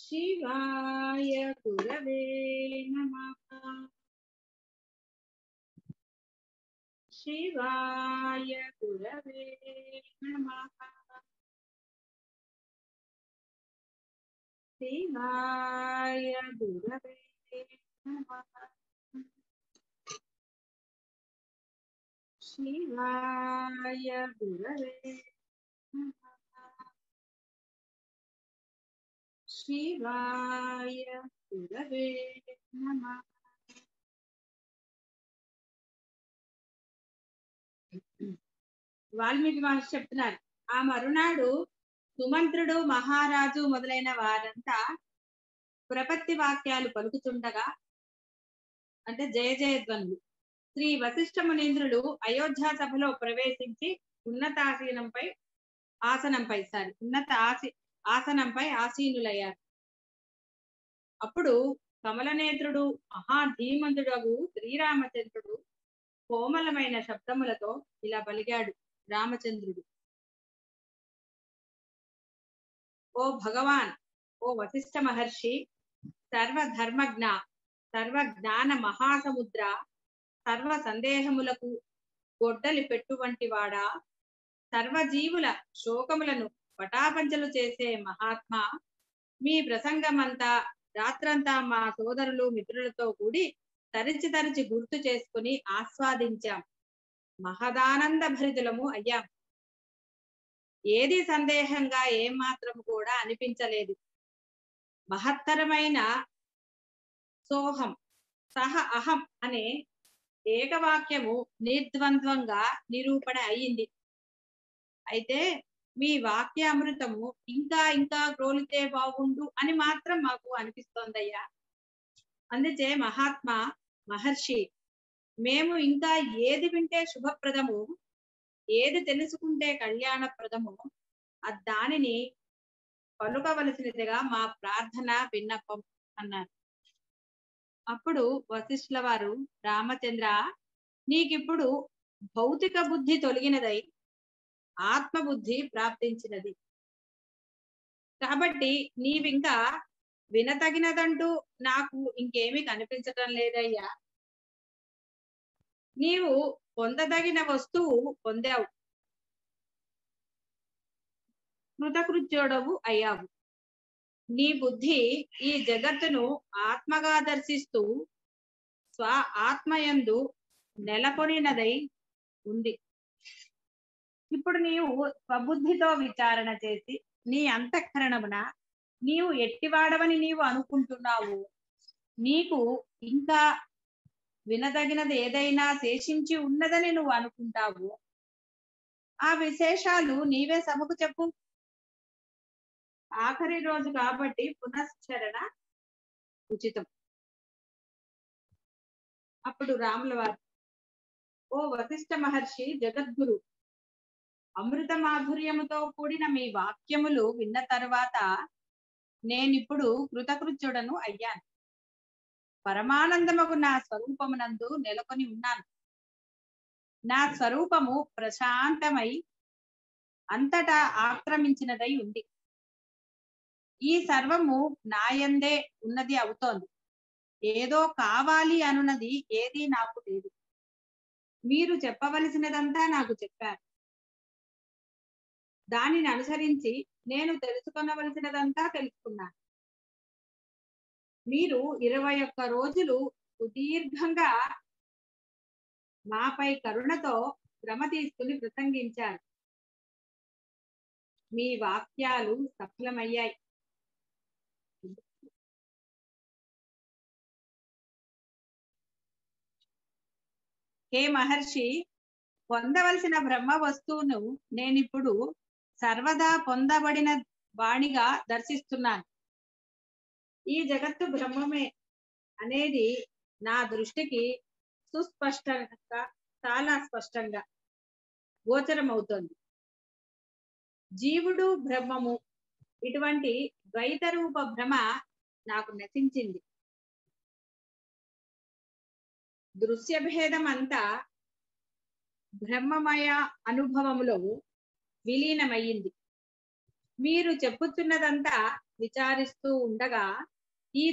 शिवाय गुरवे नमः। शिवाय गुरवे नमः। शिवाय गुरवे नमः। शिवाय गुरवे नमः। शिवाय गुरवे नमः। వాల్మీకి మహర్షి చెప్తున్నారు, ఆ మరునాడు సుమంత్రుడు మహారాజు మొదలైన వారంతా ప్రపత్తి వాక్యాలు పలుకుతుండగా, అంటే జయ జయధ్వనులు, శ్రీ వశిష్ఠ మునీంద్రుడు అయోధ్య సభలో ప్రవేశించి ఆసనంపై ఆసీనులయ్యారు. అప్పుడు కమలనేత్రుడు మహాధీమంతుడగు శ్రీరామచంద్రుడు కోమలమైన శబ్దములతో ఇలా పలికాడు. రామచంద్రుడు, ఓ భగవాన్, ఓ వశిష్ఠ మహర్షి, సర్వధర్మజ్ఞ, సర్వజ్ఞాన మహాసముద్ర, సర్వ సందేహములకు గొడ్డలి పెట్టువంటి వాడా, సర్వజీవుల శోకములను పటాపంచలు చేసే మహాత్మా, మీ ప్రసంగమంతా రాత్రంతా మా సోదరులు మిత్రులతో కూడి తరిచి తరిచి గుర్తు చేసుకుని ఆస్వాదించాం. మహదానంద భరితులము అయ్యాం. ఏది సందేహంగా ఏమాత్రం కూడా అనిపించలేదు. మహత్తరమైన సోహం సహ అహం అనే ఏకవాక్యము నిర్ద్వంద్వంగా నిరూపణ అయ్యింది. అయితే మీ వాక్యామృతము ఇంకా ఇంకా గ్రోలితే బాగుండు అని మాత్రం మాకు అనిపిస్తోందయ్యా. అందుచే మహాత్మా మహర్షి, మేము ఇంకా ఏది వింటే శుభప్రదము, ఏది తెలుసుకుంటే కళ్యాణప్రదము, దానిని పలుకవలసినదిగా మా ప్రార్థన విన్నపం అన్నారు. అప్పుడు వశిష్ఠుల వారు, రామచంద్ర, నీకిప్పుడు భౌతిక బుద్ధి తొలగినదై ఆత్మబుద్ధి ప్రాప్తించినది. కాబట్టి నీవింకా వినతగినదంటూ నాకు ఇంకేమీ కనిపించటం లేదయ్యా. నీవు పొందదగిన వస్తువు పొందావు, కృతకృత్యుడవు అయ్యావు. నీ బుద్ధి ఈ జగత్తును ఆత్మగా దర్శిస్తూ స్వ ఆత్మయందు నెలకొనినదై ఉంది. ఇప్పుడు నీవు స్వబుద్ధితో విచారణ చేసి నీ అంతఃకరణమున నీవు ఎట్టివాడవని నీవు అనుకుంటున్నావు, నీకు ఇంకా వినదగినది ఏదైనా శేషించి ఉన్నదని నువ్వు అనుకుంటావు, ఆ విశేషాలు నీవే సభకు చెప్పు. ఆఖరి రోజు కాబట్టి పునశ్చరణ ఉచితం. అప్పుడు రాముల వారు, ఓ వశిష్ఠ మహర్షి, జగద్గురు, అమృత మాధుర్యముతో కూడిన మీ వాక్యములు విన్న తరువాత నేనిప్పుడు కృతకృత్యుడను అయ్యాను. పరమానందముకు నా స్వరూపమునందు నెలకొని ఉన్నాను. నా స్వరూపము ప్రశాంతమై అంతటా ఆక్రమించినదై ఉంది. ఈ సర్వము నాయందే ఉన్నది అవుతోంది. ఏదో కావాలి అనున్నది ఏదీ నాకు లేదు. మీరు చెప్పవలసినదంతా నాకు చెప్పారు. దానిని అనుసరించి నేను తెలుసుకొనవలసినదంతా తెలుసుకున్నాను. మీరు 21 రోజులు సుదీర్ఘంగా మాపై కరుణతో శ్రమ తీసుకుని ప్రసంగించారు. మీ వాక్యాలు సఫలమయ్యాయి. హే మహర్షి, పొందవలసిన బ్రహ్మ వస్తువును నేనిప్పుడు సర్వదా పొందబడిన వాణిగా దర్శిస్తున్నాను. ఈ జగత్తు బ్రహ్మమే అనేది నా దృష్టికి సుస్పష్టంగా, చాలా స్పష్టంగా గోచరమవుతోంది. జీవుడు బ్రహ్మము, ఇటువంటి ద్వైత రూప భ్రమ నాకు నశించింది. దృశ్య భేదం అంతా బ్రహ్మమయ అనుభవములో విలీనమయ్యింది. మీరు చెప్పుతున్నదంతా విచారిస్తూ ఉండగా ఈ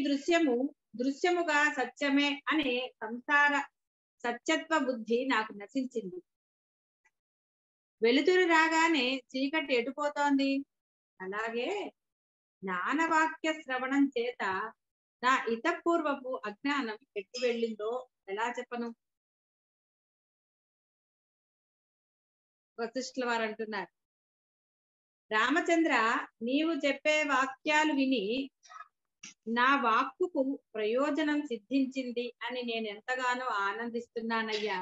దృశ్యముగా సత్యమే అనే సంసార సత్యత్వ బుద్ధి నాకు నశించింది. వెలుతురు రాగానే చీకటి ఎటుపోతోంది, అలాగే జ్ఞానవాక్య శ్రవణం చేత నా ఇతపూర్వపు అజ్ఞానం ఎట్టు వెళ్ళిందో ఎలా చెప్పను? వశిష్ఠుల వారు అంటున్నారు, రామచంద్ర, నీవు చెప్పే వాక్యాలు విని నా వాక్కుకు ప్రయోజనం సిద్ధించింది అని నేను ఎంతగానో ఆనందిస్తున్నానయ్యా.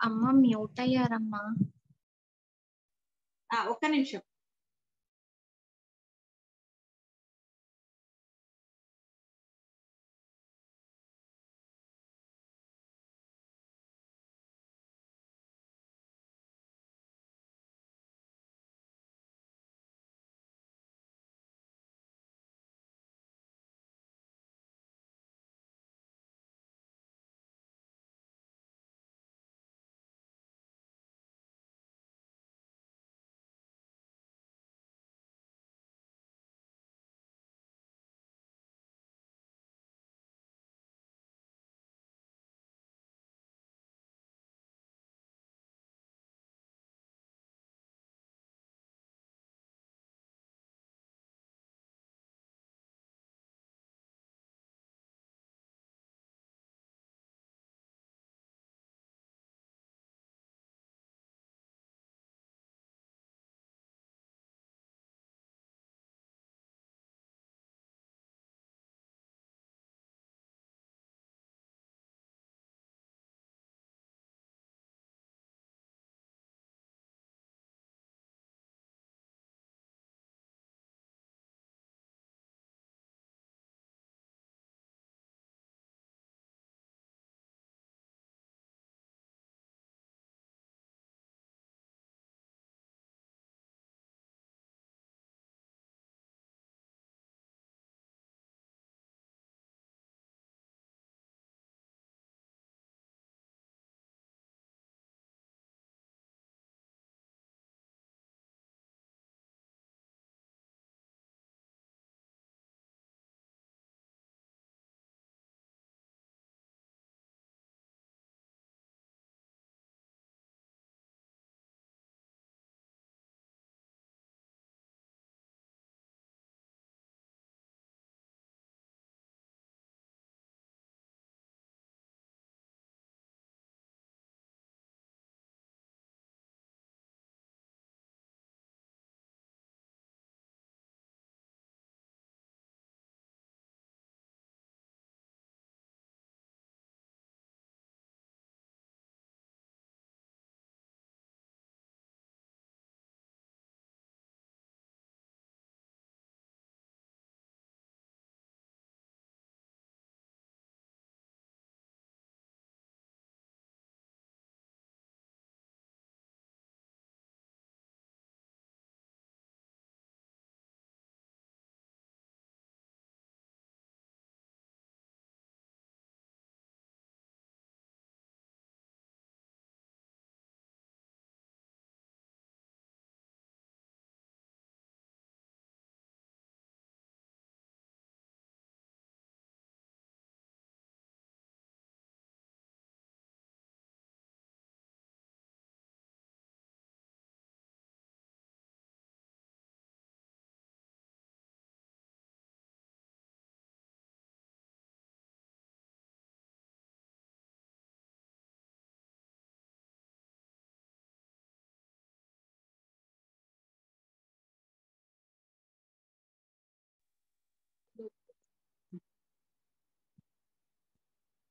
అమ్మ మ్యూట్ అయ్యారమ్మా. ఒక్క నిమిషం.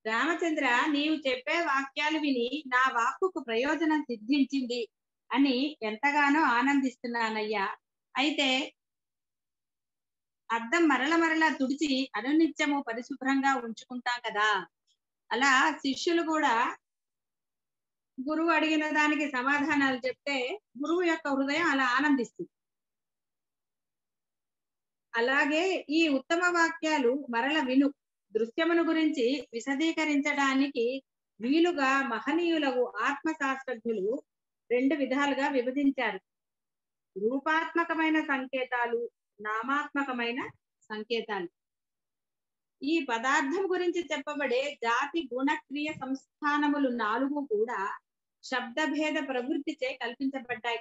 రామచంద్ర, నీవు చెప్పే వాక్యాలు విని నా వాక్కుకు ప్రయోజనం సిద్ధించింది అని ఎంతగానో ఆనందిస్తున్నానయ్యా. అయితే అద్దం మరల తుడిచి అనునిత్యము పరిశుభ్రంగా ఉంచుకుంటాం కదా, అలా శిష్యులు కూడా గురువు అడిగిన దానికి సమాధానాలు చెప్తే గురువు యొక్క హృదయం అలా ఆనందిస్తుంది. అలాగే ఈ ఉత్తమ వాక్యాలు మరల విను. దృశ్యమును గురించి విశదీకరించడానికి వీలుగా మహనీయులకు ఆత్మశాస్త్రజ్ఞులు రెండు విధాలుగా విభజించారు: రూపాత్మకమైన సంకేతాలు, నామాత్మకమైన సంకేతాలు. ఈ పదార్థం గురించి చెప్పబడే జాతి గుణక్రియ సంస్థానములు 4 కూడా శబ్దభేద ప్రవృత్తిచే కల్పించబడ్డాయి.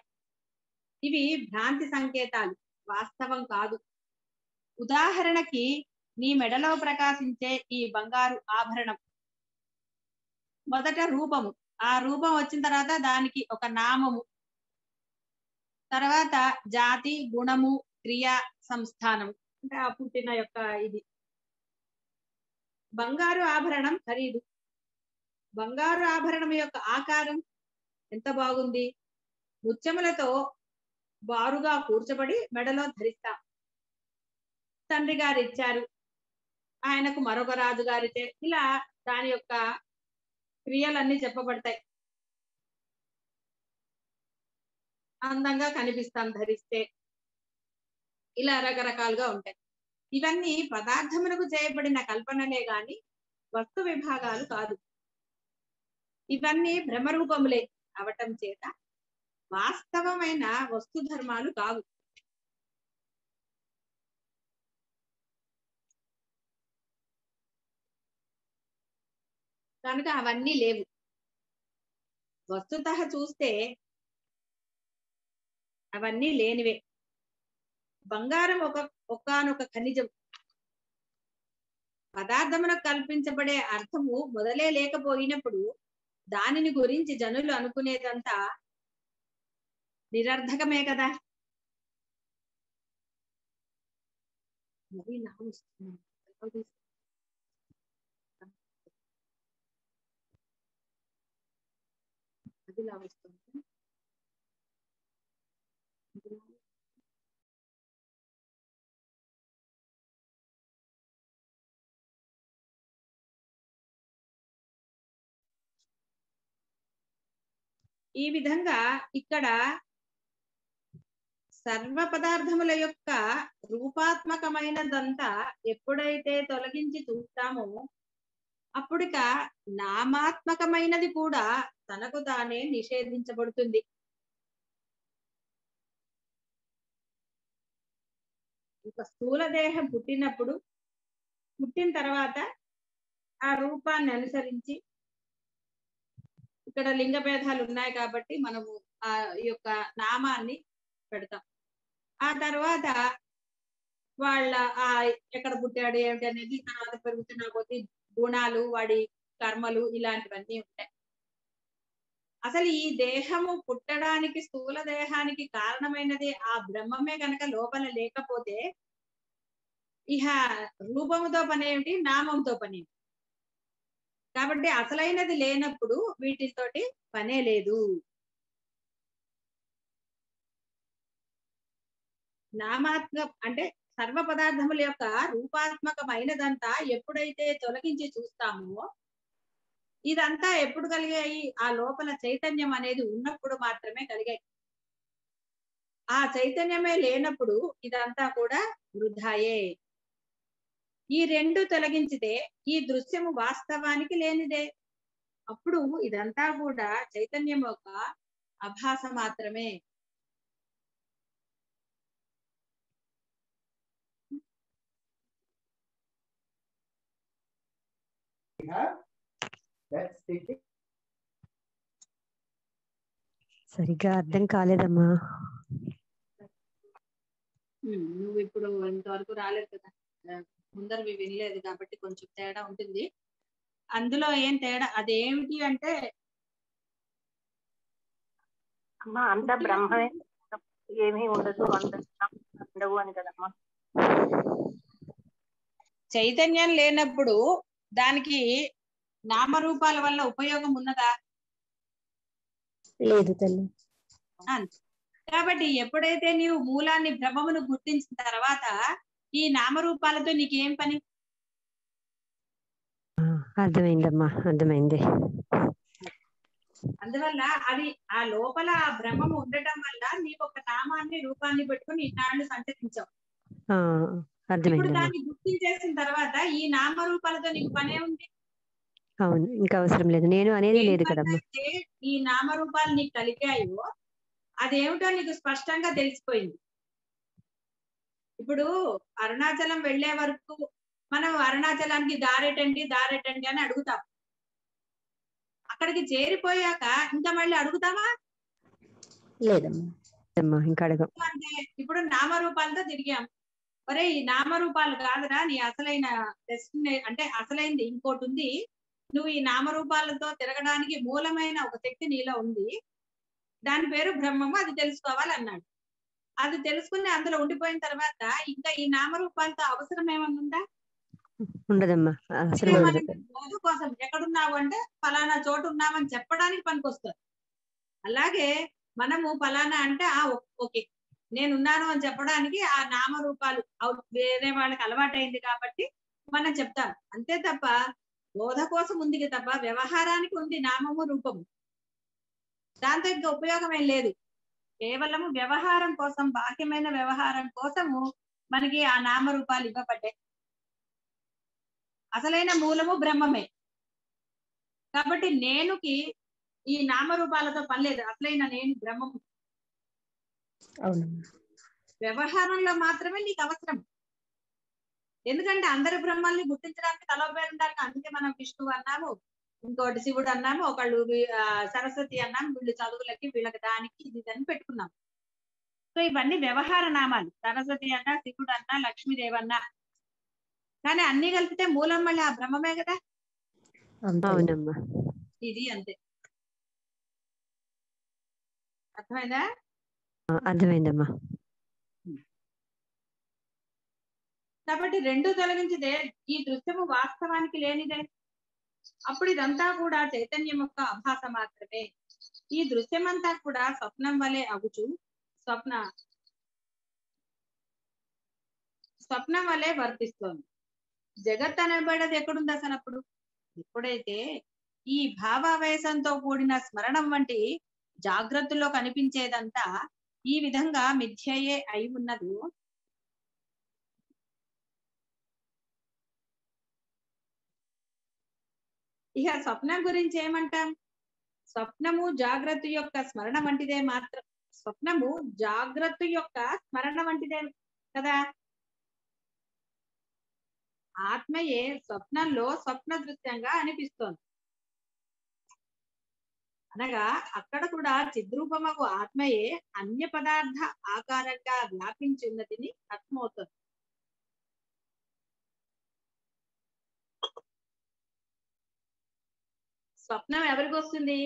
ఇవి భ్రాంతి సంకేతాలు, వాస్తవం కాదు. ఉదాహరణకి నీ మెడలో ప్రకాశించే ఈ బంగారు ఆభరణం మొదట రూపము, ఆ రూపం వచ్చిన తర్వాత దానికి ఒక నామము, తర్వాత జాతి, గుణము, క్రియ, సంస్థానం, అంటే ఆ పుట్టిన యొక్క ఇది. బంగారు ఆభరణం ఖరీదు. బంగారు ఆభరణం యొక్క ఆకారం ఎంత బాగుంది! ముత్యములతో బారుగా కూర్చబడి మెడలో ధరిస్తాం. తండ్రి గారు ఇచ్చారు, ఆయనకు మరొక రాజు గారితే, ఇలా దాని యొక్క క్రియలన్నీ చెప్పబడతాయి. అందంగా కనిపిస్తాం ధరిస్తే. ఇలా రకరకాలుగా ఉంటాయి. ఇవన్నీ పదార్థములకు చేయబడిన కల్పనలే గాని వస్తు విభాగాలు కాదు. ఇవన్నీ భ్రమరూపములే అవటం చేత వాస్తవమైన వస్తు ధర్మాలు కావు. కనుక అవన్నీ లేవు. వస్తుతః చూస్తే అవన్నీ లేనివే. బంగారం ఒకానొక ఖనిజం. పదార్థమునకు కల్పించబడే అర్థము మొదలే లేకపోయినప్పుడు దానిని గురించి జనులు అనుకునేదంతా నిరర్ధకమే కదా. అది లాభిస్తుంది. ఈ విధంగా ఇక్కడ సర్వ పదార్థముల యొక్క రూపాత్మకమైనదంతా ఎప్పుడైతే తొలగించి చూస్తామో అప్పుడిక నామాత్మకమైనది కూడా తనకు తానే నిషేధించబడుతుంది. ఒక స్థూల దేహం పుట్టిన తర్వాత ఆ రూపాన్ని అనుసరించి, ఇక్కడ లింగ భేదాలు ఉన్నాయి కాబట్టి మనము ఆ యొక్క నామాన్ని పెడతాం. ఆ తర్వాత వాళ్ళ ఎక్కడ పుట్టాడు ఏమిటి అనేది తర్వాత పెరుగుతున్న కొద్ది గుణాలు, వాడి కర్మలు, ఇలాంటివన్నీ ఉంటాయి. అసలు ఈ దేహము పుట్టడానికి, స్థూల దేహానికి కారణమైనది ఆ బ్రహ్మమే కనుక లోపల లేకపోతే ఇహ రూపముతో పని ఏమిటి, నామంతో పని ఏమిటి? కాబట్టి అసలైనది లేనప్పుడు వీటితోటి పనే లేదు. నామాత్మక అంటే సర్వ పదార్థముల యొక్క రూపాత్మకమైనదంతా ఎప్పుడైతే తొలగించి చూస్తామో, ఇదంతా ఎప్పుడు కలిగాయి? ఆ లోపల చైతన్యం అనేది ఉన్నప్పుడు మాత్రమే కలిగాయి. ఆ చైతన్యమే లేనప్పుడు ఇదంతా కూడా వృధాయే. ఈ రెండు తొలగించితే ఈ దృశ్యము వాస్తవానికి లేనిదే. అప్పుడు ఇదంతా కూడా చైతన్యం యొక్క అభాస మాత్రమే. సరిగ్గా అర్థం కాలేదమ్మా. నువ్వు ఇప్పుడు ఇంతవరకు రాలేదు కదా, ముందరవి వినలేదు కాబట్టి కొంచెం తేడా ఉంటుంది. అందులో ఏం తేడా అదేమిటి అంటే, అమ్మా అంత బ్రహ్మమే, ఏమీ ఉండదు, అంత ఉండవు అని కదమ్మా. చైతన్యం లేనప్పుడు దానికి నామరూపాల వల్ల ఉపయోగం ఉన్నదా? లేదు తల్లి. కాబట్టి ఎప్పుడైతే నీవు మూలాన్ని, బ్రహ్మమును గుర్తించిన తర్వాత ఈ నామరూపాలతో నీకేం పని? అర్థమైందమ్మా, అర్థమైంది. అందువల్ల అది ఆ లోపల ఆ బ్రహ్మము ఉండటం వల్ల నీకు ఒక నామాన్ని, రూపాన్ని పెట్టుకుని ఇన్నాళ్ళు సంచరించావు. ఆ, ఇప్పుడు అర్థమైందమ్మా. దాన్ని గుర్తించేసిన తర్వాత ఈ నామరూపాలతో నీకు పనే ఉంది. అవును, ఇంకా అవసరం లేదు, నేను అనేది లేదు కదమ్మా. దేనివల్లైతే ఈ నామరూపాలు నీకు కలిగాయో అదేమిటో నీకు స్పష్టంగా తెలిసిపోయింది. ఇప్పుడు అరుణాచలం వెళ్లే వరకు మనం అరుణాచలానికి దారెటండి అని అడుగుతాం. అక్కడికి చేరిపోయాక ఇంకా మళ్ళీ అడుగుతామా? లేదమ్మా. ఇంకా అడగం. అంటే ఇప్పుడు నామరూపాలతో తిరిగాం. ఒరే ఈ నామరూపాలు కాదురా నీ అసలైన అంటే అసలైంది ఇంకోటి ఉంది. నువ్వు ఈ నామరూపాలతో తిరగడానికి మూలమైన ఒక శక్తి నీలో ఉంది. దాని పేరు బ్రహ్మము, అది తెలుసుకోవాలి అన్నాడు. అది తెలుసుకుని అందులో ఉండిపోయిన తర్వాత ఇంకా ఈ నామరూపాలతో అవసరం ఏమన్నా ఉందా? ఉండదమ్మా, అసలు ఉండదు. బోధ కోసం ఎక్కడున్నావు అంటే ఫలానా చోటు ఉన్నామని చెప్పడానికి పనికొస్తుంది. అలాగే మనము ఫలానా అంటే ఓకే నేనున్నాను అని చెప్పడానికి ఆ నామరూపాలు వేరే వాళ్ళకి అలవాటైంది కాబట్టి మనం చెప్తాం అంతే తప్ప బోధ కోసం ఉంది తప్ప వ్యవహారానికి ఉంది నామము రూపము. దాంతో ఇంకా ఉపయోగం ఏం లేదు. కేవలము వ్యవహారం కోసం, బాహ్యమైన వ్యవహారం కోసము మనకి ఆ నామరూపాలు ఇవ్వబడ్డాయి. అసలైన మూలము బ్రహ్మమే కాబట్టి నేనుకి ఈ నామరూపాలతో పని లేదు. అసలైన నేను బ్రహ్మము. అవునమ్మా. వ్యవహారంలో మాత్రమే నీకు అవసరం. ఎందుకంటే అందరి బ్రహ్మల్ని గుర్తించడానికి తలో పేరు ఉండాలి. అందుకే మనం విష్ణువు అన్నాము, ఇంకోటి శివుడు అన్నాము, ఒకళ్ళు సరస్వతి అన్నాము. వీళ్ళు చదువులకి వీళ్ళకి దానికి ఇది అని పెట్టుకున్నాం. సో ఇవన్నీ వ్యవహార నామాలు. సరస్వతి అన్నా, శివుడు అన్నా, లక్ష్మీదేవి అన్నా, కానీ అన్ని కలిపితే మూలం మళ్ళీ ఆ బ్రహ్మమే కదా. అవునమ్మా. ఇది అంతే. అర్థమైందా? అర్థమైందమ్మా. కాబట్టి రెండు తొలగించితే ఈ దృశ్యము వాస్తవానికి లేనిదే. అప్పుడు ఇదంతా కూడా చైతన్యం యొక్క అభాస మాత్రమే. ఈ దృశ్యమంతా కూడా స్వప్నం వలె అగుచు స్వప్నం వలె వర్తిస్తోంది. జగత్ అనబడేది ఎక్కడుంది అసలు? అప్పుడు ఎప్పుడైతే ఈ భావావేశంతో కూడిన స్మరణం వంటి జాగ్రత్తలో కనిపించేదంతా ఈ విధంగా మిథ్యయే అయి ఉన్నది. ఇక స్వప్నం గురించి ఏమంటాం? స్వప్నము జాగ్రత్త యొక్క స్మరణ వంటిదే మాత్రం. స్వప్నము జాగ్రత్త యొక్క స్మరణ వంటిదే కదా. ఆత్మయే స్వప్నంలో స్వప్న దృశ్యంగా అనిపిస్తోంది. అనగా అక్కడ కూడా చిద్రూపమగు ఆత్మయే అన్య పదార్థ ఆకారంగా వ్యాపించి ఉన్నదని అర్థమవుతుంది. స్వప్నం ఎవరికి వస్తుంది?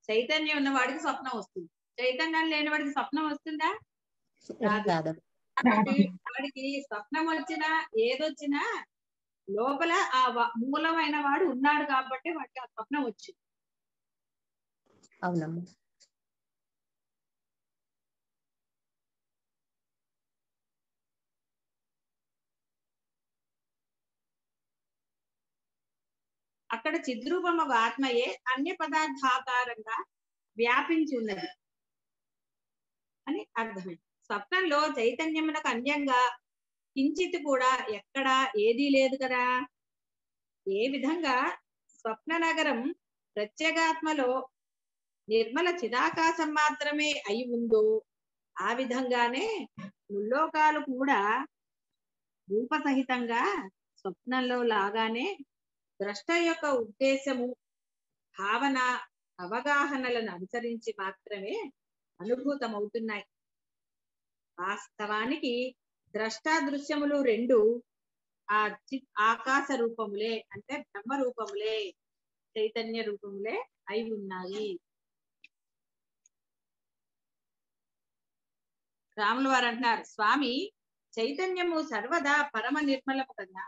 చైతన్యం ఉన్న వాడికి స్వప్నం వస్తుంది. చైతన్యం లేని వాడికి స్వప్నం వస్తుందా? వాడికి స్వప్నం వచ్చినా ఏదొచ్చినా లోపల ఆ మూలమైన వాడు ఉన్నాడు కాబట్టి వాడికి ఆ స్వప్నం వచ్చింది. అవునమ్మా. అక్కడ చిద్రూపం ఒక ఆత్మయే అన్య పదార్థాకారంగా వ్యాపించి ఉన్నది అని అర్థమైంది. స్వప్నంలో చైతన్యమునకు అన్యంగా కించిత్ కూడా ఎక్కడా ఏదీ లేదు కదా. ఏ విధంగా స్వప్న నగరం ప్రత్యేగాత్మలో నిర్మల చిదాకాశం మాత్రమే అయి ఉందో ఆ విధంగానే ముల్లోకాలు కూడా రూపసహితంగా స్వప్నంలో లాగానే ద్రష్ట యొక్క ఉద్దేశము, భావన, అవగాహనలను అనుసరించి మాత్రమే అనుభూతమవుతున్నాయి. వాస్తవానికి ద్రష్టాదృశ్యములు రెండు ఆ ఆకాశ రూపములే, అంటే బ్రహ్మ రూపములే, చైతన్య రూపములే అయి ఉన్నాయి. రాముల వారు అంటున్నారు, స్వామి చైతన్యము సర్వదా పరమ నిర్మలము కదా.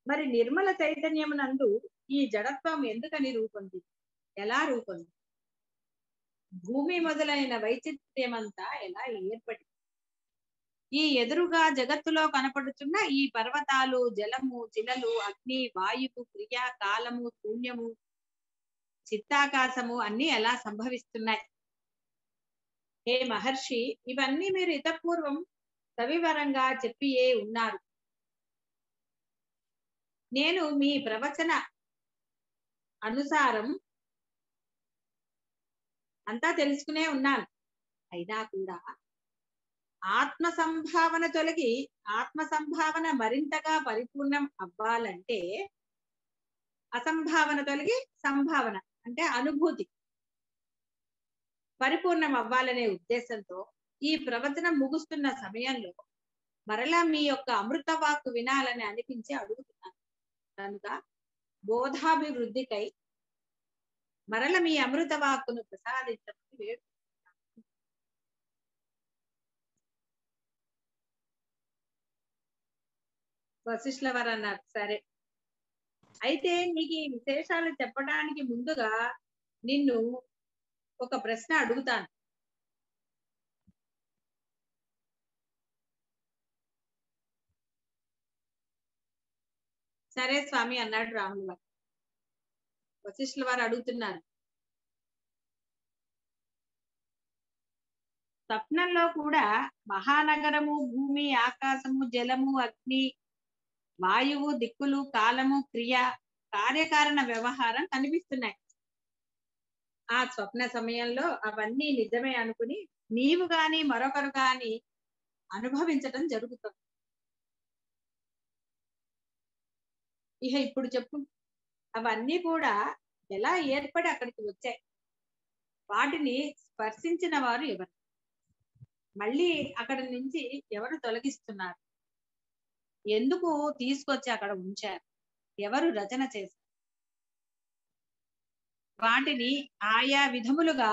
మరి నిర్మల చైతన్యమునందు ఈ జడత్వం ఎందుకని రూపొంది? ఎలా రూపొంది? భూమి మొదలైన వైచిత్ర్యమంతా ఎలా ఏర్పడింది? ఈ ఎదురుగా జగత్తులో కనపడుతున్న ఈ పర్వతాలు, జలము, శిలలు, అగ్ని, వాయువు, క్రియ, కాలము, శూన్యము, చిత్తాకాశము అన్ని ఎలా సంభవిస్తున్నాయి? హే మహర్షి, ఇవన్నీ మీరు ఇతపూర్వం సవివరంగా చెప్పియే ఉన్నారు. నేను మీ ప్రవచన అనుసారం అంతా తెలుసుకునే ఉన్నాను. అయినా కూడా ఆత్మ సంభావన తొలగి ఆత్మ సంభావన మరింతగా పరిపూర్ణం అవ్వాలంటే అసంభావన తొలగి సంభావన అంటే అనుభూతి పరిపూర్ణం అవ్వాలనే ఉద్దేశంతో ఈ ప్రవచనం ముగుస్తున్న సమయంలో మరలా మీ యొక్క అమృత వాక్కు వినాలని అనిపించి అడుగుతున్నాను. కనుక బోధాభివృద్ధికై మరల మీ అమృత వాక్కును ప్రసాదించమని వేడు. వశిష్ఠుల వారు అన్నారు, సరే అయితే నీకు ఈ విశేషాలు చెప్పడానికి ముందుగా నిన్ను ఒక ప్రశ్న అడుగుతాను. సరే స్వామి అన్నాడు రాముల వారు. వశిష్ఠుల వారు అడుగుతున్నారు, స్వప్నంలో కూడా మహానగరము, భూమి, ఆకాశము, జలము, అగ్ని, వాయువు, దిక్కులు, కాలము, క్రియ, కార్యకారణ వ్యవహారం కనిపిస్తున్నాయి. ఆ స్వప్న సమయంలో అవన్నీ నిజమే అనుకుని నీవు గాని మరొకరు గాని అనుభవించటం జరుగుతుంది. ఇక ఇప్పుడు చెప్పు, అవన్నీ కూడా ఎలా ఏర్పడి అక్కడికి వచ్చాయి? వాటిని స్పర్శించిన వారు ఎవరు? మళ్ళీ అక్కడి నుంచి ఎవరు తొలగిస్తున్నారు? ఎందుకు తీసుకొచ్చి అక్కడ ఉంచారు? ఎవరు రచన చేశారు? వాటిని ఆయా విధములుగా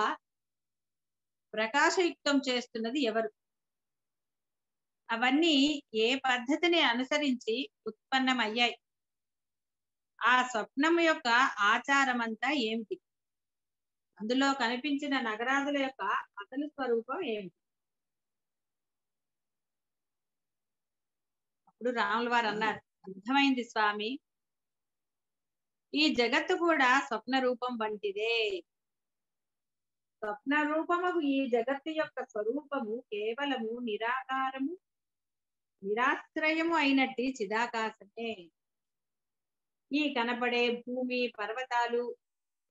ప్రకాశయుక్తం చేస్తున్నది ఎవరు? అవన్నీ ఏ పద్ధతిని అనుసరించి ఉత్పన్నమయ్యాయి? ఆ స్వప్నం యొక్క ఆచారం అంతా ఏమిటి? అందులో కనిపించిన నగరాదుల యొక్క అసలు స్వరూపం ఏమిటి? అప్పుడు రాముల వారు అన్నారు, అర్థమైంది స్వామి, ఈ జగత్తు కూడా స్వప్న రూపం వంటిదే. స్వప్న రూపము ఈ జగత్తు యొక్క స్వరూపము కేవలము నిరాకారము, నిరాశ్రయము అయినట్టి చిదాకాశమే. ఈ కనపడే భూమి, పర్వతాలు,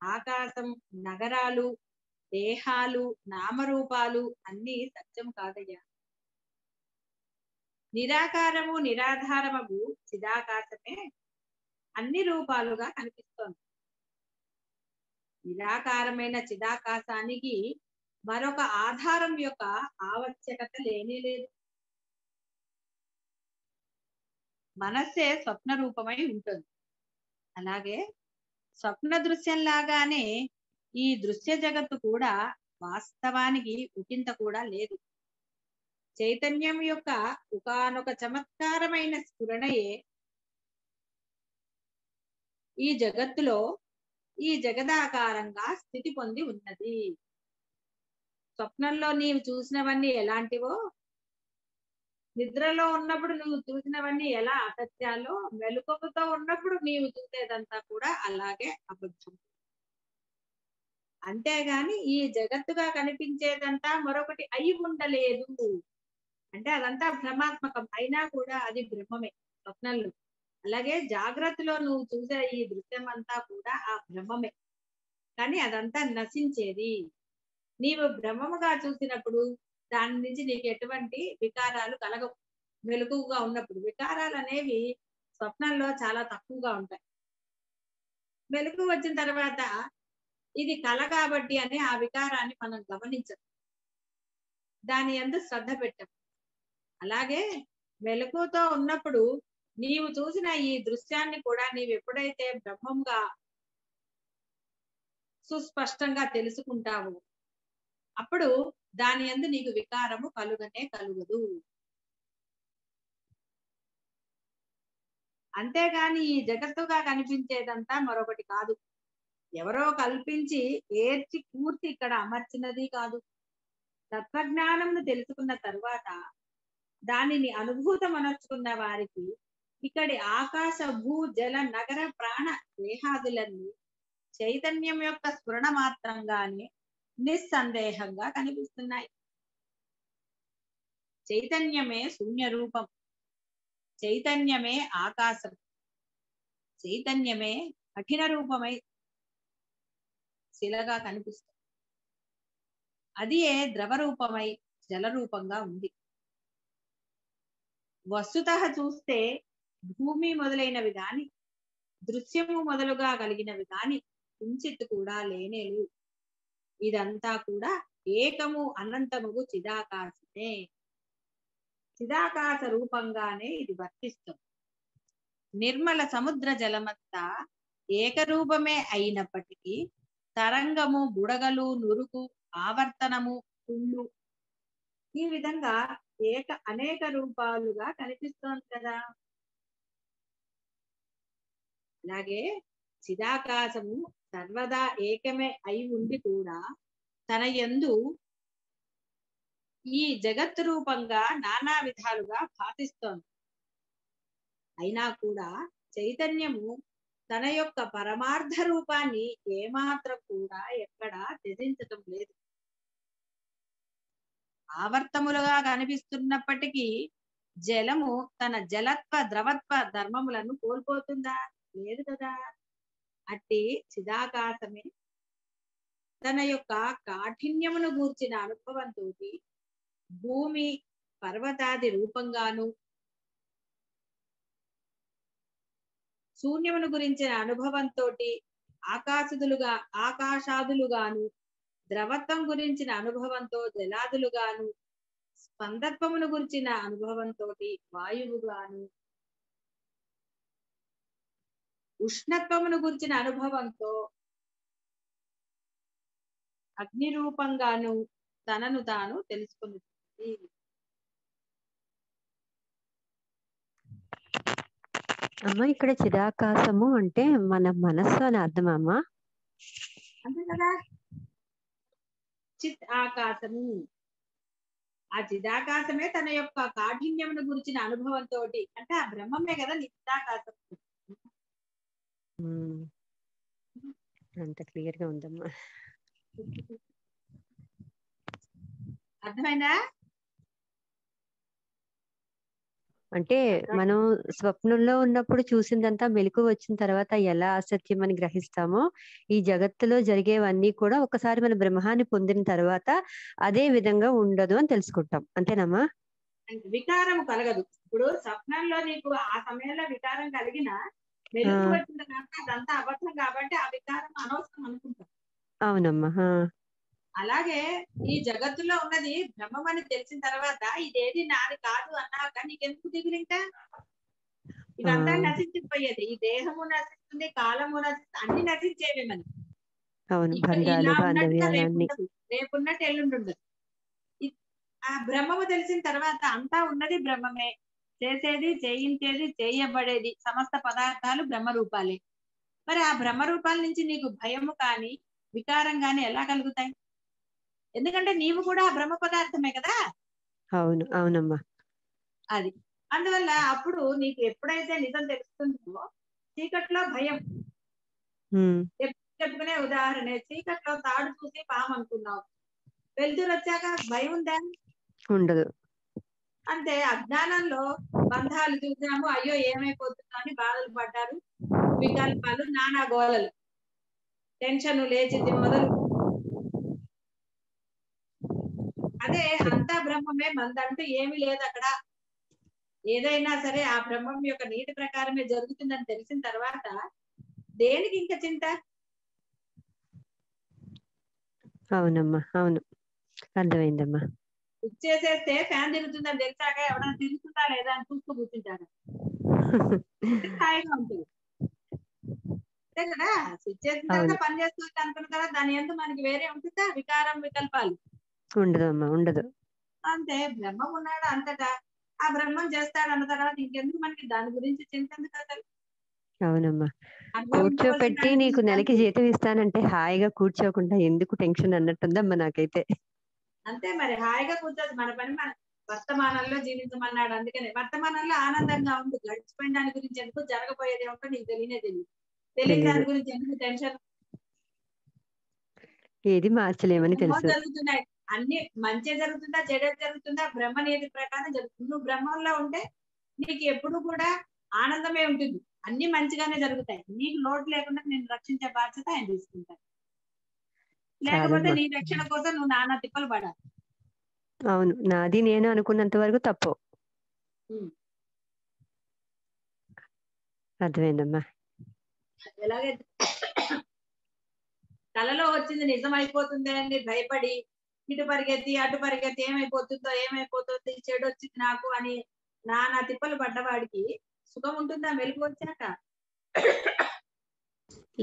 ఆకాశం, నగరాలు, దేహాలు, నామరూపాలు అన్ని సత్యం కాదయ్యా. నిరాకారము, నిరాధారము చిదాకాశమే అన్ని రూపాలుగా కనిపిస్తోంది. నిరాకారమైన చిదాకాశానికి మరొక ఆధారం యొక్క ఆవశ్యకత లేనే లేదు. మనస్సే స్వప్న రూపమై ఉంటుంది. అలాగే స్వప్న దృశ్యంలాగానే ఈ దృశ్య జగత్తు కూడా వాస్తవానికి ఉకింత కూడా లేదు. చైతన్యం యొక్క ఒకానొక చమత్కారమైన స్ఫురణయే ఈ జగత్తులో ఈ జగదాకారంగా స్థితి పొంది ఉన్నది. స్వప్నంలో నీవు చూసినవన్నీ ఎలాంటివో, నిద్రలో ఉన్నప్పుడు నువ్వు చూసినవన్నీ ఎలా అసత్యాలో, మెలకువతో ఉన్నప్పుడు నీవు చూసేదంతా కూడా అలాగే అబద్ధం. అంతేగాని ఈ జగత్తుగా కనిపించేదంతా మరొకటి అయి ఉండలేదు. అంటే అదంతా భ్రమాత్మకం అయినా కూడా అది బ్రహ్మమే స్వప్నంలో. అలాగే జాగ్రత్తలో నువ్వు చూసే ఈ దృశ్యం అంతా కూడా ఆ బ్రహ్మమే, కానీ అదంతా నశించేది. నీవు బ్రహ్మముగా చూసినప్పుడు దాని నుంచి నీకు ఎటువంటి వికారాలు కలగవు. మెలకువగా ఉన్నప్పుడు వికారాలు అనేవి స్వప్నంలో చాలా తక్కువగా ఉంటాయి. మెలకు వచ్చిన తర్వాత ఇది కళ కాబట్టి అని ఆ వికారాన్ని మనం గమనించం, దాని యందు శ్రద్ధ పెట్టం. అలాగే మెలకువతో ఉన్నప్పుడు నీవు చూసిన ఈ దృశ్యాన్ని కూడా నీవు ఎప్పుడైతే బ్రహ్మంగా సుస్పష్టంగా తెలుసుకుంటావు, అప్పుడు దాని యందు నీకు వికారము కలుగనే కలుగదు. అంతేగాని ఈ జగత్తుగా కనిపించేదంతా మరొకటి కాదు. ఎవరో కల్పించి ఏర్చి పూర్తి ఇక్కడ అమర్చినది కాదు. తత్వజ్ఞానంను తెలుసుకున్న తరువాత దానిని అనుభూతమనర్చుకున్న వారికి ఇక్కడి ఆకాశ, భూ, జల, నగర, ప్రాణ దేహాదులన్నీ చైతన్యం యొక్క స్ఫురణ మాత్రంగానే నిస్సందేహంగా కనిపిస్తున్నాయి. చైతన్యమే శూన్య రూపం, చైతన్యమే ఆకాశం, చైతన్యమే కఠిన రూపమై శిలగా కనిపిస్తుంది. అది ద్రవ రూపమై జల రూపంగా ఉంది. వస్తుతః చూస్తే భూమి మొదలైనవి గాని, దృశ్యము మొదలుగా కలిగినవి గాని కించిత్ కూడా లేనేలు. ఇదంతా కూడా ఏకము అనంతముగు చిదాకాశమే. చిదాకాశ రూపంగానే ఇది వర్తిస్తుంది. నిర్మల సముద్ర జలమంతా ఏకరూపమే అయినప్పటికీ తరంగము, బుడగలు, నురుగు, ఆవర్తనము, కుళ్ళు ఈ విధంగా అనేక రూపాలుగా కనిపిస్తోంది కదా. అలాగే చిదాకాశము సర్వదా ఏకమే అయి ఉండి కూడా తన యందు ఈ జగత్ రూపంగా నానా విధాలుగా భాతిస్తోంది. అయినా కూడా చైతన్యము తన యొక్క పరమార్థ రూపాన్ని ఏమాత్రం కూడా ఎక్కడా త్యజించటం లేదు. ఆవర్తములుగా కనిపిస్తున్నప్పటికీ జలము తన జలత్వ ద్రవత్వ ధర్మములను కోల్పోతుందా? లేదు కదా. అట్టి చిదాకాశమే తన యొక్క కాఠిన్యమును గూర్చిన అనుభవంతో భూమి పర్వతాది రూపంగాను, శూన్యమును గురించిన అనుభవంతో ఆకాశాదులుగాను, ద్రవత్వం గురించిన అనుభవంతో జలాదులుగాను, స్పందత్వమును గురించిన అనుభవంతో వాయువుగాను, ఉష్ణత్వమును గురించిన అనుభవంతో అగ్ని రూపంగాను తనను తాను తెలుసుకున్నది. అమ్మ ఇక్కడ చిదాకాశము అంటే మన మనస్సు అని అర్థం అమ్మా. అంతే కదా. చిత్ ఆకాశము, ఆ చిదాకాశమే తన యొక్క కాఠిన్యమును గురించిన అనుభవంతో, అంటే ఆ బ్రహ్మమే కదా చిదాకాశం. అంత క్లియర్ గా ఉందమ్మా. అర్థమైందా? అంటే మనం స్వప్నంలో ఉన్నప్పుడు చూసిందంతా మెలకు వచ్చిన తర్వాత ఎలా అసత్యం అని గ్రహిస్తామో, ఈ జగత్తులో జరిగేవన్నీ కూడా ఒకసారి మన బ్రహ్మాన్ని పొందిన తర్వాత అదే విధంగా ఉండదు అని తెలుసుకుంటాం. అంతేనమ్మా? వికారం కలగదు. ఇప్పుడు స్వప్నంలో నీకు ఆ సమయంలో వికారం కలిగిన మెలకు వచ్చిన తర్వాత అదంతా అబద్ధం కాబట్టి ఆ వికారం అనవసరం అనుకుంటాం. అవునమ్మా. అలాగే ఈ జగత్తులో ఉన్నది బ్రహ్మం అని తెలిసిన తర్వాత ఇదేది నాది కాదు అన్నాక నీకెందుకు దిగులు? ఇంకా ఇదంతా నశించిపోయేది. ఈ దేహము నశిస్తుంది, కాలము నశిస్తుంది, అన్ని నశించేవి మనకి. ఇలా ఉన్నట్టుగా రేపున్నట్టు ఎల్లుండి ఉండదు. ఆ బ్రహ్మము తెలిసిన తర్వాత అంతా ఉన్నది బ్రహ్మమే, చేసేది, చేయించేది, చేయబడేది సమస్త పదార్థాలు బ్రహ్మ రూపాలే. మరి ఆ బ్రహ్మ రూపాల నుంచి నీకు భయము కానీ వికారం కానీ ఎలా కలుగుతాయి? ఎందుకంటే నీవు కూడా ఆ బ్రహ్మ పదార్థమే కదా. అవును, అవునమ్మా. అది అందువల్ల అప్పుడు నీకు ఎప్పుడైతే నిజం తెలుస్తుందో, చీకట్లో భయం. చెప్పుకునే ఉదాహరణ, చీకట్లో తాడు చూసి పాము అనుకున్నావు, వెలుతురు వచ్చాక భయం ఉందా? ఉండదు. అంటే అజ్ఞానంలో బంధాలు చూసాము, అయ్యో ఏమైపోతుందో అని బాధలు పడ్డారు, వికల్పాలు, నానా గోళలు, టెన్షన్ లేచింది మొదలు. అదే అంతా బ్రహ్మమే, మందంటూ ఏమీ లేదు అక్కడ. ఏదైనా సరే ఆ బ్రహ్మం యొక్క నీతి ప్రకారమే జరుగుతుందని తెలిసిన తర్వాత దేనికి ఇంకా చింత? అవునమ్మా, అవును, అర్థమైందమ్మా. చేసేస్తే ఫ్యాన్ తిరుగుతుందని తెలిసాక ఎవరైనా తిరుగుతుందా లేదా అని చూస్తూ కూర్చుంటారు. హాయిగా ఉంటుంది అంతే కదా. స్విచ్ చేసిన తర్వాత పని చేస్తుంది అనుకున్న తర్వాత దాని ఎందుకు మనకి వేరే ఉంటుందా వికారం, వికల్పాలు? ఉండదమ్మా, ఉండదు. అంతే, బ్రహ్మం ఉన్నాడు అంతటా, ఆ బ్రహ్మం చేస్తాడు అన్న తర్వాత ఇంకెందుకు మనకి దాని గురించి చింత? ఎందుకు? అవునమ్మా. కూర్చోపెట్టి నీకు నెలకి జీతం ఇస్తానంటే హాయిగా కూర్చోకుండా ఎందుకు టెన్షన్ అన్నట్టుందమ్మా నాకైతే. అంతే మరి, హాయిగా కూర్చోదు, మన పని మన వర్తమానంలో జీవించమన్నాడు. అందుకని వర్తమానంలో ఆనందంగా ఉండు. గడిచిపోయిన దాని గురించి ఎందుకు, జరగబోయేది ఏమిటో నీకు తెలియని దాని గురించి ఎందుకు టెన్షన్? ఏది మార్చలేమని తెలుసు. జరుగుతున్నాయి, అన్ని మంచి జరుగుతుందా చెడు జరుగుతుందా బ్రహ్మ నియతి ప్రకారం జరుగుతుంది. నువ్వు బ్రహ్మంలో ఉంటే నీకు ఎప్పుడు కూడా ఆనందమే ఉంటుంది, అన్ని మంచిగానే జరుగుతాయి. నీకు లోటు లేకుండా నేను రక్షించే బాధ్యత ఆయన తీసుకుంటాను. లేకపోతే చాలమ్మా. నీ రక్షణ కోసం నువ్వు నానా తిప్పలు పడాలి. అవును, నాది నేను అనుకున్నంత వరకు తప్పు. అర్థమైందమ్మా. ఎలాగైతే కలలో వచ్చింది నిజం అయిపోతుంది అని భయపడి ఇటు పరిగెత్తి అటు పరిగెత్తి ఏమైపోతుందో చెడు వచ్చింది నాకు అని నానా తిప్పలు పడ్డవాడికి సుఖం ఉంటుందా మెలకు వచ్చాక?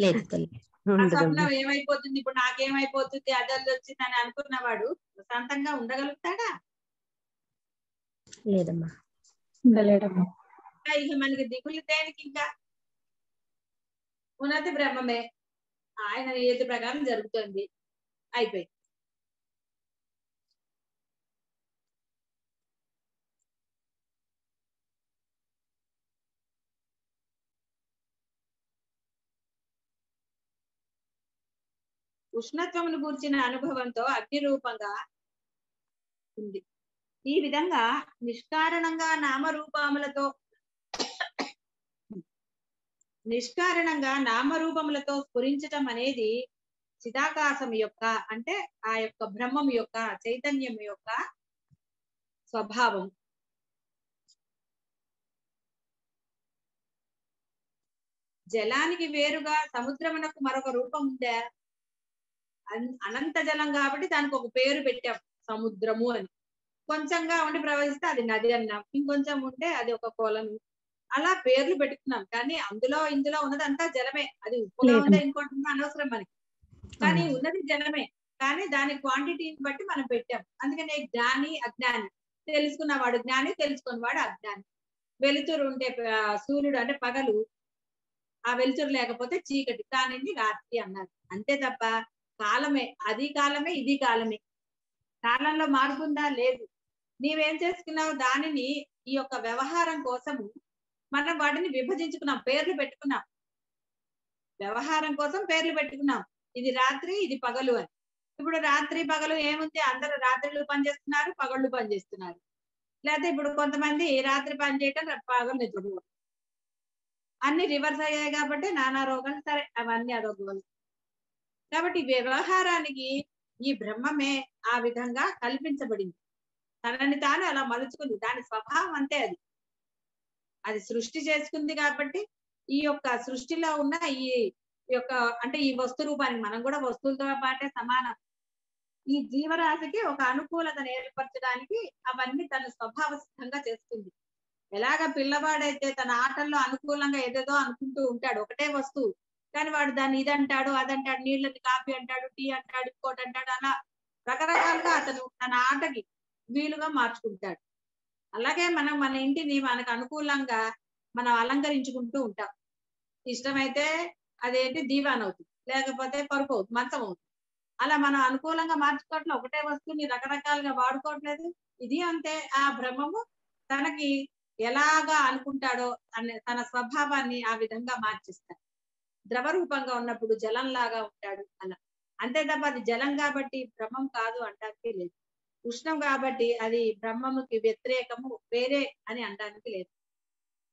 లేదు తల్లి. ఆ ఉండదమ్మా. స్వప్నం ఏమైపోతుంది ఇప్పుడు నాకేమైపోతుంది అదల్ది వచ్చింది అని అనుకున్నవాడు ప్రశాంతంగా ఉండగలుగుతాడా? లేదమ్మా, ఉండలేడమ్మా. ఇక మనకి దిగులు దేనికి? ఇంకా ఉన్నది బ్రహ్మమే, ఆయన నియతి ప్రకారం జరుగుతుంది, అయిపోయింది. ఉష్ణత్వమును గూర్చిన అనుభవంతో అగ్ని రూపంగా ఉంది. ఈ విధంగా నిష్కారణంగా నామరూపములతో స్ఫురించటం అనేది చిదాకాశం యొక్క అంటే ఆ యొక్క బ్రహ్మం యొక్క చైతన్యం యొక్క స్వభావం. జలానికి వేరుగా సముద్రమునకు మరొక రూపం ఉందా? అనంత జలం కాబట్టి దానికి ఒక పేరు పెట్టాం, సముద్రము అని. కొంచెంగా ఉండి ప్రవహిస్తే అది నది అన్నాం, ఇంకొంచెం ఉంటే అది ఒక కొలను, అలా పేర్లు పెట్టుకున్నాం. కానీ ఇందులో ఉన్నదంతా జలమే. అది ఉప్పుగా ఉందా ఇంకోటి ఉందా అనవసరం మనకి, కానీ ఉన్నది జలమే. కానీ దాని క్వాంటిటీని బట్టి మనం పెట్టాం. అందుకనే జ్ఞాని అజ్ఞాని, తెలుసుకున్నవాడు జ్ఞాని, తెలుసుకున్నవాడు అజ్ఞాని. వెలుతురు ఉంటే సూర్యుడు అంటే పగలు, ఆ వెలుతురు లేకపోతే చీకటి, దానిని రాత్రి అన్నారు. అంతే తప్ప కాలమే, అది కాలమే ఇది కాలమే. కాలంలో మార్పు ఉందా? లేదు. నీవేం చేసుకున్నావు? దానిని ఈ యొక్క వ్యవహారం కోసము మనం వాటిని విభజించుకున్నాం, పేర్లు పెట్టుకున్నాం. వ్యవహారం కోసం పేర్లు పెట్టుకున్నాం, ఇది రాత్రి ఇది పగలు అని. ఇప్పుడు రాత్రి పగలు ఏముంది? అందరూ రాత్రులు పనిచేస్తున్నారు, పగళ్ళు పనిచేస్తున్నారు. లేకపోతే ఇప్పుడు కొంతమంది రాత్రి పని చేయటం పగలు నిద్రపోవడం, అన్ని రివర్స్ అయ్యాయి కాబట్టి నానా రోగాలు. సరే, అవన్నీ అరోగాలు. కాబట్టి వ్యవహారానికి ఈ బ్రహ్మమే ఆ విధంగా కల్పించబడింది, తనని తాను అలా మలుచుకుంది. దాని స్వభావం అంతే. అది సృష్టి చేసుకుంది కాబట్టి ఈ యొక్క సృష్టిలో ఉన్న ఈ యొక్క అంటే ఈ వస్తు రూపానికి మనం కూడా వస్తువులతో పాటే సమానం. ఈ జీవరాశికి ఒక అనుకూలతను ఏర్పరచడానికి అవన్నీ తన స్వభావ సిద్ధంగా చేస్తుంది. ఎలాగ పిల్లవాడైతే తన ఆటల్లో అనుకూలంగా ఏదేదో అనుకుంటూ ఉంటాడు, ఒకటే వస్తువు, కానీ వాడు దాన్ని ఇదంటాడు అదంటాడు, నీళ్ళని కాఫీ అంటాడు, టీ అంటాడు, ఇంకోటి అంటాడు, అలా రకరకాలుగా అతను తన ఆటకి వీలుగా మార్చుకుంటాడు. అలాగే మనం మన ఇంటిని మనకు అనుకూలంగా మనం అలంకరించుకుంటూ ఉంటాం. ఇష్టమైతే అదేంటి దీవాన్ అవుతుంది, లేకపోతే పరుపు అవుతుంది, మంచం అవుతుంది. అలా మనం అనుకూలంగా మార్చుకోవట్లేదు, ఒకటే వస్తువుని రకరకాలుగా వాడుకోవట్లేదు. ఇది అంతే. ఆ బ్రహ్మము తనకి ఎలాగా అనుకుంటాడో తన స్వభావాన్ని ఆ విధంగా మార్చిస్తాడు. ద్రవ రూపంగా ఉన్నప్పుడు జలంలాగా ఉంటాడు అలా. అంతే తప్ప అది జలం కాబట్టి బ్రహ్మం కాదు అంటానికి లేదు, ఉష్ణం కాబట్టి అది బ్రహ్మముకి వ్యతిరేకము వేరే అని అనడానికి లేదు.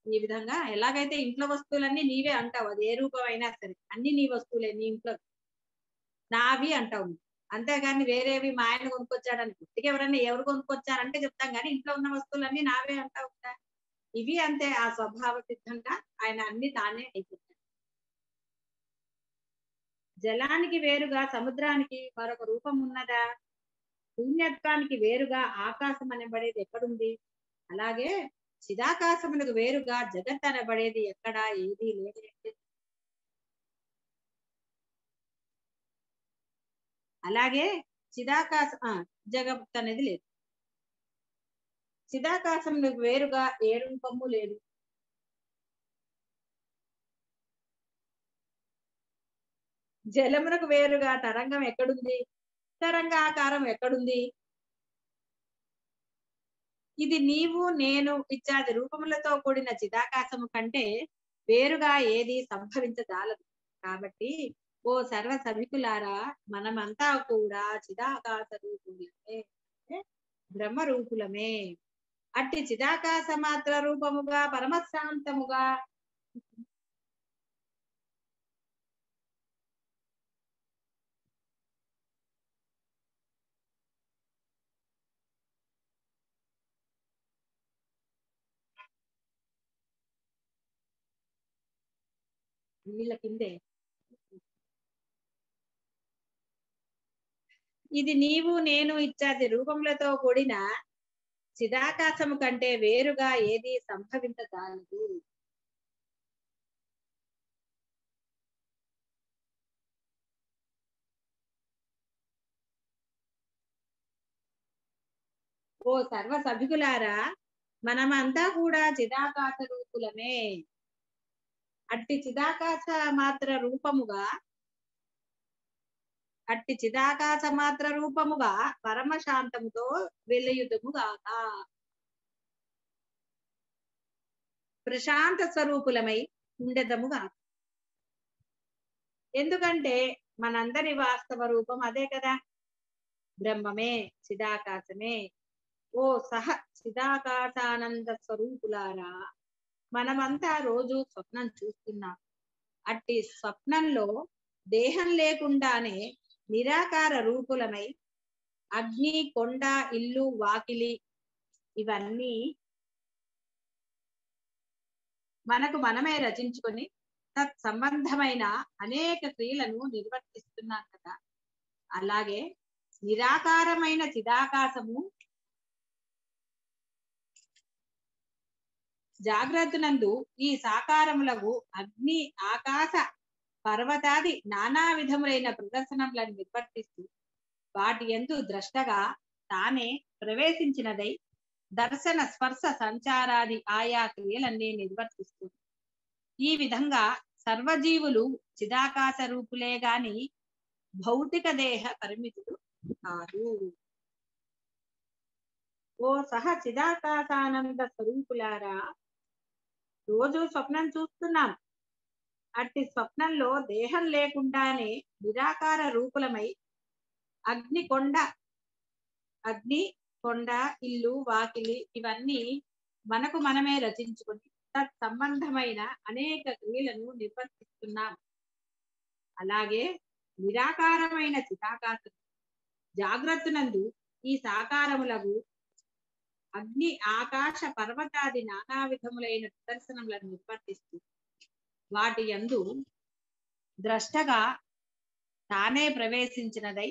ఈ విధంగా ఎలాగైతే ఇంట్లో వస్తువులన్నీ నీవే అంటావు, అది ఏ రూపం అయినా సరే అన్ని నీ వస్తువులే, నీ ఇంట్లో నావి అంటావు. అంతేగాని వేరేవి మా ఆయన కొనుక్కొచ్చాడని గుర్తుకి ఎవరన్నా ఎవరు కొనుక్కొచ్చారంటే చెప్తాం, కానీ ఇంట్లో ఉన్న వస్తువులన్నీ నావే అంటావు కదా. ఇవి అంతే, ఆ స్వభావ సిద్ధంగా ఆయన అన్ని తానే అయిపోతాడు. జలానికి వేరుగా సముద్రానికి మరొక రూపం ఉన్నదా? శూన్యత్వానికి వేరుగా ఆకాశం అనబడేది ఎక్కడుంది? అలాగే చిదాకాశములకు వేరుగా జగత్ అనబడేది ఎక్కడా ఏది లేదు. అలాగే జగత్ అనేది లేదు. చిదాకాశములకు వేరుగా ఏ రూపము లేదు. జలమునకు వేరుగా తరంగం ఎక్కడుంది? తరంగాకారం ఎక్కడుంది? ఇది నీవు నేను ఇత్యాది రూపములతో కూడిన చిదాకాశము కంటే వేరుగా ఏది సంభవించజాలదు. కాబట్టి ఓ సర్వ సభికులారా మనమంతా కూడా చిదాకాశ రూపులమే, బ్రహ్మ రూపులమే. అట్టి చిదాకాశ మాత్ర రూపముగా పరమశాంతముగా వీళ్ళ కిందే ఇది నీవు నేను ఇత్యాది రూపములతో కూడిన చిదాకాశము కంటే వేరుగా ఏది సంభవించదాలదు. ఓ సర్వ సభికులారా మనమంతా కూడా చిదాకాశ రూపులమే. అట్టి చిదాకాశ మాత్ర రూపముగా పరమశాంతముతో వెలయుదుముగాక. ప్రశాంత స్వరూపులమై ఉండెదముగాక. ఎందుకంటే మనందరి వాస్తవ రూపం అదే కదా, బ్రహ్మమే, చిదాకాశమే. ఓ సహ చిదాకాశానంద స్వరూపులారా మనమంతా రోజు స్వప్నం చూస్తున్నాం. అట్టి స్వప్నంలో దేహం లేకుండానే నిరాకార రూపులమై అగ్ని, కొండ, ఇల్లు, వాకిలి ఇవన్నీ మనకు మనమే రచించుకొని తత్సంబంధమైన అనేక క్రియలను నిర్వర్తిస్తున్నాం కదా. అలాగే నిరాకారమైన చిదాకాశము జాగ్రత్తనందు ఈ సాకారములకు అగ్ని, ఆకాశ, పర్వతాది నానా విధములైన ప్రదర్శనములను నిర్వర్తిస్తూ వాటి యందు ద్రష్టగా తానే ప్రవేశించినదై దర్శన, స్పర్శ, సంచారాది ఆయా క్రియలన్నీ నిర్వర్తిస్తుంది. ఈ విధంగా సర్వజీవులు చిదాకాశ రూపులే గాని భౌతిక దేహ పరిమితులు కాదు. ఓ సహ చిదాకాశానంద స్వరూపులారా రోజు స్వప్నం చూస్తున్నాం. అట్టి స్వప్నంలో దేహం లేకుండానే నిరాకార రూపులమై అగ్ని, కొండ, ఇల్లు, వాకిలి ఇవన్నీ మనకు మనమే రచించుకొని తత్సంబంధమైన అనేక క్రియలను నిర్వర్తిస్తున్నాం. అలాగే నిరాకారమైన చిదాకాశం జాగ్రత్తనందు ఈ సాకారములకు అగ్ని, ఆకాశ, పర్వతాది నానా విధములైన ప్రదర్శనములను నిర్వర్తిస్తూ వాటి యందు ద్రష్టగా తానే ప్రవేశించినదై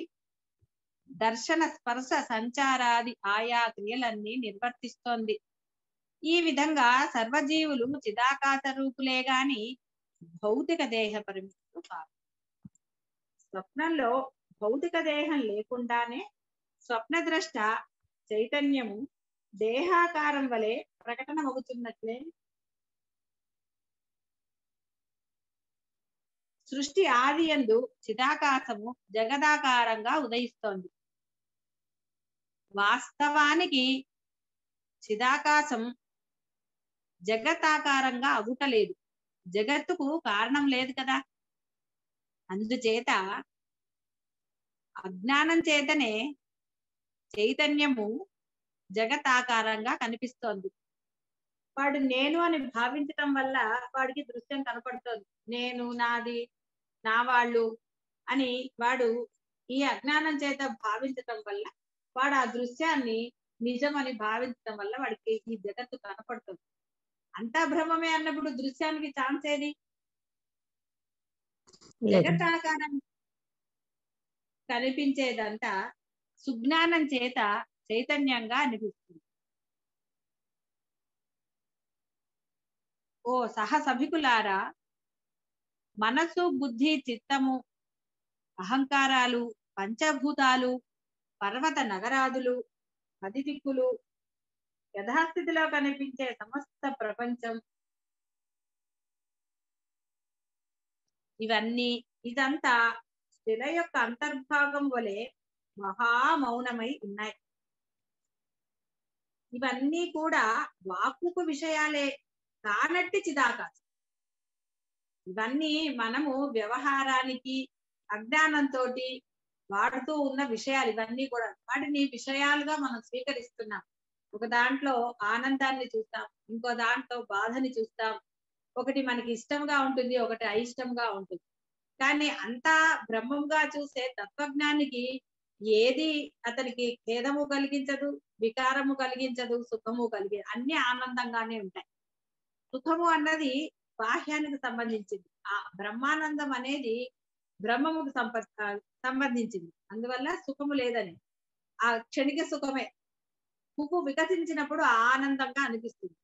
దర్శన, స్పర్శ, సంచారాది ఆయా క్రియలన్నీ నిర్వర్తిస్తోంది. ఈ విధంగా సర్వజీవులు చిదాకాశ రూపులే గాని భౌతిక దేహ పరిమితులు కాదు. స్వప్నంలో భౌతిక దేహం లేకుండానే స్వప్నద్రష్ట చైతన్యము దేహాకారం వలె ప్రకటనమవుతున్నట్లే సృష్టి ఆది యందు చిదాకాశము జగదాకారంగా ఉదయిస్తోంది. వాస్తవానికి చిదాకాశం జగతాకారంగా అగుటలేదు. జగత్తుకు కారణం లేదు కదా. అందుచేత అజ్ఞానం చేతనే చైతన్యము జగతాకారంగా కనిపిస్తోంది. వాడు నేను అని భావించటం వల్ల వాడికి దృశ్యం కనపడుతోంది. నేను, నాది, నా వాళ్ళు అని వాడు ఈ అజ్ఞానం చేత భావించటం వల్ల వాడు ఆ దృశ్యాన్ని నిజమని భావించటం వల్ల వాడికి ఈ జగత్తు కనపడుతుంది. అంతా భ్రమమే అన్నప్పుడు దృశ్యానికి ఛాన్స్ ఏది? జగతాకారం కనిపించేదంతా సుజ్ఞానం చేత చైతన్యంగా అనిపిస్తుంది. ఓ సహసభికులారా మనసు, బుద్ధి, చిత్తము, అహంకారాలు, పంచభూతాలు, పర్వత నగరాదులు, 10 దిక్కులు, యథాస్థితిలో కనిపించే సమస్త ప్రపంచం ఇదంతా స్థిర యొక్క అంతర్భాగం వలె మహామౌనమై ఉన్నాయి. ఇవన్నీ కూడా వాక్కుకు విషయాలే కానట్టి చిదాకాశం. ఇవన్నీ మనము వ్యవహారానికి అజ్ఞానంతో వాడుతూ ఉన్న విషయాలు ఇవన్నీ కూడా వాటిని విషయాలుగా మనం స్వీకరిస్తున్నాం. ఒక దాంట్లో ఆనందాన్ని చూస్తాం, ఇంకో దాంట్లో బాధని చూస్తాం. ఒకటి మనకి ఇష్టంగా ఉంటుంది, ఒకటి అయిష్టంగా ఉంటుంది. కానీ అంతా బ్రహ్మంగా చూసే తత్వజ్ఞానికి ఏది అతనికి ఖేదము కలిగించదు, వికారము కలిగించదు, సుఖము అన్ని ఆనందంగానే ఉంటాయి. సుఖము అన్నది బాహ్యానికి సంబంధించింది, ఆ బ్రహ్మానందం అనేది బ్రహ్మముకు సంబంధించింది. అందువల్ల సుఖము లేదని, ఆ క్షణిక సుఖమే. పువ్వు వికసించినప్పుడు ఆనందంగా అనిపిస్తుంది.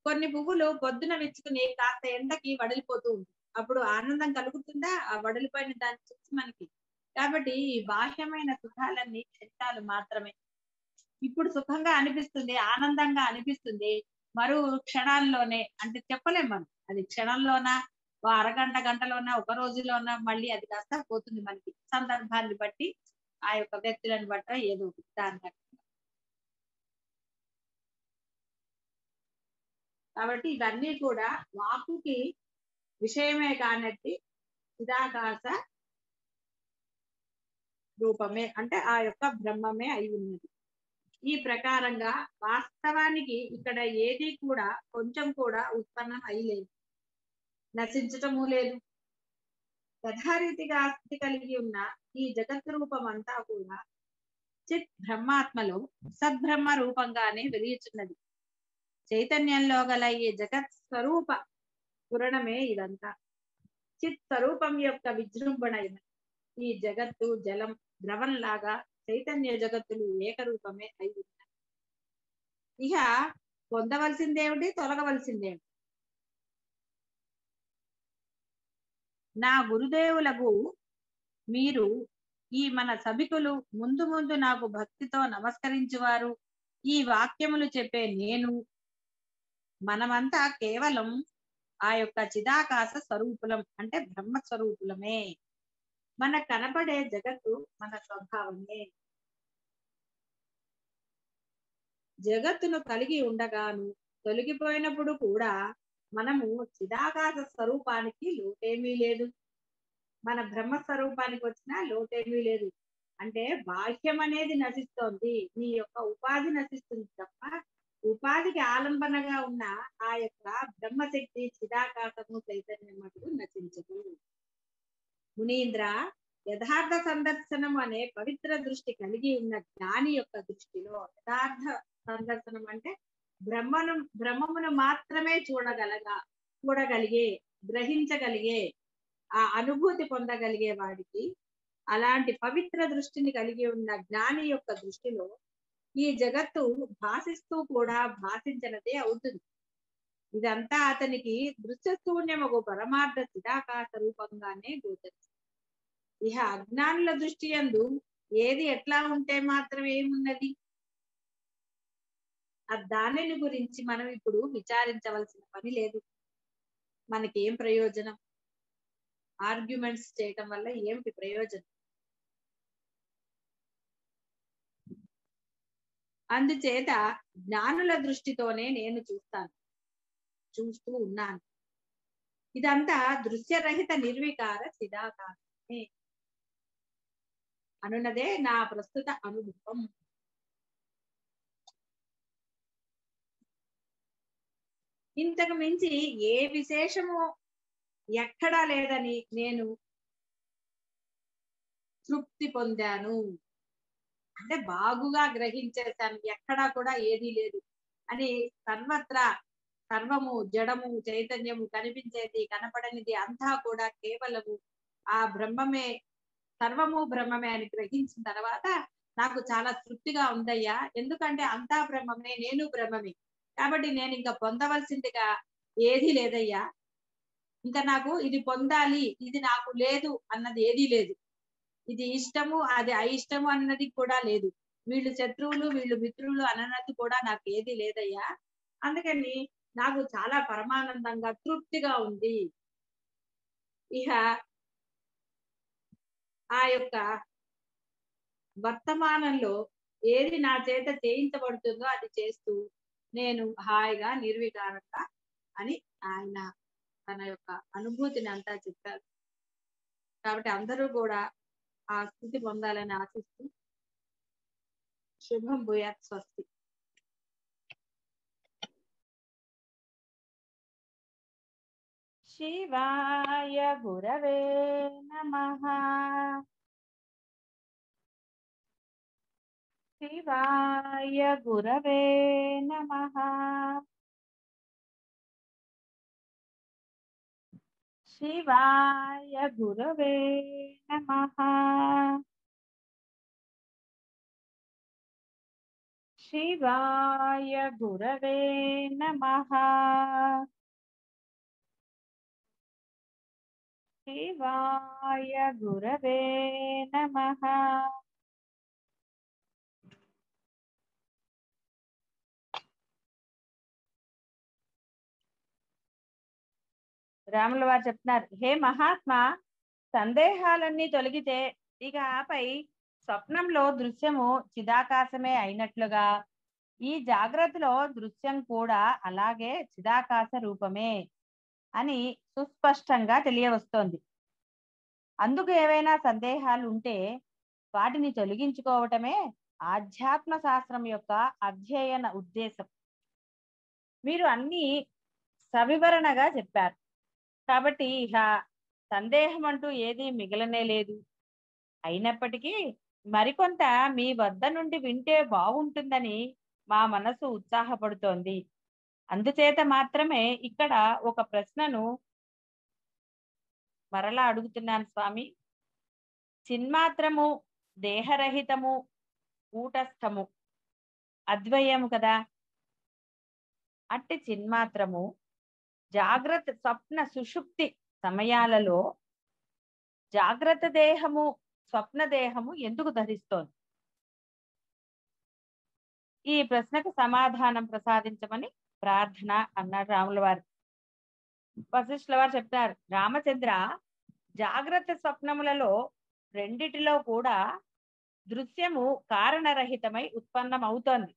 కొన్ని పువ్వులు పొద్దున విచ్చుకుని కాస్త ఎండకి వడిలిపోతూ ఉంటుంది, అప్పుడు ఆనందం కలుగుతుందా ఆ వడిలిపోయిన దాన్ని చూసి మనకి? కాబట్టి ఈ బాహ్యమైన సుఖాలన్నీ క్షణికాలు మాత్రమే. ఇప్పుడు సుఖంగా అనిపిస్తుంది, ఆనందంగా అనిపిస్తుంది, మరో క్షణాల్లోనే, అంటే చెప్పలేం మనం అది క్షణంలోనా, ఓ అరగంట గంటలోనా, ఒక రోజులోనా, మళ్ళీ అది కాస్త పోతుంది. మనకి సందర్భాన్ని బట్టి, ఆ యొక్క వ్యక్తులను బట్టి ఏదో దాని బట్టి. కాబట్టి ఇవన్నీ కూడా వాకుకి విషయమే కానట్టి చిదాకాశ రూపమే, అంటే ఆ యొక్క బ్రహ్మమే అయి ఉన్నది. ఈ ప్రకారంగా వాస్తవానికి ఇక్కడ ఏది కూడా కొంచెం కూడా ఉత్పన్నం అయ్యలేదు, నశించటము లేదు. యథారీతిగా స్థితి కలిగి ఉన్న ఈ జగత్ రూపం అంతా కూడా చిత్ బ్రహ్మాత్మలో సద్బ్రహ్మ రూపంగానే వెలియుచున్నది. చైతన్యంలో గల ఈ జగత్ స్వరూప పురణమే ఇదంతా. చిత్ స్వరూపం యొక్క విజృంభణ ఈ జగత్తు జలం ద్రవంలాగా చైతన్య జగత్తులు ఏకరూపమే అయి ఉన్నాయి. ఇక పొందవలసిందేమిటి, తొలగవలసిందేమిటి? నా గురుదేవులకు మీరు ఈ మన సభికులు ముందు ముందు నాకు భక్తితో నమస్కరించువారు ఈ వాక్యములు చెప్పే నేను, మనమంతా కేవలం ఆ యొక్క చిదాకాశ స్వరూపులం, అంటే బ్రహ్మ స్వరూపులమే. మన కనపడే జగత్తు మన స్వభావమే. జగత్తును కలిగి ఉండగాను తొలగిపోయినప్పుడు కూడా మనము చిదాకాశ స్వరూపానికి లోటేమీ లేదు, మన బ్రహ్మ స్వరూపానికి వచ్చినా లోటేమీ లేదు. అంటే బాహ్యం అనేది నశిస్తోంది, నీ యొక్క ఉపాధి నశిస్తుంది తప్ప ఉపాధికి ఆలంబనగా ఉన్న ఆ యొక్క బ్రహ్మశక్తి చిదాకాశము చైతన్యం మటుకు నశించదు. మునీంద్ర, యథార్థ సందర్శనం అనే పవిత్ర దృష్టి కలిగి ఉన్న జ్ఞాని యొక్క దృష్టిలో యథార్థ సందర్శనం అంటే బ్రహ్మమును మాత్రమే చూడగలిగే, గ్రహించగలిగే, ఆ అనుభూతి పొందగలిగే వాడికి, అలాంటి పవిత్ర దృష్టిని కలిగి ఉన్న జ్ఞాని యొక్క దృష్టిలో ఈ జగత్తు భాషిస్తూ కూడా భాషించినదే అవుతుంది. ఇదంతా అతనికి దృశ్యశూన్యమగు పరమార్థ చిదాకాశ రూపంగానే గోచరిస్తుంది. ఇహ అజ్ఞానుల దృష్టి యందు ఏది ఎట్లా ఉంటే మాత్రం ఏమున్నది? దానిని గురించి మనం ఇప్పుడు విచారించవలసిన పని లేదు. మనకేం ప్రయోజనం? ఆర్గ్యుమెంట్స్ చేయటం వల్ల ఏమిటి ప్రయోజనం? అందుచేత జ్ఞానుల దృష్టితోనే నేను చూస్తూ ఉన్నాను. ఇదంతా దృశ్యరహిత నిర్వికార చిదాకాశమే అనున్నదే నా ప్రస్తుత అనుభవం. ఇంతకు మించి ఏ విశేషము ఎక్కడా లేదని నేను తృప్తి పొందాను, అంటే బాగుగా గ్రహించేశాను, ఎక్కడా కూడా ఏదీ లేదు అని. సర్వత్రా సర్వము జడము, చైతన్యము, కనిపించేది కనపడనిది అంతా కూడా కేవలము ఆ బ్రహ్మమే, సర్వము బ్రహ్మమే అని గ్రహించిన తర్వాత నాకు చాలా తృప్తిగా ఉందయ్యా. ఎందుకంటే అంతా బ్రహ్మమే, నేను బ్రహ్మమే, కాబట్టి నేను ఇంకా పొందవలసిందిగా ఏదీ లేదయ్యా. ఇంకా నాకు ఇది పొందాలి, ఇది నాకు లేదు అన్నది ఏదీ లేదు. ఇది ఇష్టము, అది అయిష్టము అన్నది కూడా లేదు. వీళ్ళు శత్రువులు, వీళ్ళు మిత్రులు అన్నది కూడా నాకు ఏది లేదయ్యా. అందుకని నాకు చాలా పరమానందంగా తృప్తిగా ఉంది. ఇహ ఆ యొక్క వర్తమానంలో ఏది నా చేత చేయించబడుతుందో అది చేస్తూ నేను హాయిగా నిర్వికారంగా అని ఆయన తన యొక్క అనుభూతిని అంతా చెప్పారు. కాబట్టి అందరూ కూడా ఆ స్థితి పొందాలని ఆశిస్తూ శుభం భూయాత్. స్వస్తి. శివాయ గురవే నమః. శివాయ గురవే నమః. శివాయ గురవే నమః. శివాయ గురవే నమః. శివాయ గురవే నమః. రాముల వారు చెప్తున్నారు, హే మహాత్మా, సందేహాలన్నీ తొలగితే ఇక ఆపై స్వప్నంలో దృశ్యము చిదాకాశమే అయినట్లుగా ఈ జాగ్రత్తలో దృశ్యం కూడా అలాగే చిదాకాశ రూపమే అని సుస్పష్టంగా తెలియవస్తోంది. అందుకు ఏవైనా సందేహాలు ఉంటే వాటిని తొలగించుకోవటమే ఆధ్యాత్మ శాస్త్రం యొక్క అధ్యయన ఉద్దేశం. మీరు అన్ని సవివరణగా చెప్పారు కాబట్టి ఇక సందేహం అంటూ ఏదీ మిగలనే లేదు. అయినప్పటికీ మరికొంత మీ వద్ద నుండి వింటే బాగుంటుందని మా మనసు ఉత్సాహపడుతోంది. అందుచేత మాత్రమే ఇక్కడ ఒక ప్రశ్నను మరలా అడుగుతున్నాను స్వామి. చిన్మాత్రము, దేహరహితము, కూటస్థము అద్వయము కదా. అట్టి చిన్మాత్రము జాగ్రత్త, స్వప్న, సుషుప్తి సమయాలలో జాగ్రత్త దేహము, స్వప్న దేహము ఎందుకు ధరిస్తోంది? ఈ ప్రశ్నకు సమాధానం ప్రసాదించమని ప్రార్థన అన్నాడు రాముల వారు. వశిష్ఠుల వారు చెప్తారు, రామచంద్ర, జాగ్రత్త స్వప్నములలో రెండిటిలో కూడా దృశ్యము కారణరహితమై ఉత్పన్నమవుతోంది.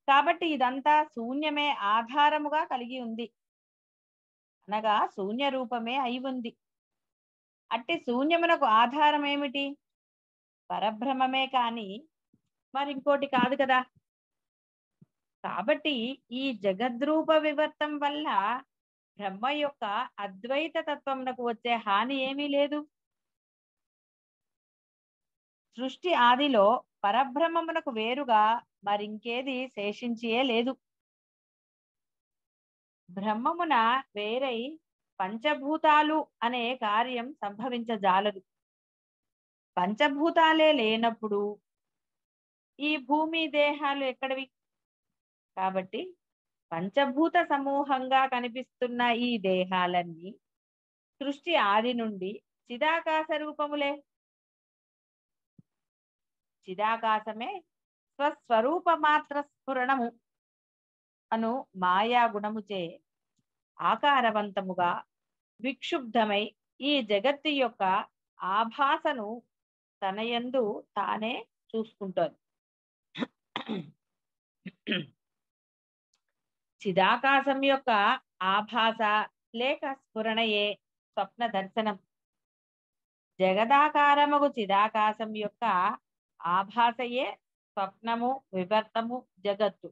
కాబట్టి ఇదంతా శూన్యమే ఆధారముగా కలిగి ఉంది, అనగా శూన్య రూపమే అయి ఉంది. అట్టి శూన్యమునకు ఆధారం ఏమిటి? పరబ్రహ్మమే కాని మరింకోటి కాదు కదా. కాబట్టి ఈ జగద్రూప వివర్తం వల్ల బ్రహ్మ యొక్క అద్వైత తత్వమునకు వచ్చే హాని ఏమీ లేదు. సృష్టి ఆదిలో పరబ్రహ్మమునకు వేరుగా మరింకేది శేషించియే లేదు. బ్రహ్మమున వేరై పంచభూతాలు అనే కార్యం సంభవించజాలదు. పంచభూతాలే లేనప్పుడు ఈ భూమి దేహాలు ఎక్కడివి? కాబట్టి పంచభూత సమూహంగా కనిపిస్తున్న ఈ దేహాలన్నీ సృష్టి ఆది నుండి చిదాకాశ రూపములే. చిదాకాశమే స్వస్వరూప మాత్ర స్ఫురణము అను మాయా గుణముచే ఆకారవంతముగా విక్షుబ్ధమై ఈ జగత్తు యొక్క ఆభాసను తనయందు తానే చూసుకుంటోంది. చిదాకాశం యొక్క ఆభాస లేక స్ఫురణయే స్వప్న దర్శనం. జగదాకారముగు చిదాకాశం యొక్క ఆభాసయే స్వప్నము, వివర్తము, జగత్తు.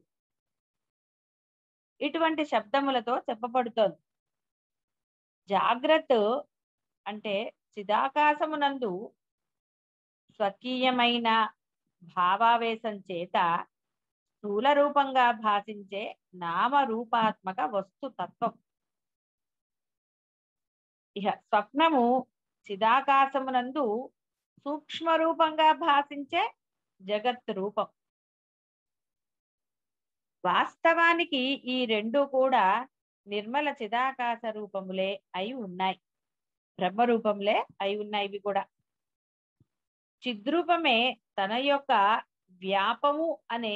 ఇటువంటి శబ్దములతో చెప్పబడుతోంది. జాగ్రత్త అంటే చిదాకాశమునందు స్వకీయమైన భావావేశం చేత స్థూల రూపంగా భాషించే నామరూపాత్మక వస్తు తత్వం. ఇహ స్వప్నము చిదాకాశమునందు సూక్ష్మ రూపంగా భాషించే జగత్ రూపం. వాస్తవానికి ఈ రెండు కూడా నిర్మల చిదాకాశ రూపములే అయి ఉన్నాయి, బ్రహ్మరూపములే అయి ఉన్నాయి. ఇవి కూడా చిద్రూపమే తన యొక్క వ్యాపము అనే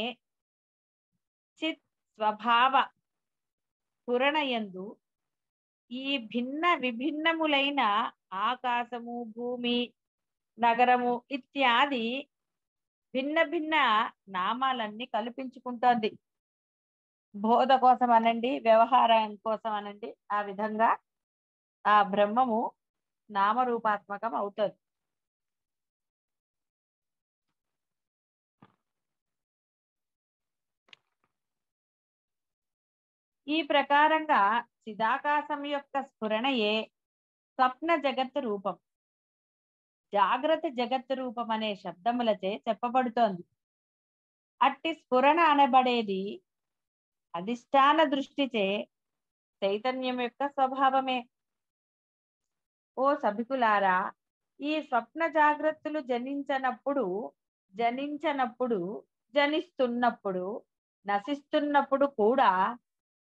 చిత్ స్వభావ పురణయందు ఈ భిన్న విభిన్నములైన ఆకాశము, భూమి, నగరము ఇత్యాది భిన్న భిన్న నామాలన్నీ కల్పించుకుంటోంది. బోధ కోసం అనండి, వ్యవహారం కోసం అనండి, ఆ విధంగా ఆ బ్రహ్మము నామరూపాత్మకం అవుతుంది. ఈ ప్రకారంగా చిదాకాశం యొక్క స్ఫురణయే స్వప్న జగత్తు రూపం, జాగ్రత్త జగత్తు రూపం అనే శబ్దములచే చెప్పబడుతోంది. అట్టి స్ఫురణ అనబడేది అధిష్టాన దృష్టిచే చైతన్యం యొక్క స్వభావమే. ఓ సభికులారా, ఈ స్వప్న జాగ్రత్తలు జనించనప్పుడు, జనిస్తున్నప్పుడు, నశిస్తున్నప్పుడు కూడా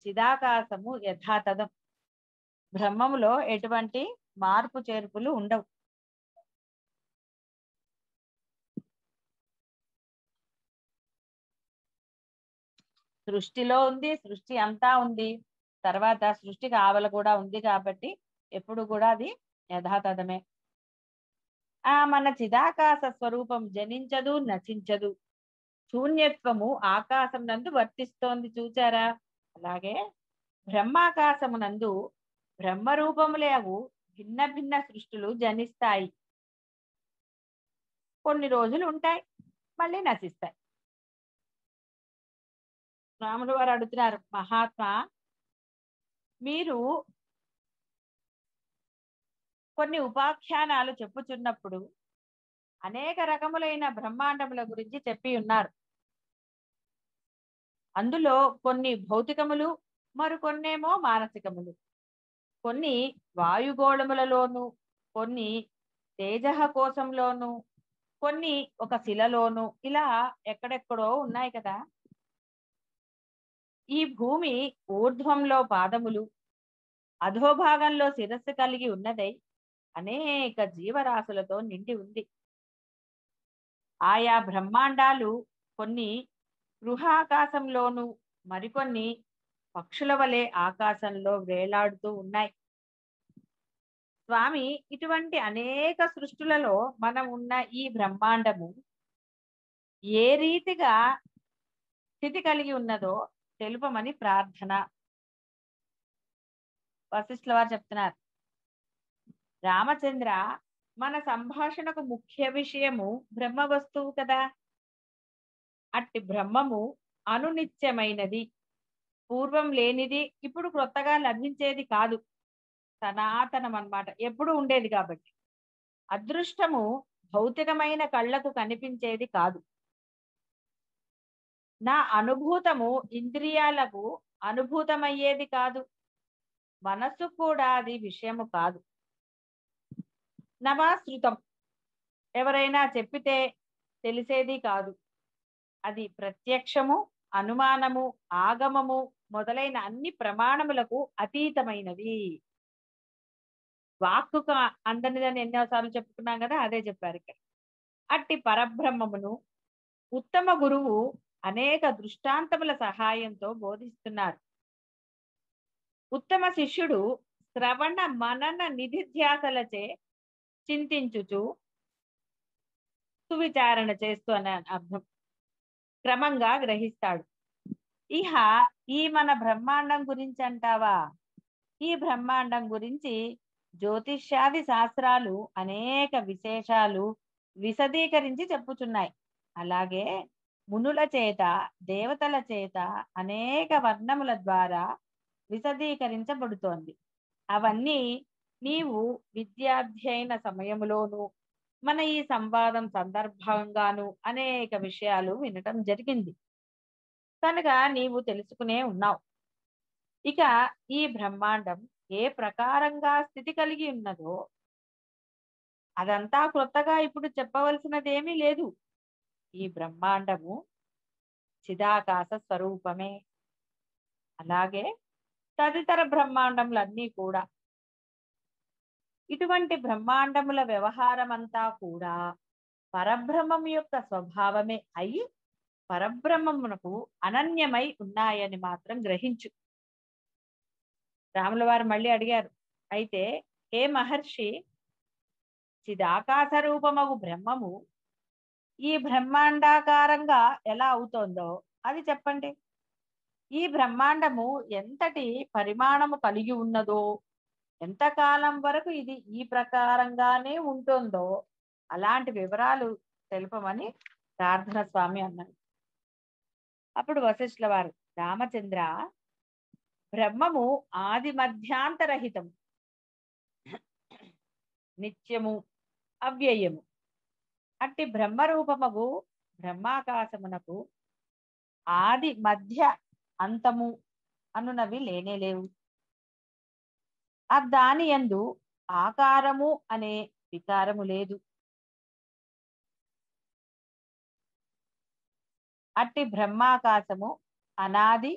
చిదాకాశము యథాతథం. బ్రహ్మములో ఎటువంటి మార్పు చేర్పులు ఉండవు. సృష్టిలో ఉంది, సృష్టి అంతా ఉంది, తర్వాత సృష్టికి ఆవల కూడా ఉంది కాబట్టి ఎప్పుడు కూడా అది యథాతథమే. మన చిదాకాశ స్వరూపం జనించదు, నశించదు. శూన్యత్వము ఆకాశం నందు వర్తిస్తోంది, చూచారా? అలాగే బ్రహ్మాకాశమునందు బ్రహ్మరూపములేవు భిన్న భిన్న సృష్టులు జనిస్తాయి. కొన్ని రోజులు ఉంటాయి, మళ్ళీ నశిస్తాయి. రాములు వారు అడుగుతున్నారు, మహాత్మా, మీరు కొన్ని ఉపాఖ్యానాలు చెప్పుచున్నప్పుడు అనేక రకములైన బ్రహ్మాండముల గురించి చెప్పి ఉన్నారు. అందులో కొన్ని భౌతికములు, మరికొన్నేమో మానసికములు. కొన్ని వాయుగోళములలోను, కొన్ని తేజః కోశంలోను, కొన్ని ఒక శిలలోను, ఇలా ఎక్కడెక్కడో ఉన్నాయి కదా. ఈ భూమి ఊర్ధ్వంలో పాదములు, అధోభాగంలో శిరస్సు కలిగి ఉన్నదై అనేక జీవరాశులతో నిండి ఉంది. ఆయా బ్రహ్మాండాలు కొన్ని గృహాకాశంలోను, మరికొన్ని పక్షుల వలె ఆకాశంలో వేలాడుతూ ఉన్నాయి. స్వామి, ఇటువంటి అనేక సృష్టులలో మనం ఉన్న ఈ బ్రహ్మాండము ఏ రీతిగా స్థితి కలిగి ఉన్నదో తెలుపమని ప్రార్థన. వశిష్ఠుల వారు చెప్తున్నారు, రామచంద్ర, మన సంభాషణకు ముఖ్య విషయము బ్రహ్మ వస్తువు కదా. అట్టి బ్రహ్మము అనునిత్యమైనది, పూర్వం లేనిది, ఇప్పుడు క్రొత్తగా లభించేది కాదు, సనాతనం అన్నమాట, ఎప్పుడు ఉండేది కాబట్టి. అదృష్టము భౌతికమైన కళ్ళకు కనిపించేది కాదు. నా అనుభూతము ఇంద్రియాలకు అనుభూతమయ్యేది కాదు, మనస్సు కూడా అది విషయము కాదు. నవాశ్రుతం, ఎవరైనా చెప్పితే తెలిసేది కాదు. అది ప్రత్యక్షము, అనుమానము, ఆగమము మొదలైన అన్ని ప్రమాణములకు అతీతమైనది. వాక్కుకు అందనిదని ఎన్నోసార్లు చెప్పుకున్నాం కదా, అదే చెప్పారు ఇక్కడ. అట్టి పరబ్రహ్మమును ఉత్తమ గురువు అనేక దృష్టాంతముల సహాయంతో బోధిస్తున్నారు. ఉత్తమ శిష్యుడు శ్రవణ మనన నిధిధ్యాసలచే చింతించుచు సువిచారణ చేస్తూ అనే అర్థం క్రమంగా గ్రహిస్తాడు. ఇహ ఈ మన బ్రహ్మాండం గురించి అంటావా? ఈ బ్రహ్మాండం గురించి జ్యోతిష్యాది శాస్త్రాలు అనేక విశేషాలు విశదీకరించి చెప్పుచున్నాయి. అలాగే మునుల చేత, దేవతల చేత అనేక వర్ణముల ద్వారా విశదీకరించబడుతోంది. అవన్నీ నీవు విద్యాధ్యయన సమయములోను, మన ఈ సంవాదం సందర్భంగాను అనేక విషయాలు వినటం జరిగింది కనుక నీవు తెలుసుకునే ఉన్నావు. ఇక ఈ బ్రహ్మాండం ఏ ప్రకారంగా స్థితి కలిగి ఉన్నదో అదంతా క్రొత్తగా ఇప్పుడు చెప్పవలసినదేమీ లేదు. ఈ బ్రహ్మాండము చిదాకాశ స్వరూపమే. అలాగే తదితర బ్రహ్మాండములన్నీ కూడా, ఇటువంటి బ్రహ్మాండముల వ్యవహారం అంతా కూడా పరబ్రహ్మం యొక్క స్వభావమే అయి పరబ్రహ్మమునకు అనన్యమై ఉన్నాయని మాత్రం గ్రహించు. రాముల వారు మళ్ళీ అడిగారు, అయితే హే మహర్షి, చిదాకాశ రూపమగు బ్రహ్మము ఈ బ్రహ్మాండాకారంగా ఎలా అవుతోందో అది చెప్పండి. ఈ బ్రహ్మాండము ఎంతటి పరిమాణము కలిగి ఉన్నదో ఎంతకాలం వరకు ఇది ఈ ప్రకారంగానే ఉంటుందో అలాంటి వివరాలు తెలుపమని ప్రార్థన స్వామి అన్నాడు. అప్పుడు వశిష్ఠుల వారు, రామచంద్ర, బ్రహ్మము ఆది మధ్యాంతరహితము, నిత్యము, అవ్యయము. అట్టి బ్రహ్మరూపమగు బ్రహ్మాకాశమునకు ఆది మధ్య అంతము అనునవి లేనేలేవు. దాని యందు ఆకారము అనే వికారము లేదు. అట్టి బ్రహ్మాకాశము అనాది,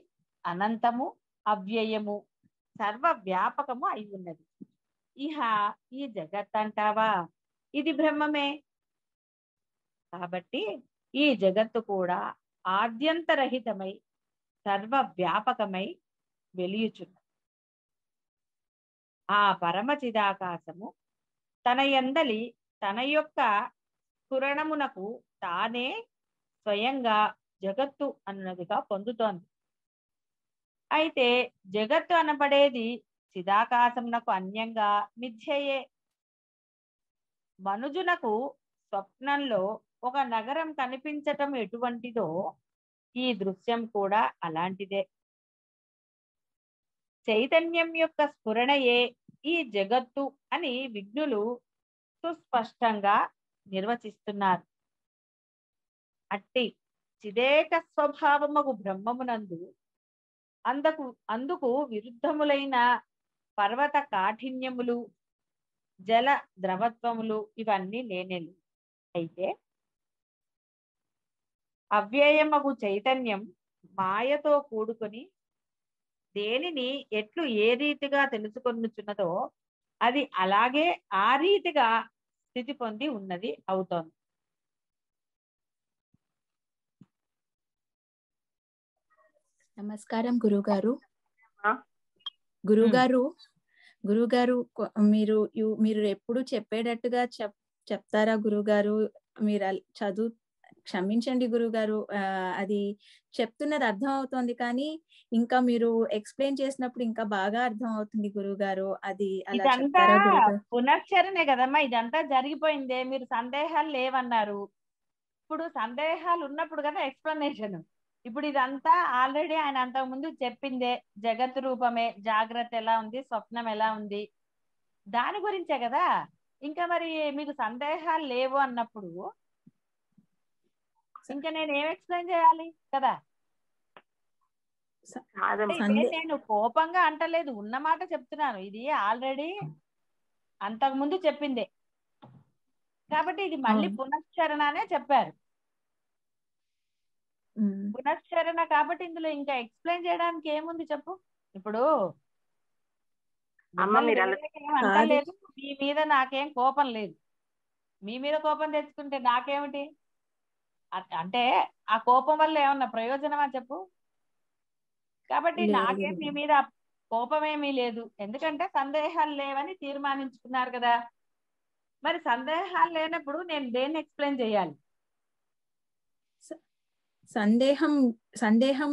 అనంతము, అవ్యయము, సర్వవ్యాపకము అయి ఉన్నది. ఇహ ఈ జగత్ అంటావా, ఇది బ్రహ్మమే. కాబట్టి ఈ జగత్తు కూడా ఆద్యంతరహితమై సర్వవ్యాపకమై వెలియుచున్నది. ఆ పరమ చిదాకాశము తన యందలి తన యొక్క స్ఫురణమునకు తానే స్వయంగా జగత్తు అన్నదిగా పొందుతోంది. అయితే జగత్తు అనబడేది చిదాకాశమునకు అన్యంగా మిథ్యయే. మనుజునకు స్వప్నంలో ఒక నగరం కనిపించటం ఎటువంటిదో ఈ దృశ్యం కూడా అలాంటిదే. చైతన్యం యొక్క స్ఫురణయే ఈ జగత్తు అని విజ్ఞులు సుస్పష్టంగా నిర్వచిస్తున్నారు. అట్టి చిదేక స్వభావముగు బ్రహ్మమునందు అందుకు విరుద్ధములైన పర్వత కాఠిన్యములు, జల ద్రవత్వములు ఇవన్నీ లేనేలు. అయితే అవ్యయమగు చైతన్యం మాయతో కూడుకొని దేనిని ఎట్లు ఏ రీతిగా తెలుసుకొనుచున్నదో అది అలాగే ఆ రీతిగా స్థితి పొంది ఉన్నది అవుతోంది. నమస్కారం గురుగారు. గురుగారు మీరు ఎప్పుడు చెప్పేటట్టుగా చెప్తారా గురుగారు? మీరు చదువు క్షమించండి గురుగారు, అది చెప్తున్నది అర్థం అవుతోంది కానీ ఇంకా మీరు ఎక్స్ప్లెయిన్ చేసినప్పుడు ఇంకా బాగా అర్థం అవుతుంది గురుగారు. అది అలా ఇదంతా చెప్తారా గురుగారు? పునశ్చరణే కదమ్మా, ఇదంతా జరిగిపోయిందే. మీరు సందేహాలు లేవన్నారు. ఇప్పుడు సందేహాలు ఉన్నప్పుడు కదా ఎక్స్ప్లెనేషన్. ఇప్పుడు ఇదంతా ఆల్రెడీ ఆయన అంతకు ముందు చెప్పిందే. జగత్ రూపమే, జాగ్రత్త ఎలా ఉంది, స్వప్నం ఎలా ఉంది, దాని గురించే కదా. ఇంకా మరి మీకు సందేహాలు లేవు అన్నప్పుడు ఇంకా నేను ఏం ఎక్స్ప్లెయిన్ చేయాలి కదా. నేను కోపంగా అంటలేదు, ఉన్నమాట చెప్తున్నాను. ఇది ఆల్రెడీ అంతకు ముందు చెప్పిందే కాబట్టి ఇది మళ్ళీ పునశ్చరణ అనే చెప్పారు. పునశ్చరణ కాబట్టి ఇందులో ఇంకా ఎక్స్ప్లెయిన్ చేయడానికి ఏముంది చెప్పు. ఇప్పుడు అంటలేదు, మీ మీద నాకేం కోపం లేదు. మీ మీద కోపం తెచ్చుకుంటే నాకేమిటి? అంటే ఆ కోపం వల్ల ఏమన్నా ప్రయోజనమా చెప్పు. కాబట్టి నాకేం మీ మీద కోపమేమీ లేదు, ఎందుకంటే సందేహాలు లేవని తీర్మానించుకున్నారు కదా. మరి సందేహాలు లేనప్పుడు నేను దేన్ని ఎక్స్ప్లెయిన్ చేయాలి? సందేహం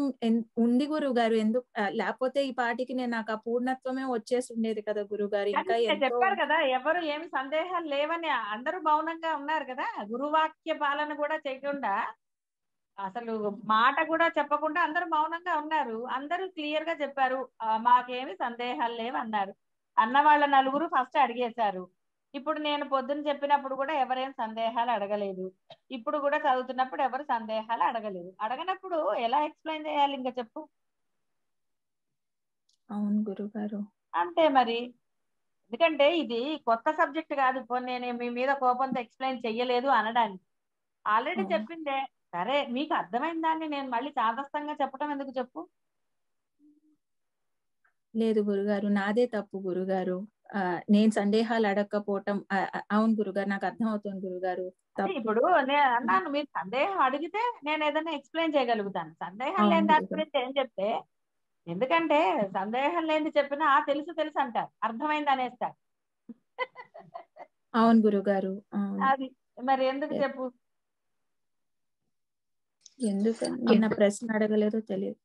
ఉంది గురువు గారు. ఎందుకు లేకపోతే ఈ పాటికి నాకు ఆ పూర్ణత్వమే వచ్చేసి ఉండేది కదా గురుగారు. ఇంకా చెప్పారు కదా, ఎవరు ఏమి సందేహాలు లేవని అందరూ మౌనంగా ఉన్నారు కదా. గురువాక్య పాలన కూడా చేయకుండా, అసలు మాట కూడా చెప్పకుండా అందరూ మౌనంగా ఉన్నారు. అందరూ క్లియర్ గా చెప్పారు, మాకేమి సందేహాలు లేవు అన్నారు. అన్న వాళ్ళ నలుగురు ఫస్ట్ అడిగేశారు. ఇప్పుడు నేను పొద్దున్న చెప్పినప్పుడు కూడా ఎవరేం సందేహాలు అడగలేదు. ఇప్పుడు కూడా చదువుతున్నప్పుడు ఎవరు సందేహాలు అడగలేదు. అడగనప్పుడు ఎలా ఎక్స్ప్లెయిన్ చేయాలి ఇంకా చెప్పు. అవును గురుగారు. అంతే మరి. ఎందుకంటే ఇది కొత్త సబ్జెక్ట్ కాదు. నేను మీ మీద కోపంతో ఎక్స్ప్లెయిన్ చెయ్యలేదు అనడానికి ఆల్రెడీ చెప్పిందే. సరే, మీకు అర్థమైన దాన్ని నేను మళ్ళీ చాదస్తంగా చెప్పడం ఎందుకు చెప్పు. లేదు గురుగారు, నాదే తప్పు గురుగారు. నేను సందేహాలు అడగకపోవటం. అవును గురుగారు, నాకు అర్థం అవుతుంది గురుగారు. ఇప్పుడు నేను అన్నాను, మీరు సందేహం అడిగితే నేను ఏదైనా ఎక్స్ప్లెయిన్ చేయగలుగుతాను. సందేహం లేని దాని గురించి ఏం చెప్తే, ఎందుకంటే సందేహం లేని చెప్పినా తెలుసు తెలుసు అంటారు, అర్థమైంది అనేస్తారు. అవును గురుగారు. అది మరి ఎందుకు చెప్పు. ఎందుకు నిన్న ప్రశ్న అడగలేదో తెలియదు.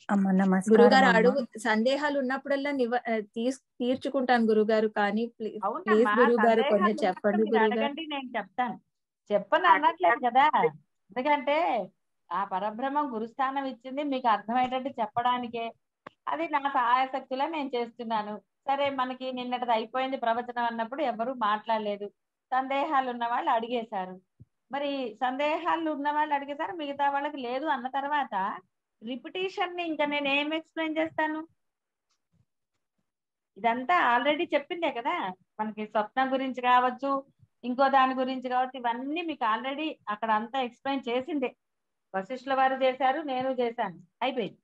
అమ్మ నమస్కారం గురుగారు అమ్మ. అడుగు సందేహాలు ఉన్నప్పుడల్లా తీర్చుకుంటాను గురుగారు, కానీ ప్లీజ్ అవునమ్మా, గురుగారు సందేహాలు కొంచెం ఉన్నప్పుడు చెప్పండి మీరు గురుగారు. అడగండి, నేను చెప్తాను. చెప్పని అనట్లేదు కదా, ఎందుకంటే ఆ పరబ్రహ్మం గురుస్థానం ఇచ్చింది మీకు అర్థమయ్యేటట్టు చెప్పడానికే. అది నా సహాయశక్తిలో నేను చేస్తున్నాను. సరే, మనకి నిన్నటిది అయిపోయింది ప్రవచనం అన్నప్పుడు ఎవరు మాట్లాడలేదు, సందేహాలు ఉన్న వాళ్ళు అడిగేశారు. మరి సందేహాలు ఉన్న వాళ్ళు అడిగేశారు, మిగతా వాళ్ళకి లేదు అన్న తర్వాత రిపిటేషన్ ని ఇంకా నేను ఏం ఎక్స్ప్లెయిన్ చేస్తాను? ఇదంతా ఆల్రెడీ చెప్పిందే కదా, మనకి స్వప్నం గురించి కావచ్చు, ఇంకో దాని గురించి కావచ్చు, ఇవన్నీ మీకు ఆల్రెడీ అక్కడ అంతా ఎక్స్ప్లెయిన్ చేసిందే. వశిష్ఠుల వారు చేశారు, నేను చేశాను, అయిపోయింది.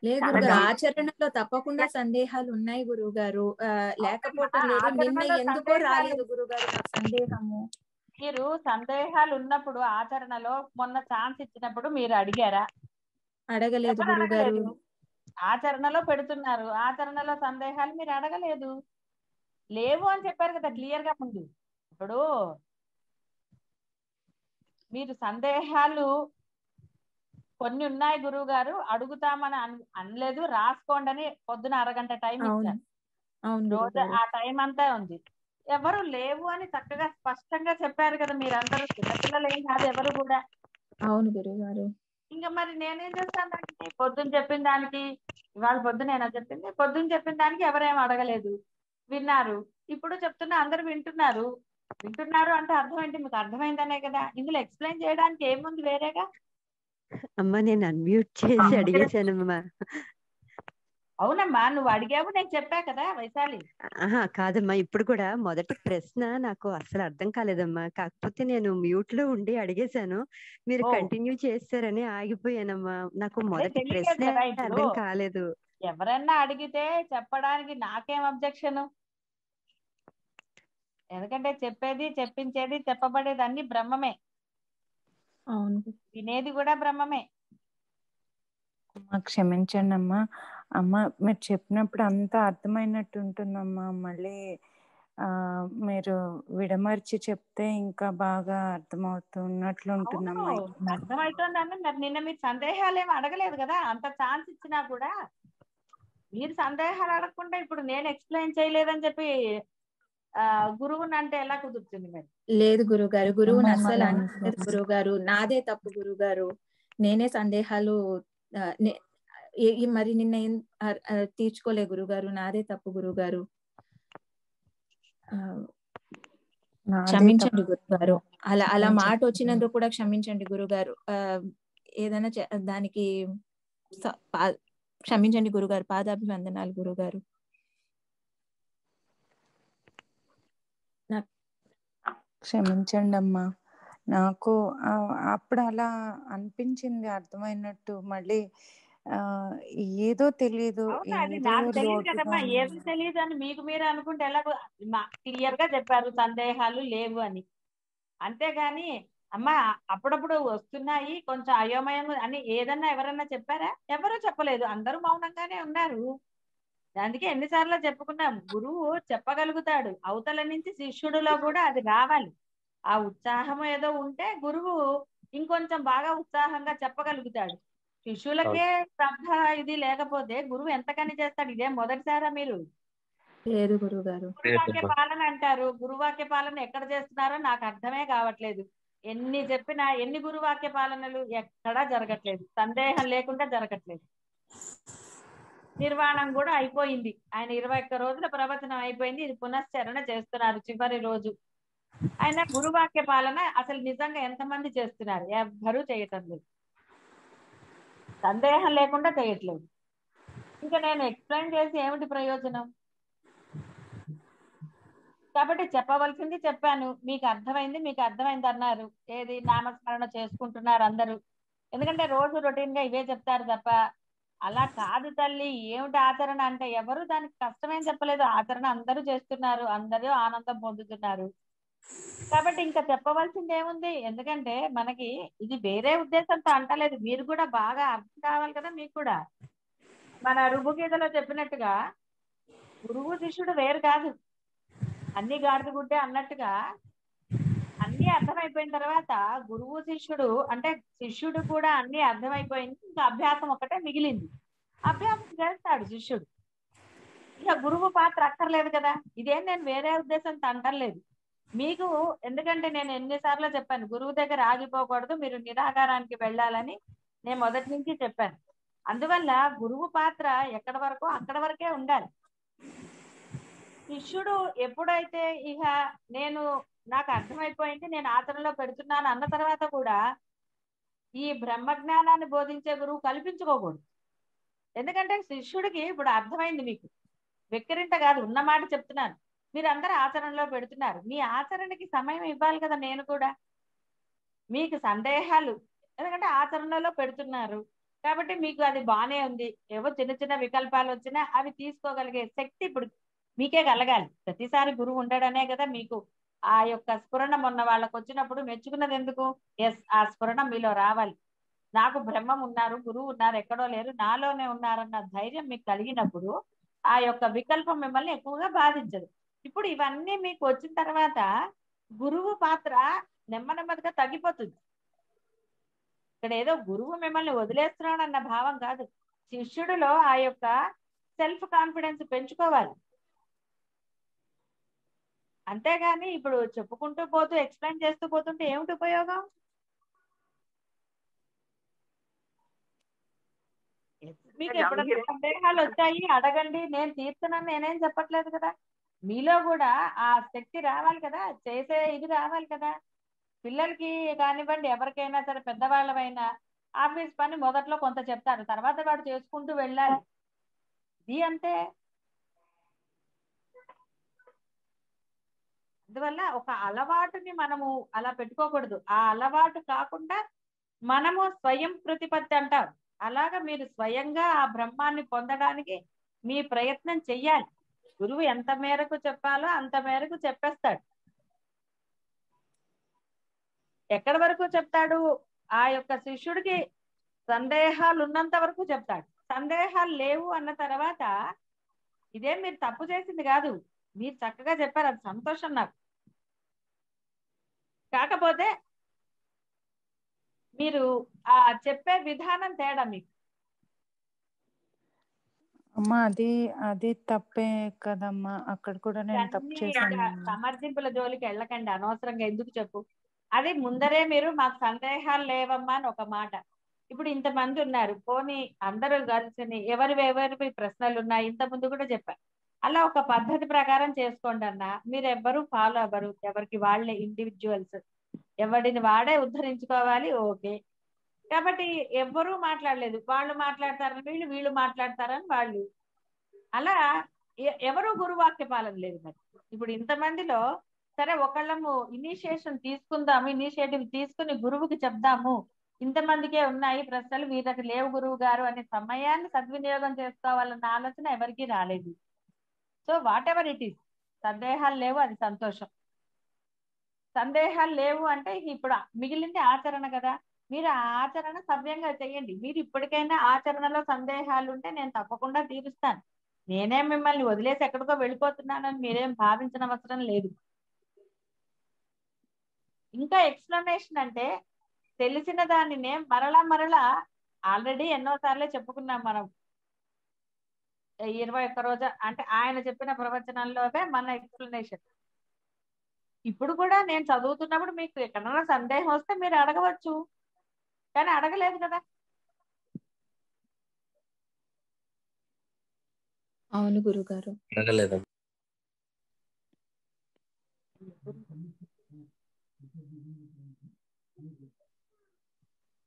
లేదు గురుగారు, ఆచరణలో తప్పకుండా సందేహాలు ఉన్నాయి గురుగారు. లేకపోవటం లేదు. నిన్న ఎందుకో రాలేదు గురుగారు నాకు సందేహము. మీరు సందేహాలు ఉన్నప్పుడు ఆచరణలో మొన్న ఛాన్స్ ఇచ్చినప్పుడు మీరు అడిగారా? అడగలేదు ఎవరు గురుగారు. అడగలేదు. ఆచరణలో పెడుతున్నారు, ఆచరణలో సందేహాలు మీరు అడగలేదు, లేవు అని చెప్పారు కదా క్లియర్ గా ముందు. ఇప్పుడు మీరు సందేహాలు కొన్ని ఉన్నాయి గురువు గారు, అడుగుతామని అనలేదు, రాసుకోండి అని పొద్దున అరగంట టైం ఇచ్చారు. రోజు ఆ టైం అంతా ఉంది. ఎవరు లేవు అని చక్కగా స్పష్టంగా చెప్పారు కదా, మీరందరూ చిన్నపిల్లలు ఏం కాదు ఎవరు కూడా. అవును గురువు గారు. ఇంకా మరి నేనేం చేస్తాను దానికి? పొద్దున్న చెప్పిన దానికి, ఇవాళ పొద్దున చెప్పింది, పొద్దున్న చెప్పిన దానికి ఎవరేం అడగలేదు, విన్నారు. ఇప్పుడు చెప్తున్నా, అందరు వింటున్నారు. వింటున్నారు అంటే అర్థం ఏంటి? మీకు అర్థమైందనే కదా. ఇందులో ఎక్స్ప్లెయిన్ చేయడానికి ఏముంది వేరేగా? అమ్మా నేను అన్మ్యూట్ చేసి అడిగేశానమ్మా. అవునమ్మా, నువ్వు అడిగావు, నేను చెప్పా కదా వైశాలి. ఆహా కాదమ్మా, ఇప్పుడు కూడా మొదటి ప్రశ్న నాకు అసలు అర్థం కాలేదమ్మా. కాకపోతే నేను మ్యూట్ లో ఉండి అడిగేశాను, మీరు కంటిన్యూ చేస్తారని ఆగిపోయానమ్మా. నాకు మొదటి ప్రశ్న అర్థం కాలేదు. ఎవరన్నా అడిగితే చెప్పడానికి నాకేం అబ్జెక్షన్? ఎందుకంటే చెప్పేది, చెప్పించేది, చెప్పబడేది అన్ని బ్రహ్మమే. అవును, వినేది కూడా బ్రహ్మమే. అమ్మా క్షమించండి అమ్మా. అమ్మ మీరు చెప్పినప్పుడు అంతా అర్థమైనట్టు ఉంటుందమ్మా. మళ్ళీ మీరు విడమర్చి చెప్తే ఇంకా బాగా అర్థమవుతున్నట్లు ఉంటుందమ్మా. అర్థమవుతుందన్న మరి నిన్న మీరు సందేహాలు ఏమి అడగలేదు కదా, అంత ఛాన్స్ ఇచ్చినా కూడా మీరు సందేహాలు అడగకుండా ఇప్పుడు నేను ఎక్స్ప్లెయిన్ చేయలేదని చెప్పి గురువుని అంటే ఎలా కుదురుతుంది? మరి లేదు గురుగారు, గురువుని అస్సలు అనలేదు గురుగారు. నాదే తప్పు గురుగారు, నేనే సందేహాలు మరి నిన్న తీర్చుకోలే గురుగారు, నాదే తప్పు గురుగారు. క్షమించండి గురుగారు. అలా మాట వచ్చినందుకు కూడా క్షమించండి గురుగారు. ఏదైనా దానికి క్షమించండి గురుగారు. పాదాభివందనాలు గురుగారు. క్షమించండి అమ్మా. నాకు అప్పుడు అలా అనిపించింది, అర్థమైనట్టు. మళ్ళీ ఏదో తెలియదు, నాకు తెలియదు కదమ్మా. ఏదో తెలియదు అని మీకు మీరు అనుకుంటే ఎలా? క్లియర్ గా చెప్పారు సందేహాలు లేవు అని, అంతేగాని అమ్మా అప్పుడప్పుడు వస్తున్నాయి కొంచెం అయోమయం అని ఏదన్నా ఎవరన్నా చెప్పారా? ఎవరూ చెప్పలేదు, అందరూ మౌనంగానే ఉన్నారు. అందుకే ఎన్నిసార్లు చెప్పుకున్నాం, గురువు చెప్పగలుగుతాడు, అవతల నుంచి శిష్యుడిలో కూడా అది రావాలి. ఆ ఉత్సాహం ఏదో ఉంటే గురువు ఇంకొంచెం బాగా ఉత్సాహంగా చెప్పగలుగుతాడు. శిష్యులకే శ్రద్ధ ఇది లేకపోతే గురువు ఎంతకని చేస్తాడు? ఇదే మొదటిసారా మీరు? లేదు గురుగారు. గురువాక్య పాలన అంటారు, గురువాక్య పాలన ఎక్కడ చేస్తున్నారో నాకు అర్థమే కావట్లేదు. ఎన్ని చెప్పినా, ఎన్ని గురువాక్య పాలనలు ఎక్కడా జరగట్లేదు, సందేహం లేకుండా జరగట్లేదు. నిర్వాణం కూడా అయిపోయింది, ఆయన 21 రోజుల ప్రవచనం అయిపోయింది, ఇది పునశ్చరణ చేస్తున్నారు చివరి రోజు. ఆయన గురువాక్య పాలన అసలు నిజంగా ఎంతమంది చేస్తున్నారు? ఎవ్వరూ చేయటం లేదు, సందేహం లేకుండా చేయట్లేదు. ఇంకా నేను ఎక్స్ప్లెయిన్ చేసి ఏమిటి ప్రయోజనం? కాబట్టి చెప్పవలసింది చెప్పాను, మీకు అర్థమైంది, మీకు అర్థమైంది అన్నారు. ఏది నామస్మరణ చేసుకుంటున్నారు అందరూ, ఎందుకంటే రోజు రొటీన్ గా ఇవే చెప్తారు తప్ప అలా కాదు తల్లి. ఏమిటి ఆచరణ అంటే ఎవరు దానికి కష్టమేం చెప్పలేదు, ఆచరణ అందరూ చేస్తున్నారు, అందరూ ఆనందం పొందుతున్నారు. కాబట్టి ఇంకా చెప్పవలసింది ఏముంది? ఎందుకంటే మనకి ఇది వేరే ఉద్దేశంతో అంటలేదు, మీరు కూడా బాగా అర్థం కావాలి కదా. మీకు కూడా మన రుభుగీతలో చెప్పినట్టుగా గురువు శిష్యుడు వేరు కాదు, అన్ని గాడిద గుడ్డే అన్నట్టుగా అన్ని అర్థమైపోయిన తర్వాత గురువు శిష్యుడు అంటే శిష్యుడు కూడా అన్ని అర్థమైపోయింది, ఇంకా అభ్యాసం ఒకటే మిగిలింది. అభ్యాసం చేస్తాడు శిష్యుడు, ఇక గురువు పాత్ర అక్కర్లేదు కదా. ఇదేం నేను వేరే ఉద్దేశంతో అంటలేదు మీకు, ఎందుకంటే నేను ఎన్నిసార్లు చెప్పాను గురువు దగ్గర ఆగిపోకూడదు, మీరు నిరాకారానికి వెళ్ళాలని నేను మొదటి నుంచి చెప్పాను. అందువల్ల గురువు పాత్ర ఎక్కడి వరకు అక్కడ వరకే ఉండాలి. శిష్యుడు ఎప్పుడైతే ఇక నాకు అర్థమైపోయింది, నేను ఆచరణలో పెడుతున్నాను అన్న తర్వాత కూడా ఈ బ్రహ్మజ్ఞానాన్ని బోధించే గురువు కల్పించుకోకూడదు. ఎందుకంటే శిష్యుడికి ఇప్పుడు అర్థమైంది, మీకు వెక్కిరింత కాదు, ఉన్న మాట చెప్తున్నాను. మీరు అందరూ ఆచరణలో పెడుతున్నారు, మీ ఆచరణకి సమయం ఇవ్వాలి కదా. నేను కూడా మీకు సందేహాలు, ఎందుకంటే ఆచరణలో పెడుతున్నారు కాబట్టి మీకు అది బానే ఉంది. ఏవో చిన్న చిన్న వికల్పాలు వచ్చినా అవి తీసుకోగలిగే శక్తి ఇప్పుడు మీకే కలగాలి. ప్రతిసారి గురువు ఉండడనే కదా మీకు ఆ యొక్క స్ఫురణ మొన్న వాళ్ళకు వచ్చినప్పుడు మెచ్చుకున్నది ఎందుకు? ఎస్, ఆ స్ఫురణ మీలో రావాలి. నాకు బ్రహ్మం ఉన్నారు, గురువు ఉన్నారు, ఎక్కడో లేరు, నాలోనే ఉన్నారన్న ధైర్యం మీకు కలిగినప్పుడు ఆ యొక్క వికల్పం మిమ్మల్ని ఎక్కువగా బాధించదు. ఇప్పుడు ఇవన్నీ మీకు వచ్చిన తర్వాత గురువు పాత్ర నెమ్మదిగా తగ్గిపోతుంది. ఇక్కడ ఏదో గురువు మిమ్మల్ని వదిలేస్తున్నాడు అన్న భావం కాదు, శిష్యుడిలో ఆ యొక్క సెల్ఫ్ కాన్ఫిడెన్స్ పెంచుకోవాలి. అంతేగాని ఇప్పుడు చెప్పుకుంటూ పోతూ ఎక్స్ప్లెయిన్ చేస్తూ పోతుంటే ఏమిటి ఉపయోగం? మీకు ఎప్పుడైనా సందేహాలు వచ్చాయి అడగండి, నేను తీర్చున్నాను, నేనేం చెప్పట్లేదు కదా. మీలో కూడా ఆ శక్తి రావాలి కదా, చేసే ఇది రావాలి కదా. పిల్లలకి కానివ్వండి, ఎవరికైనా సరే, పెద్దవాళ్ళమైనా ఆఫీస్ పని మొదట్లో కొంత చెప్తారు, తర్వాత వాడు చేసుకుంటూ వెళ్ళాలి. ఇది అంతే. అందువల్ల ఒక అలవాటుని మనము అలా పెట్టుకోకూడదు. ఆ అలవాటు కాకుండా మనము స్వయం ప్రతిపత్తి అంటాం, అలాగా మీరు స్వయంగా ఆ బ్రహ్మాన్ని పొందడానికి మీ ప్రయత్నం చెయ్యాలి. గురువు ఎంత మేరకు చెప్పాలో అంత మేరకు చెప్పేస్తాడు. ఎక్కడి వరకు చెప్తాడు? ఆ యొక్క శిష్యుడికి సందేహాలు ఉన్నంత వరకు చెప్తాడు. సందేహాలు లేవు అన్న తర్వాత ఇదేం మీరు తప్పు చేసింది కాదు, మీరు చక్కగా చెప్పారు, అది సంతోషం నాకు. కాకపోతే మీరు ఆ చెప్పే విధానం తేడా మీకు. అమ్మా అది తప్పే కదమ్మా, అక్కడ కూడా నేను తప్పు చేశాను. సమర్థింపుల జోలికి వెళ్ళకండి అనవసరంగా. ఎందుకు చెప్పు, అది ముందరే మీరు మాకు సందేహాలు లేవమ్మా అని ఒక మాట. ఇప్పుడు ఇంతమంది ఉన్నారు, పోనీ అందరూ కలిసి ఎవరి ప్రశ్నలు ఉన్నాయి, ఇంత ముందు కూడా చెప్పారు, అలా ఒక పద్ధతి ప్రకారం చేసుకోండి అన్న. మీరు ఎవ్వరూ ఫాలో అవ్వరు, ఎవరికి వాళ్ళే ఇండివిజువల్స్, ఎవరిని వాడే ఉద్ధరించుకోవాలి. ఓకే, కాబట్టి ఎవ్వరూ మాట్లాడలేదు, వాళ్ళు మాట్లాడతారని వీళ్ళు మాట్లాడతారని వాళ్ళు, అలా ఎవరు గురువాక్య పాలన లేదు. మరి ఇప్పుడు ఇంతమందిలో సరే ఒకళ్ళము ఇనిషియేటివ్ తీసుకుని గురువుకి చెప్దాము, ఇంతమందికే ఉన్నాయి ప్రశ్నలు, వీళ్ళకి లేవు గురువు గారు అనే సమయాన్ని సద్వినియోగం చేసుకోవాలన్న ఆలోచన ఎవరికీ రాలేదు. So what ever it is, సందేహాలు లేవు, అది సంతోషం. సందేహాలు లేవు అంటే ఇప్పుడు మిగిలింది ఆచరణ కదా. మీరు ఆ ఆచరణ సవ్యంగా చేయండి. మీరు ఇప్పటికైనా ఆచరణలో సందేహాలు ఉంటే నేను తప్పకుండా తీరుస్తాను. నేనేం మిమ్మల్ని వదిలేసి ఎక్కడికో వెళ్ళిపోతున్నానని మీరేం భావించిన అవసరం లేదు. ఇంకా ఎక్స్ప్లెనేషన్ అంటే తెలిసిన దానినే మరలా ఆల్రెడీ ఎన్నోసార్లే చెప్పుకున్నాం మనం. 21 రోజు అంటే ఆయన చెప్పిన ప్రవచనంలోనే మన ఎక్స్ప్లెనేషన్. ఇప్పుడు కూడా నేను చదువుతున్నప్పుడు మీకు ఎక్కడైనా సందేహం వస్తే మీరు అడగవచ్చు, కానీ అడగలేదు కదా. అవును గురుగారు. అడగలేదు.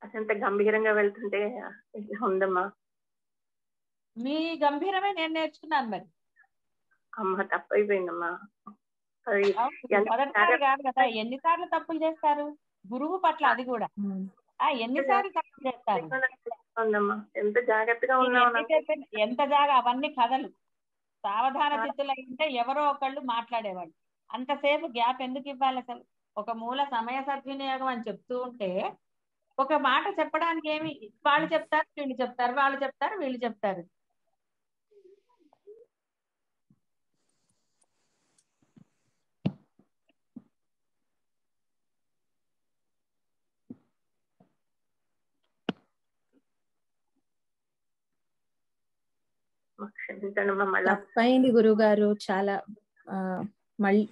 అసంత గంభీరంగా వెళ్తుంటే ఉందమ్మా. మీ గంభీరమే నేను నేర్చుకున్నాను. మరి అమ్మ తప్పైపోయిందమ్మా. మొదటిసారి కాదు కదా, ఎన్నిసార్లు తప్పులు చేస్తారు గురువు పట్ల, అది కూడా ఎన్నిసార్లు తప్పులు చేస్తారు. ఎంత జాగ్రత్తగా ఉన్నావు, ఎంత అవన్నీ కథలు. సావధాన చిత్తులు అంటే ఎవరో ఒకళ్ళు మాట్లాడేవాళ్ళు, అంతసేపు గ్యాప్ ఎందుకు ఇవ్వాలి అసలు? ఒక మూల సమయ సద్వినియోగం అని చెప్తూ ఉంటే ఒక మాట చెప్పడానికి ఏమి, వాళ్ళు చెప్తారు వీళ్ళు చెప్తారు, వాళ్ళు చెప్తారు వీళ్ళు చెప్తారు. క్షమించండి అమ్మా. మళ్ళా తప్పైంది గురుగారు, చాలా మళ్ళీ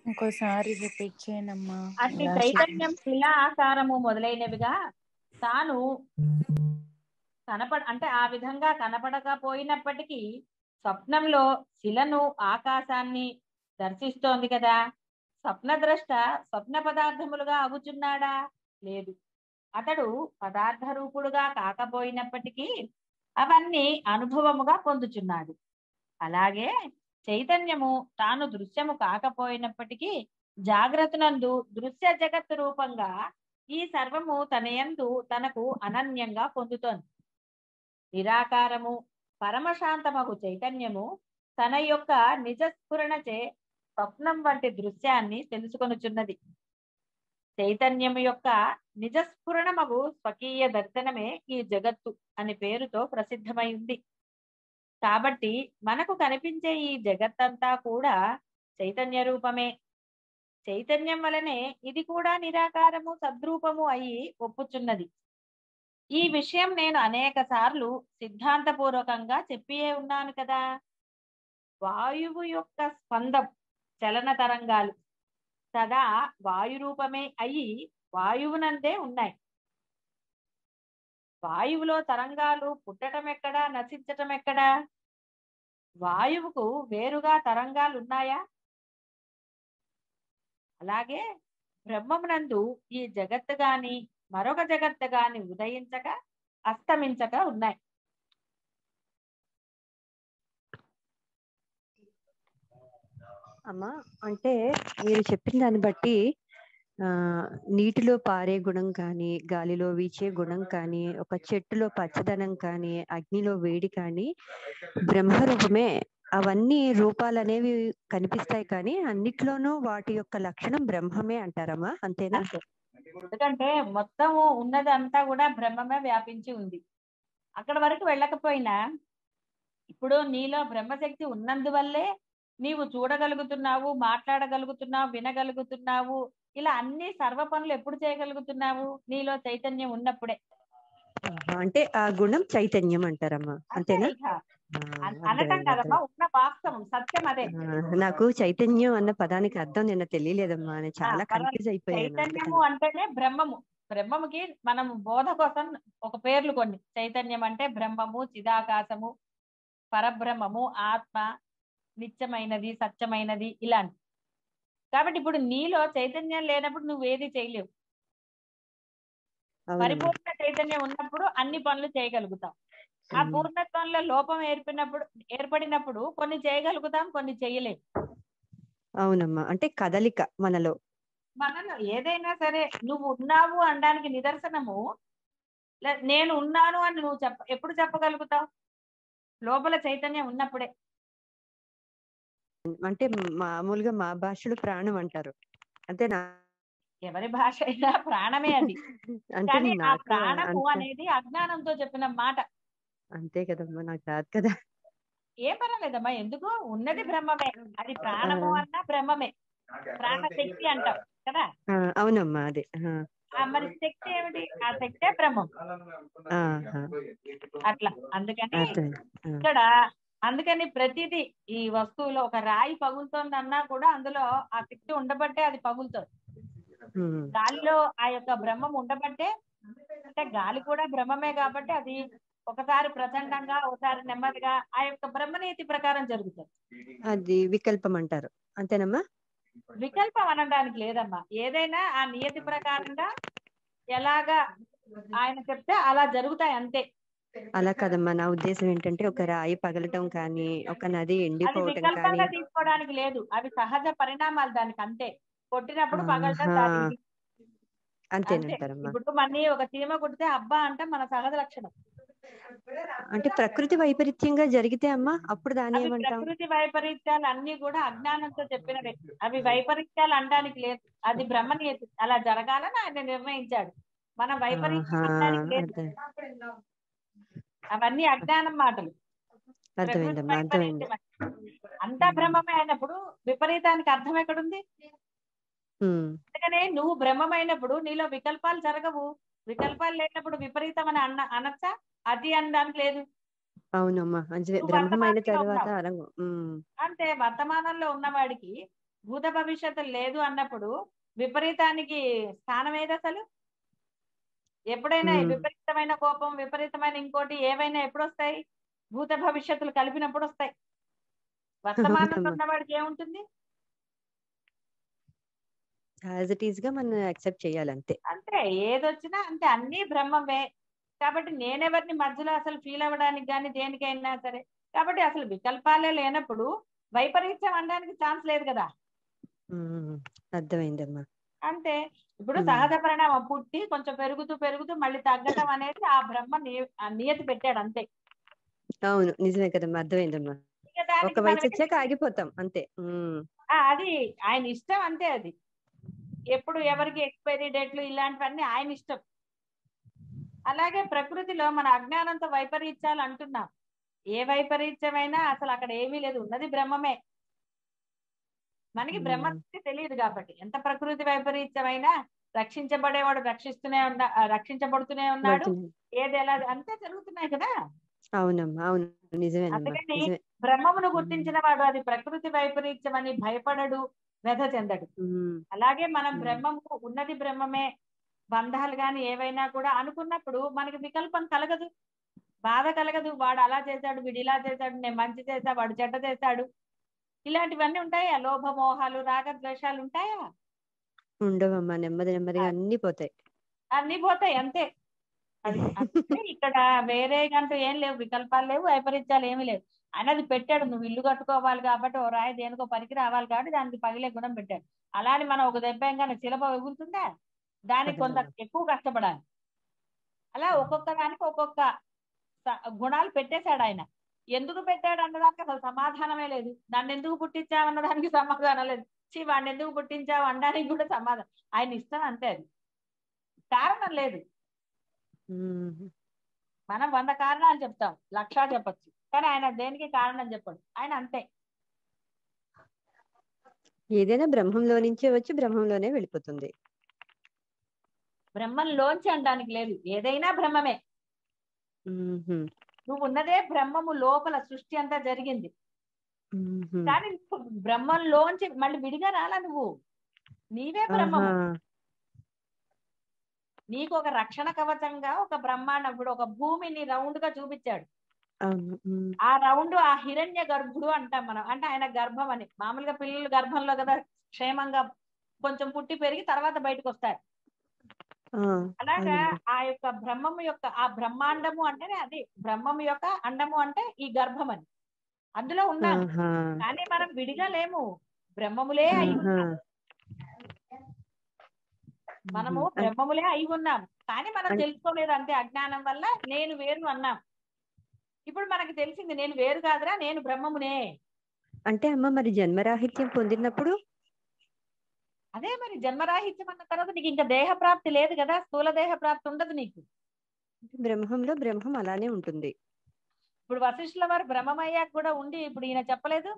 ఇంకోసారి రిపీట్ చేయనమ్మా. అట్టి ఇలా చైతన్యం శిలా ఆకారము మొదలైనవిగా తాను అంటే ఆ విధంగా కనపడకపోయినప్పటికీ స్వప్నంలో శిలను ఆకాశాన్ని దర్శిస్తోంది కదా. స్వప్నద్రష్ట స్వప్న పదార్థములుగా అగుచున్నాడా? లేదు. అతడు పదార్థ రూపుడుగా కాకపోయినప్పటికీ అవన్నీ అనుభవముగా పొందుచున్నాడు. అలాగే చైతన్యము తాను దృశ్యము కాకపోయినప్పటికీ జాగ్రత్తనందు దృశ్య జగత్ రూపంగా ఈ సర్వము తనయందు తనకు అనన్యంగా పొందుతోంది. నిరాకారము పరమశాంతమగు చైతన్యము తన యొక్క నిజస్ఫురణచే స్వప్నం వంటి దృశ్యాన్ని తెలుసుకొనుచున్నది. చైతన్యము యొక్క నిజస్ఫురణమగు స్వకీయ దర్శనమే ఈ జగత్తు అని పేరుతో ప్రసిద్ధమై ఉంది. కాబట్టి మనకు కనిపించే ఈ జగత్తంతా కూడా చైతన్య రూపమే. చైతన్యం వలనే ఇది కూడా నిరాకారము సద్రూపము అయి ఒప్పుచున్నది. ఈ విషయం నేను అనేక సార్లు సిద్ధాంతపూర్వకంగా చెప్పియే ఉన్నాను కదా. వాయువు యొక్క స్పందం చలన తరంగాలు సదా వాయురూపమే అయి వాయువునందే ఉన్నాయి. వాయువులో తరంగాలు పుట్టటం ఎక్కడా, నశించటం ఎక్కడా? వాయువుకు వేరుగా తరంగాలు ఉన్నాయా? అలాగే బ్రహ్మమునందు ఈ జగత్తు గాని మరొక జగత్తు గాని ఉదయించక అస్తమించక ఉన్నాయి. అమ్మా, అంటే మీరు చెప్పిన దాన్ని బట్టి నీటిలో పారే గుణం కానీ, గాలిలో వీచే గుణం కానీ, ఒక చెట్టులో పచ్చదనం కానీ, అగ్నిలో వేడి కానీ బ్రహ్మరూపమే. అవన్నీ రూపాలు అనేవి కనిపిస్తాయి కానీ అన్నిట్లోనూ వాటి యొక్క లక్షణం బ్రహ్మమే అంటారమ్మా, అంతేనా? ఎందుకంటే మొత్తము ఉన్నదంతా కూడా బ్రహ్మమే వ్యాపించి ఉంది. అక్కడ వరకు వెళ్ళకపోయినా ఇప్పుడు నీలో బ్రహ్మశక్తి ఉన్నందువల్లే నీవు చూడగలుగుతున్నావు, మాట్లాడగలుగుతున్నావు, వినగలుగుతున్నావు. ఇలా అన్ని సర్వ పనులు ఎప్పుడు చేయగలుగుతున్నావు? నీలో చైతన్యం ఉన్నప్పుడే. అంటే ఆ గుణం చైతన్యం అంటారమ్మా, అంతేనా? అనటం కదమ్మా, ఉన్న వాస్తవం సత్యం అదే. నాకు చైతన్యం అన్న పదానికి అర్థం నిన్న తెలియలేదమ్మా, నేను చాలా కన్ఫ్యూజ్ అయిపోయాను. చైతన్యము అంటేనే బ్రహ్మము. బ్రహ్మముకి మనం బోధ కోసం ఒక పేర్లు కొన్ని. చైతన్యం అంటే బ్రహ్మము, చిదాకాశము, పరబ్రహ్మము, ఆత్మ, నిత్యమైనది, సత్యమైనది ఇలాంటి. కాబట్టి ఇప్పుడు నీలో చైతన్యం లేనప్పుడు నువ్వేది చేయలేవు. పరిపూర్ణ చైతన్యం ఉన్నప్పుడు అన్ని పనులు చేయగలుగుతాం. ఆ పూర్ణత్వంలో లోపం ఏర్పడినప్పుడు కొన్ని చేయగలుగుతాం, కొన్ని చేయలేము. అవునమ్మా, అంటే కదలిక మనలో ఏదైనా సరే నువ్వు ఉన్నావు అనడానికి నిదర్శనము నేను ఉన్నాను అని నువ్వు ఎప్పుడు చెప్పగలుగుతావు? లోపల చైతన్యం ఉన్నప్పుడే. అంటే మామూలుగా మా భాషలో ప్రాణం అంటారు, అంతేనా? ఎవరి భాష అయినా ప్రాణమే అది. కానీ ఆ ప్రాణము అనేది అజ్ఞానంతో చెప్పిన మాట. అంతే కదమ్మా, నాకు రాదు కదా. ఏం పర్వాలేదమ్మా, ఎందుకు? ఉన్నది బ్రహ్మమే. అది ప్రాణము అన్నా బ్రహ్మమే. ప్రాణశక్తి అంటాం కదా. అవునమ్మా, అదే. మరి శక్తి ఏమిటి? ఆ శక్తే బ్రహ్మం. అట్లా అందుకని ఇక్కడ ప్రతిదీ ఈ వస్తువులో ఒక రాయి పగులుతోంది అన్నా కూడా అందులో ఆ శక్తి ఉండబట్టే అది పగులుతుంది. గాలిలో ఆ యొక్క బ్రహ్మం ఉండబట్టే, అంటే గాలి కూడా బ్రహ్మమే కాబట్టి అది ఒకసారి ప్రచండంగా, ఒకసారి నెమ్మదిగా ఆ యొక్క బ్రహ్మనీతి ప్రకారం జరుగుతుంది. అది వికల్పం అంటారు, అంతేనమ్మా? వికల్పం అనడానికి లేదమ్మా. ఏదైనా ఆ నియతి ప్రకారంగా ఎలాగా ఆయన చెప్తే అలా జరుగుతాయి, అంతే. అలా కదమ్మా, నా ఉద్దేశం ఏంటంటే ఒక రాయి పగలటం కానీ, ఒక నది ఎండిపోవటం కానీ వికల్పంగా తీసుకోవడానికి లేదు. అవి సహజ పరిణామాలు దానికి, అంతే. కొట్టినప్పుడు పగలటం దానికి అంతేనంటారమ్మా. ఇప్పుడు మళ్ళీ ఒక చీమ కుడితే అబ్బా అంటే మన సహజ లక్షణం. అంటే ప్రకృతి వైపరీత్యంగా జరిగితే అమ్మా అప్పుడు దాని ఏమంటాం? ప్రకృతి వైపరీత్యాలు అన్ని కూడా అజ్ఞానంతో చెప్పినవే. అవి వైపరీత్యాలు అనడానికి లేదు. అది బ్రహ్మనియతి, అలా జరగాలని ఆయన నిర్ణయించాడు. మనం వైపరీత్యం అనడానికి లేదు. అవన్నీ అజ్ఞానం మాటలు. అంతా బ్రహ్మమే అయినప్పుడు విపరీతానికి అర్థం ఎక్కడుంది? అందుకనే నువ్వు బ్రహ్మమైనప్పుడు నీలో వికల్పాలు జరగవు. వికల్పాలు లేనప్పుడు విపరీతం అని అనొచ్చా? అది అనడానికి లేదు. అవునమ్మా అంజలి నువ్వు బ్రహ్మం అయిన వర్తమానంలో తర్వాత ఉన్నావు. రంగం. అంటే వర్తమానంలో ఉన్నవాడికి భూత భవిష్యత్తు లేదు అన్నప్పుడు విపరీతానికి స్థానం ఏది అసలు? ఎప్పుడైనా విపరీతమైన కోపం, విపరీతమైన ఇంకోటి ఏవైనా ఎప్పుడు వస్తాయి? భూత భవిష్యత్తులు కలిపినప్పుడు వస్తాయి. వర్తమానంలో అవునమ్మా ఉన్నవాడికి ఏముంటుంది? యాజ్ ఇట్ ఈస్ గా మనం యాక్సెప్ట్ చేయాలి అంతే. అంటే ఏదొచ్చినా అంతే, అన్ని బ్రహ్మమే. కాబట్టి నేనెవరిని మధ్యలో అసలు ఫీల్ అవ్వడానికి కానీ దేనికైనా సరే. కాబట్టి అసలు వికల్పాలే లేనప్పుడు వైపరీత్యం అనడానికి ఛాన్స్ లేదు కదా. అర్థమైందమ్మా. అంటే ఇప్పుడు సహజ పరిణామం, పుట్టి కొంచెం పెరుగుతూ పెరుగుతూ మళ్ళీ తగ్గటం అనేది ఆ బ్రహ్మ నియతి పెట్టాడు అంతే. అవును నిజమే కదమ్మా, అర్థమైందమ్మా. ఇక దానికి ఒక మనం వయసు వచ్చాక ఆగిపోతాం అంతే. అది ఆయన ఇష్టం అంతే. అది ఎప్పుడు ఎవరికి ఎక్స్పైరీ డేట్లు ఇలాంటివన్నీ ఆయన ఇష్టం. అలాగే ప్రకృతిలో మన అజ్ఞానంతో వైపరీత్యాలు అంటున్నాం. ఏ వైపరీత్యమైనా అసలు అక్కడ ఏమీ లేదు, ఉన్నది బ్రహ్మమే. మనకి బ్రహ్మ తెలియదు కాబట్టి ఎంత ప్రకృతి వైపరీత్యమైనా రక్షించబడేవాడు రక్షించబడుతూనే ఉన్నాడు. ఏది ఎలా అంతే జరుగుతున్నాయి కదా. అవునమ్మా అవును నిజమేనమ్మా. అందుకని బ్రహ్మమును గుర్తించిన వాడు అది ప్రకృతి వైపరీత్యం అని భయపడడు, వ్యధ చెందడు. అలాగే మనం బ్రహ్మము ఉన్నది బ్రహ్మమే, బంధాలు గాని ఏవైనా కూడా అనుకున్నప్పుడు మనకి వికల్పం కలగదు, బాధ కలగదు. వాడు అలా చేశాడు, వీడు ఇలా చేశాడు, నేను మంచి చేశా, వాడు చెడ్డ చేశాడు, ఇలాంటివన్నీ ఉంటాయా? లోభమోహాలు రాగద్వేషాలు ఉంటాయా? ఉండవమ్మా, నెమ్మది నెమ్మదిగా అన్ని పోతాయి. అన్ని పోతాయి అంతే. అది ఇక్కడ వేరే అంటూ ఏం లేవు, వికల్పాలు లేవు, వైపరీత్యాలు ఏమీ లేవు. ఆయన అది పెట్టాడు, నువ్వు ఇల్లు కట్టుకోవాలి కాబట్టి ఓ రాయి దేనికో పనికి రావాలి కాబట్టి దానికి పగిలే గుణం పెట్టాడు. అలాని మనం ఒక దెబ్బగానే శిలప ఎగురుతుందా? దానికి కొంత ఎక్కువ కష్టపడాలి. అలా ఒక్కొక్క దానికి ఒక్కొక్క గుణాలు పెట్టేశాడు ఆయన. ఎందుకు పెట్టాడు అన్నదానికి అసలు సమాధానమే లేదు. నన్ను ఎందుకు పుట్టించావు అన్నదానికి సమాధానం లేదు. వాడిని ఎందుకు పుట్టించావు అనడానికి కూడా సమాధానం. ఆయన ఇష్టం అంతే, అది కారణం లేదు. మనం 100 కారణాలు చెప్తాం, 1,00,000 చెప్పచ్చు, కానీ ఆయన దేనికి కారణం చెప్పడు. ఆయన అంతే. ఏదైనా బ్రహ్మంలో నుంచే వచ్చి బ్రహ్మంలోనే వెళ్ళిపోతుంది. బ్రహ్మంలోంచి అనడానికి లేదు, ఏదైనా బ్రహ్మమే. నువ్వు ఉన్నదే బ్రహ్మము లోపల సృష్టి అంతా జరిగింది. కానీ బ్రహ్మంలోంచి మళ్ళీ విడిగా రాలా, నువ్వు నీవే బ్రహ్మము. నీకు ఒక రక్షణ కవచంగా ఒక బ్రహ్మాండం, ఇప్పుడు ఒక భూమిని రౌండ్ గా చూపించాడు. ఆ రౌండ్ ఆ హిరణ్య గర్భుడు అంటాం మనం. అంటే ఆయన గర్భం అని. మామూలుగా పిల్లలు గర్భంలో కదా క్షేమంగా కొంచెం పుట్టి పెరిగి తర్వాత బయటకు వస్తారు. అలాగా ఆ యొక్క బ్రహ్మము యొక్క ఆ బ్రహ్మాండము అంటేనే అది బ్రహ్మము యొక్క అండము అంటే ఈ గర్భం అని. అందులో ఉన్నాం, కానీ మనం విడిగా లేము, బ్రహ్మములే అయి ఉన్నాం. మనము బ్రహ్మములే అయి ఉన్నాం, కానీ మనం తెలుసుకోలేదు అంతే. అజ్ఞానం వల్ల నేను వేరు అన్నాం. ఇప్పుడు మనకి తెలిసింది నేను వేరు కాదురా, నేను బ్రహ్మమునే. అంటే అమ్మ మరి జన్మరాహిత్యం పొందినప్పుడు అదే మరి జన్మరాహిత్యం అన్న తర్వాత నీకు ఇంకా దేహ ప్రాప్తి లేదు కదా, స్థూల దేహ ప్రాప్తి ఉండదు నీకు. బ్రహ్మంలో బ్రహ్మం అలానే ఉంటుంది. ఇప్పుడు వశిష్ఠుల వారు బ్రహ్మమయ్యాక కూడా ఉండి ఇప్పుడు ఈయన చెప్పలేదు.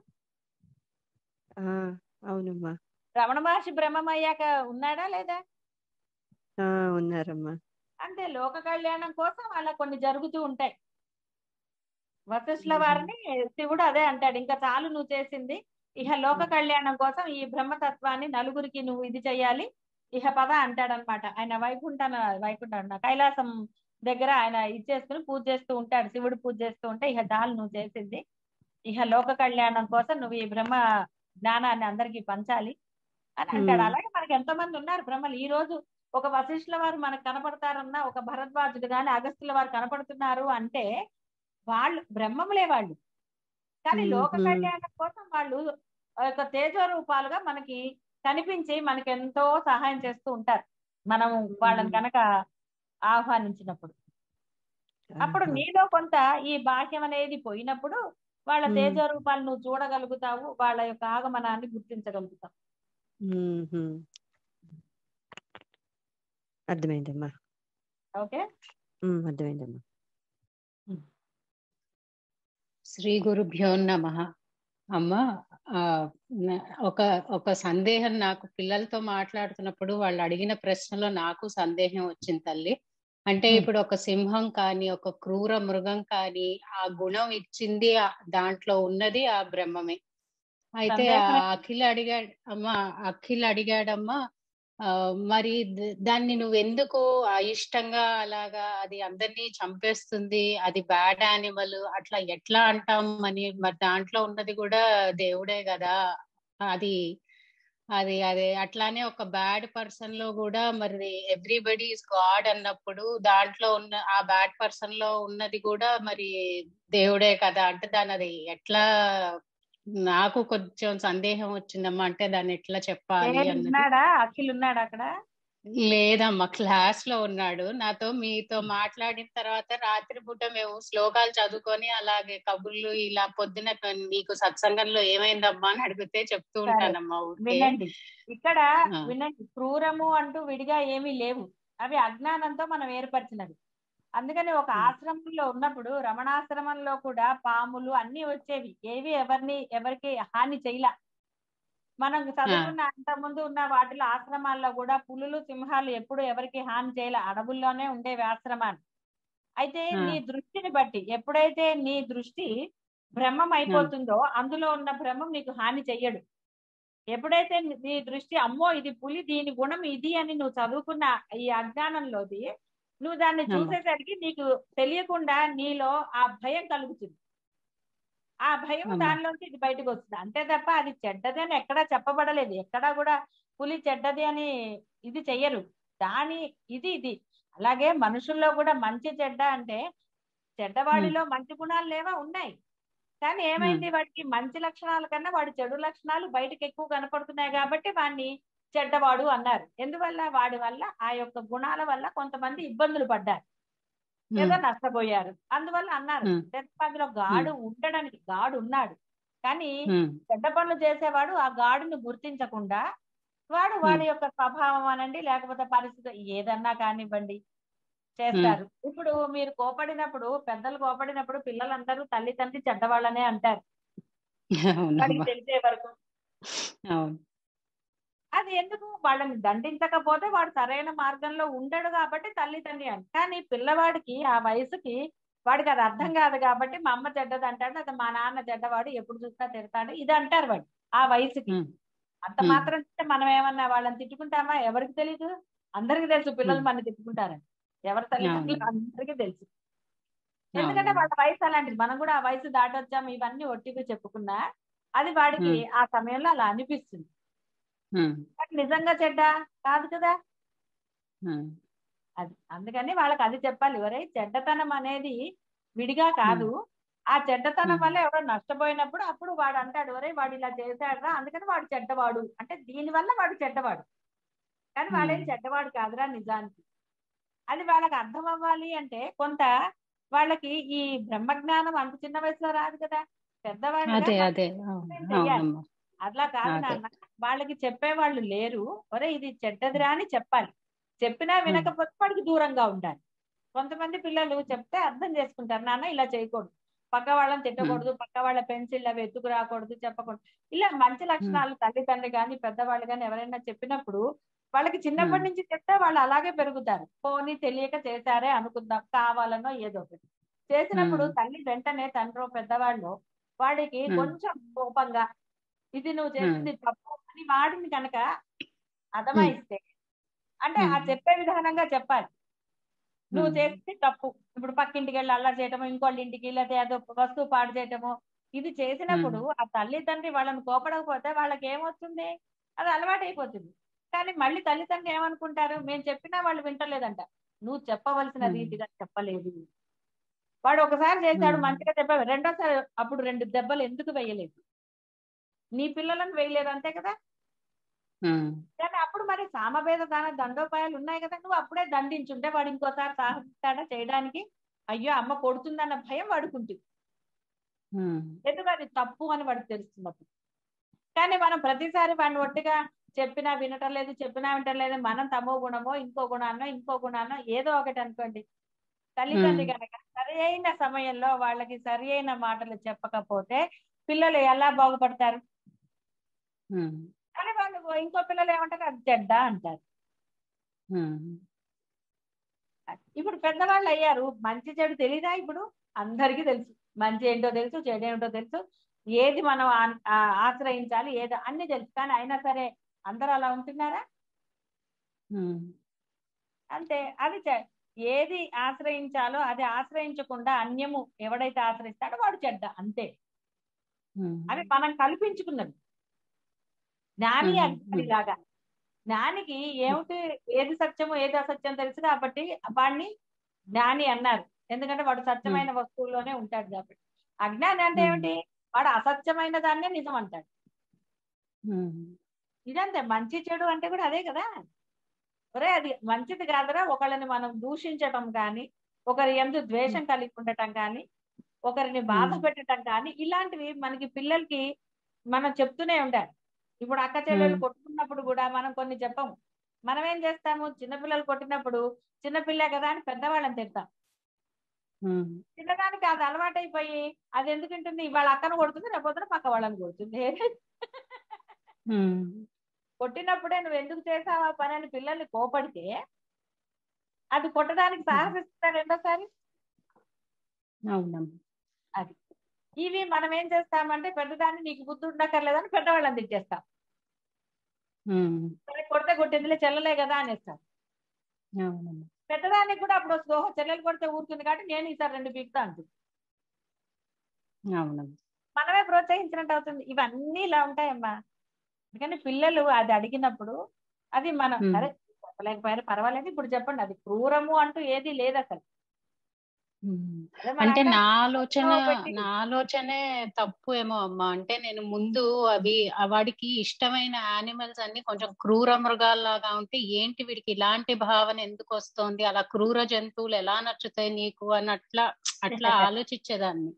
అవునమ్మా. రమణ మహర్షి బ్రహ్మమయ్యాక ఉన్నాడా లేదా? ఉన్నారమ్మా. అంటే లోక కళ్యాణం కోసం అలా కొన్ని జరుగుతూ ఉంటాయి. వశిష్ఠుల వారిని శివుడు అదే అంటాడు, ఇంకా చాలు నువ్వు చేసింది, ఇహ లోక కళ్యాణం కోసం ఈ బ్రహ్మతత్వాన్ని నలుగురికి నువ్వు ఇది చెయ్యాలి, ఇహ పద అంటాడనమాట. ఆయన వైకుంఠ కైలాసం దగ్గర ఆయన ఇచ్చేసుకుని పూజ చేస్తూ ఉంటాడు. శివుడు పూజ చేస్తూ ఉంటే ఇహ చాలు నువ్వు చేసింది, ఇహ లోక కళ్యాణం కోసం నువ్వు ఈ బ్రహ్మ జ్ఞానాన్ని అందరికీ పంచాలి అని అంటాడు. అలాగే మనకి ఎంతో మంది ఉన్నారు బ్రహ్మలు. ఈ రోజు ఒక వశిష్ఠుల వారు మనకు కనపడతారన్నా, ఒక భరద్వాజుడు గాని అగస్త్యుల వారు కనపడుతున్నారు అంటే వాళ్ళు బ్రహ్మములే వాళ్ళు. కానీ లోక కళ్యాణం కోసం వాళ్ళు ఒక తేజో రూపాలుగా మనకి కనిపించి మనకి ఎంతో సహాయం చేస్తూ ఉంటారు, మనం వాళ్ళని కనుక ఆహ్వానించినప్పుడు. అప్పుడు నీలో కొంత ఈ బాహ్యం అనేది పోయినప్పుడు వాళ్ళ తేజో రూపాలు నువ్వు చూడగలుగుతావు, వాళ్ళ యొక్క ఆగమనాన్ని గుర్తించగలుగుతావు. అర్థమైందమ్మా. ఓకే, అర్థమైందమ్మా. శ్రీ గురుభ్యో నమః. అమ్మ, ఒక సందేహం నాకు పిల్లలతో మాట్లాడుతున్నప్పుడు వాళ్ళు అడిగిన ప్రశ్నలో నాకు సందేహం వచ్చింది తల్లి. అంటే ఉమ్, ఇప్పుడు ఒక సింహం కానీ ఒక క్రూర మృగం కానీ ఆ గుణం ఇచ్చింది దాంట్లో ఉన్నది ఆ బ్రహ్మమే. అయితే సందేహమే అఖిల్ అడిగాడమ్మా, మరి దాన్ని నువ్వెందుకు అయిష్టంగా అలాగా అది అందరినీ చంపేస్తుంది, అది బ్యాడ్ యానిమల్ అట్లా ఎట్లా అంటాం అని, మరి దాంట్లో ఉన్నది కూడా దేవుడే కదా. అది అది అదే అట్లానే ఒక బ్యాడ్ పర్సన్ లో కూడా మరి ఎవ్రీబడి ఇస్ గాడ్ అన్నప్పుడు దాంట్లో ఉన్న ఆ బ్యాడ్ పర్సన్ లో ఉన్నది కూడా మరి దేవుడే కదా. అంటే దాని అది ఎట్లా, నాకు కొంచెం సందేహం వచ్చిందమ్మా. అంటే దాన్ని ఎట్లా చెప్పాలి అన్నది. ఉన్నాడా అఖిల్ ఉన్నాడా అక్కడ? లేదమ్మా, క్లాస్ లో ఉన్నాడు. మీతో మాట్లాడిన తర్వాత రాత్రి పూట మేము శ్లోకాలు చదువుకొని అలాగే కబుర్లు ఇలా పొద్దున నీకు సత్సంగంలో ఏమైందమ్మా అని అడిగితే చెప్తూ సరే ఉంటానమ్మా ఊరికే. వినండి, ఇక్కడ ఆ, వినండి, క్రూరము అంటూ విడిగా ఏమీ లేవు, అవి అజ్ఞానంతో మనం ఏర్పరిచినవి. అందుకని ఒక ఉమ్, ఆశ్రమంలో ఉన్నప్పుడు రమణాశ్రమంలో కూడా పాములు అన్ని వచ్చేవి, ఏవి ఎవరికి హాని చేయలా. మనం ఆ, చదువుకున్న అంత ముందు ఉన్న వాటిలో ఆశ్రమాల్లో కూడా పులులు సింహాలు ఎప్పుడు ఎవరికి హాని చేయలే, అడవుల్లోనే ఉండేవి ఆశ్రమాలు. అయితే ఆ, నీ దృష్టిని బట్టి, ఎప్పుడైతే నీ దృష్టి బ్రహ్మం ఆ, అయిపోతుందో అందులో ఉన్న బ్రహ్మం నీకు హాని చెయ్యడు. ఎప్పుడైతే నీ దృష్టి అమ్మో ఇది పులి, దీని గుణం ఇది అని నువ్వు చదువుకున్న ఈ అజ్ఞానంలోది నువ్వు దాన్ని అమ్మా, చూసేసరికి నీకు తెలియకుండా నీలో ఆ భయం కలుగుతుంది. ఆ భయం అమ్మా, దానిలోంచి ఇది బయటకు వస్తుంది అంతే తప్ప అది చెడ్డది అని ఎక్కడా చెప్పబడలేదు. ఎక్కడా కూడా పులి చెడ్డది అని ఇది చెయ్యరు. ఇది అలాగే మనుషుల్లో కూడా మంచి చెడ్డ అంటే, ఉమ్, చెడ్డవాడిలో మంచి గుణాలు లేవా? ఉన్నాయి. కానీ ఉమ్, ఏమైంది, వాడికి మంచి లక్షణాల కన్నా వాడి చెడు లక్షణాలు బయటకు ఎక్కువ కనపడుతున్నాయి కాబట్టి వాడిని చెడ్డవాడు అన్నారు. ఎందువల్ల? వాడి వల్ల ఆ యొక్క గుణాల వల్ల కొంతమంది ఇబ్బందులు పడ్డారు, ఏదో ఉమ్, నష్టపోయారు, అందువల్ల అన్నారు. ఉమ్, అందులో ఉమ్, ఉండడానికి గాడు ఉన్నాడు, కానీ ఉమ్, చెడ్డ పనులు చేసేవాడు ఆ గాడుని గుర్తించకుండా వాడి ఉమ్, యొక్క స్వభావం అనండి, లేకపోతే పరిస్థితి ఏదన్నా కానివ్వండి ఉమ్. చేస్తారు. ఇప్పుడు మీరు కోపడినప్పుడు, పెద్దలు కోపడినప్పుడు పిల్లలందరూ తల్లి తండ్రి చెడ్డవాళ్ళనే అంటారు వాడికి అవునమ్మా, తెలిసే వరకు. అవును. అది ఎందుకు? వాళ్ళని దండించకపోతే వాడు సరైన మార్గంలో ఉండడు కాబట్టి తల్లి తండ్రి అని. కానీ పిల్లవాడికి ఆ వయసుకి వాడికి అది అర్థం కాదు కాబట్టి మా అమ్మ చెడ్డది అంటాడు, అది మా నాన్న చెడ్డవాడు ఎప్పుడు చూసినా తిడతాడు, ఇది అంటారు వాడు ఆ వయసుకి. ఉమ్, అంత ఉమ్, మాత్రం చేస్తే మనం ఏమన్నా వాళ్ళని తిట్టుకుంటామా? ఎవరికి తెలీదు? అందరికి తెలుసు పిల్లలు ఉమ్, మన తిట్టుకుంటారని. ఎవరి తల్లిదండ్రులు అవును, అందరికీ తెలుసు. ఎందుకంటే అవునమ్మా, వాళ్ళ వయసు అలాంటిది. మనం కూడా ఆ వయసు దాటొచ్చాము, ఇవన్నీ ఒట్టిగా చెప్పుకున్నా అది వాడికి ఉమ్, ఆ సమయంలో అలా అనిపిస్తుంది. ఉమ్, కానీ నిజంగా చెడ్డ కాదు కదా ఉమ్, అది. అందుకని వాళ్ళకి అది చెప్పాలి, ఒరే చెడ్డతనం అనేది విడిగా ఉమ్, కాదు, ఆ చెడ్డతనం ఉమ్, వల్ల ఎవరో నష్టపోయినప్పుడు అప్పుడు వాడు అంటాడు, ఒరే వాడు ఇలా చేశాడురా అందుకని వాడు చెడ్డవాడు అంటే దీని వల్ల వాడు చెడ్డవాడు, కానీ వాడేం ఉమ్. చెడ్డవాడు కాదురా నిజానికి. అది వాళ్ళకి అర్థం అవ్వాలి అంటే కొంత వాళ్ళకి ఈ బ్రహ్మజ్ఞానం అంత చిన్న వయసులో రాదు కదా, పెద్దవాళ్ళుగా అదే మనం అదే, explain అవును, చెయ్యాలి. అవునమ్మా, అట్లా కాదు అదే. నాన్న, వాళ్ళకి చెప్పేవాళ్ళు లేరు, ఒరే ఇది చెడ్డదిరా అని చెప్పాలి. చెప్పినా ఉమ్, వినకపోతే వాడికి దూరంగా ఉండాలి. కొంతమంది పిల్లలు చెప్తే అర్థం చేసుకుంటారు, నాన్న ఇలా చేయకూడదు, పక్క వాళ్ళని ఉమ్, తిట్టకూడదు, పక్క వాళ్ళ పెన్సిల్ అవి ఎత్తుకు రాకూడదు చెప్పకూడదు, ఇలా మంచి ఉమ్, లక్షణాలు తల్లిదండ్రి కానీ పెద్దవాళ్ళు కానీ ఎవరైనా చెప్పినప్పుడు వాళ్ళకి చిన్నప్పటి ఉమ్, నుంచి చెప్తే వాళ్ళు అలాగే పెరుగుతారు. పోనీ తెలియక చేశారే అనుకుందాం, కావాలనో ఏదో ఒకటి చేసినప్పుడు ఉమ్, తల్లి వెంటనే తండ్రో పెద్దవాళ్ళు వాడికి ఉమ్, కొంచెం కోపంగా ఇది నువ్వు ఉమ్, చేసింది తప్పు అని వాడిని కనుక ఉమ్, అదమాయిస్తే, అంటే ఆ ఉమ్, చెప్పే విధానంగా చెప్పాలి, నువ్వు ఉమ్, చేసింది తప్పు. ఇప్పుడు పక్కింటికి వెళ్ళి అల్లరి చేయటము, ఇంకోళ్ళ ఇంటికి లేకపోతే ఏదో వస్తువు పాడు చేయటము, ఇది ఉమ్, చేసినప్పుడు ఆ తల్లిదండ్రి వాళ్ళని కోపడకపోతే వాళ్ళకి ఏమవుతుంది, అది అలవాటు అయిపోతుంది. కానీ మళ్ళీ తల్లిదండ్రులు ఏమనుకుంటారు, మేము చెప్పినా వాళ్ళు వింటలేదంట, నువ్వు చెప్పవలసిన ఉమ్, రీతిగా చెప్పలేదు. వాడు ఒకసారి చేశాడు ఉమ్, మంచిగా చెప్పాడు, రెండోసారి అప్పుడు 2 దెబ్బలు ఎందుకు వేయలేదు? నీ పిల్లలను వేయలేదు అంతే కదా. ఉమ్, కానీ అప్పుడు మరి సామవేద దాన దండోపాయాలు ఉన్నాయి కదా, నువ్వు అప్పుడే దండించుంటే వాడు ఇంకోసారి సాహసిస్తాడా చేయడానికి? అయ్యో అమ్మ కొడుతుందన్న భయం వాడుకుంటుంది, ఉమ్, ఎందుకు అది తప్పు అని వాడికి తెలుస్తున్నప్పుడు. కానీ మనం ప్రతిసారి వాడిని ఒట్టిగా చెప్పినా వినటం లేదు, చెప్పినా వినటం లేదు, మనం తమో గుణమో ఇంకో గుణాన్నో ఏదో ఒకటి అనుకోండి. తల్లిదండ్రి ఉమ్, కనుక సరి అయిన సమయంలో వాళ్ళకి సరి అయిన మాటలు చెప్పకపోతే పిల్లలు ఎలా బాగుపడతారు? ఉమ్, కానీ వాళ్ళు ఇంకో పిల్లలు ఏమంటారు, అది చెడ్డ అంటారు. ఉమ్. ఇప్పుడు పెద్దవాళ్ళు అయ్యారు, మంచి చెడు తెలీదా? ఇప్పుడు అందరికీ తెలుసు, మంచి ఏంటో తెలుసు, చెడు ఏంటో తెలుసు, ఏది మనం ఆశ్రయించాలి ఏది అన్ని తెలుసు. కానీ అయినా సరే అందరూ అలా ఉంటున్నారా? అంటే అది ఏది ఆశ్రయించాలో అది ఆశ్రయించకుండా అన్యము ఎవడైతే ఆశ్రయిస్తాడో వాడు చెడ్డ, అంతే. అవి మనం కల్పించుకున్నది. జ్ఞాని అజ్ఞానిలాగా. జ్ఞానికి ఏమిటి, ఏది సత్యము ఏది అసత్యం తెలుసు కాబట్టి వాడిని జ్ఞాని అన్నారు, ఎందుకంటే వాడు సత్యమైన వస్తువుల్లోనే ఉంటాడు కాబట్టి. అజ్ఞాని అంటే ఏమిటి, వాడు అసత్యమైన దాన్నే నిజం అంటాడు. ఇదంతే. మంచి చెడు అంటే కూడా అదే కదా. ఒరే అది మంచిది కాదురా, ఒకళ్ళని మనం దూషించటం కానీ, ఒకరి యందు ద్వేషం కలిగి ఉండటం కానీ, ఒకరిని బాధ పెట్టడం కానీ, ఇలాంటివి మనకి పిల్లలకి మనం చెప్తూనే ఉండాలి. ఇప్పుడు అక్క చెల్లెలు కొట్టుకున్నప్పుడు కూడా మనం కొన్ని చెప్పము. మనం ఏం చేస్తాము, చిన్నపిల్లలు కొట్టినప్పుడు చిన్నపిల్లే కదా అని పెద్దవాళ్ళని తిడతాం. తినడానికి అది అలవాటైపోయి అది ఎందుకుంటుంది, ఇవాళ అక్కను కొడుతుంది, రేపొద్దున పక్క వాళ్ళని కొడుతుంది. కొట్టినప్పుడే నువ్వు ఎందుకు చేసావా పని అని పిల్లల్ని కోపడితే అది కొట్టడానికి సాహసిస్తాడు రెండోసారి. అది ఇవి మనం ఏం చేస్తామంటే, పెద్దదాన్ని నీకు బుద్ధి ఉండక్కర్లేదని పెద్దవాళ్ళని తిట్టేస్తాం. సరే కొడితే కొట్టిందిలే చెల్లలే కదా అనేస్తాం. పెద్దదానికి కూడా అప్పుడు వస్తుంది, ఓహో చెల్లెలు కొడితే ఊరుతుంది కాబట్టి నేను ఈసారి 2 పీకుతా అంటుంది. మనమే ప్రోత్సహించినట్టు అవుతుంది. ఇవన్నీ ఇలా ఉంటాయమ్మా. అందుకని పిల్లలు అది అడిగినప్పుడు అది మనం సరే చెప్పలేకపోయారు పర్వాలేదు, ఇప్పుడు చెప్పండి, అది క్రూరము అంటూ ఏది లేదు అసలు. అంటే నా ఆలోచనే తప్పు ఏమో అమ్మా. అంటే నేను ముందు వాడికి ఇష్టమైన యానిమల్స్ అన్ని కొంచెం క్రూర మృగాల్లాగా ఉంటే ఏంటి వీడికి ఇలాంటి భావన ఎందుకు వస్తోంది, అలా క్రూర జంతువులు ఎలా నచ్చుతాయి నీకు అని అట్లా ఆలోచించేదాన్ని.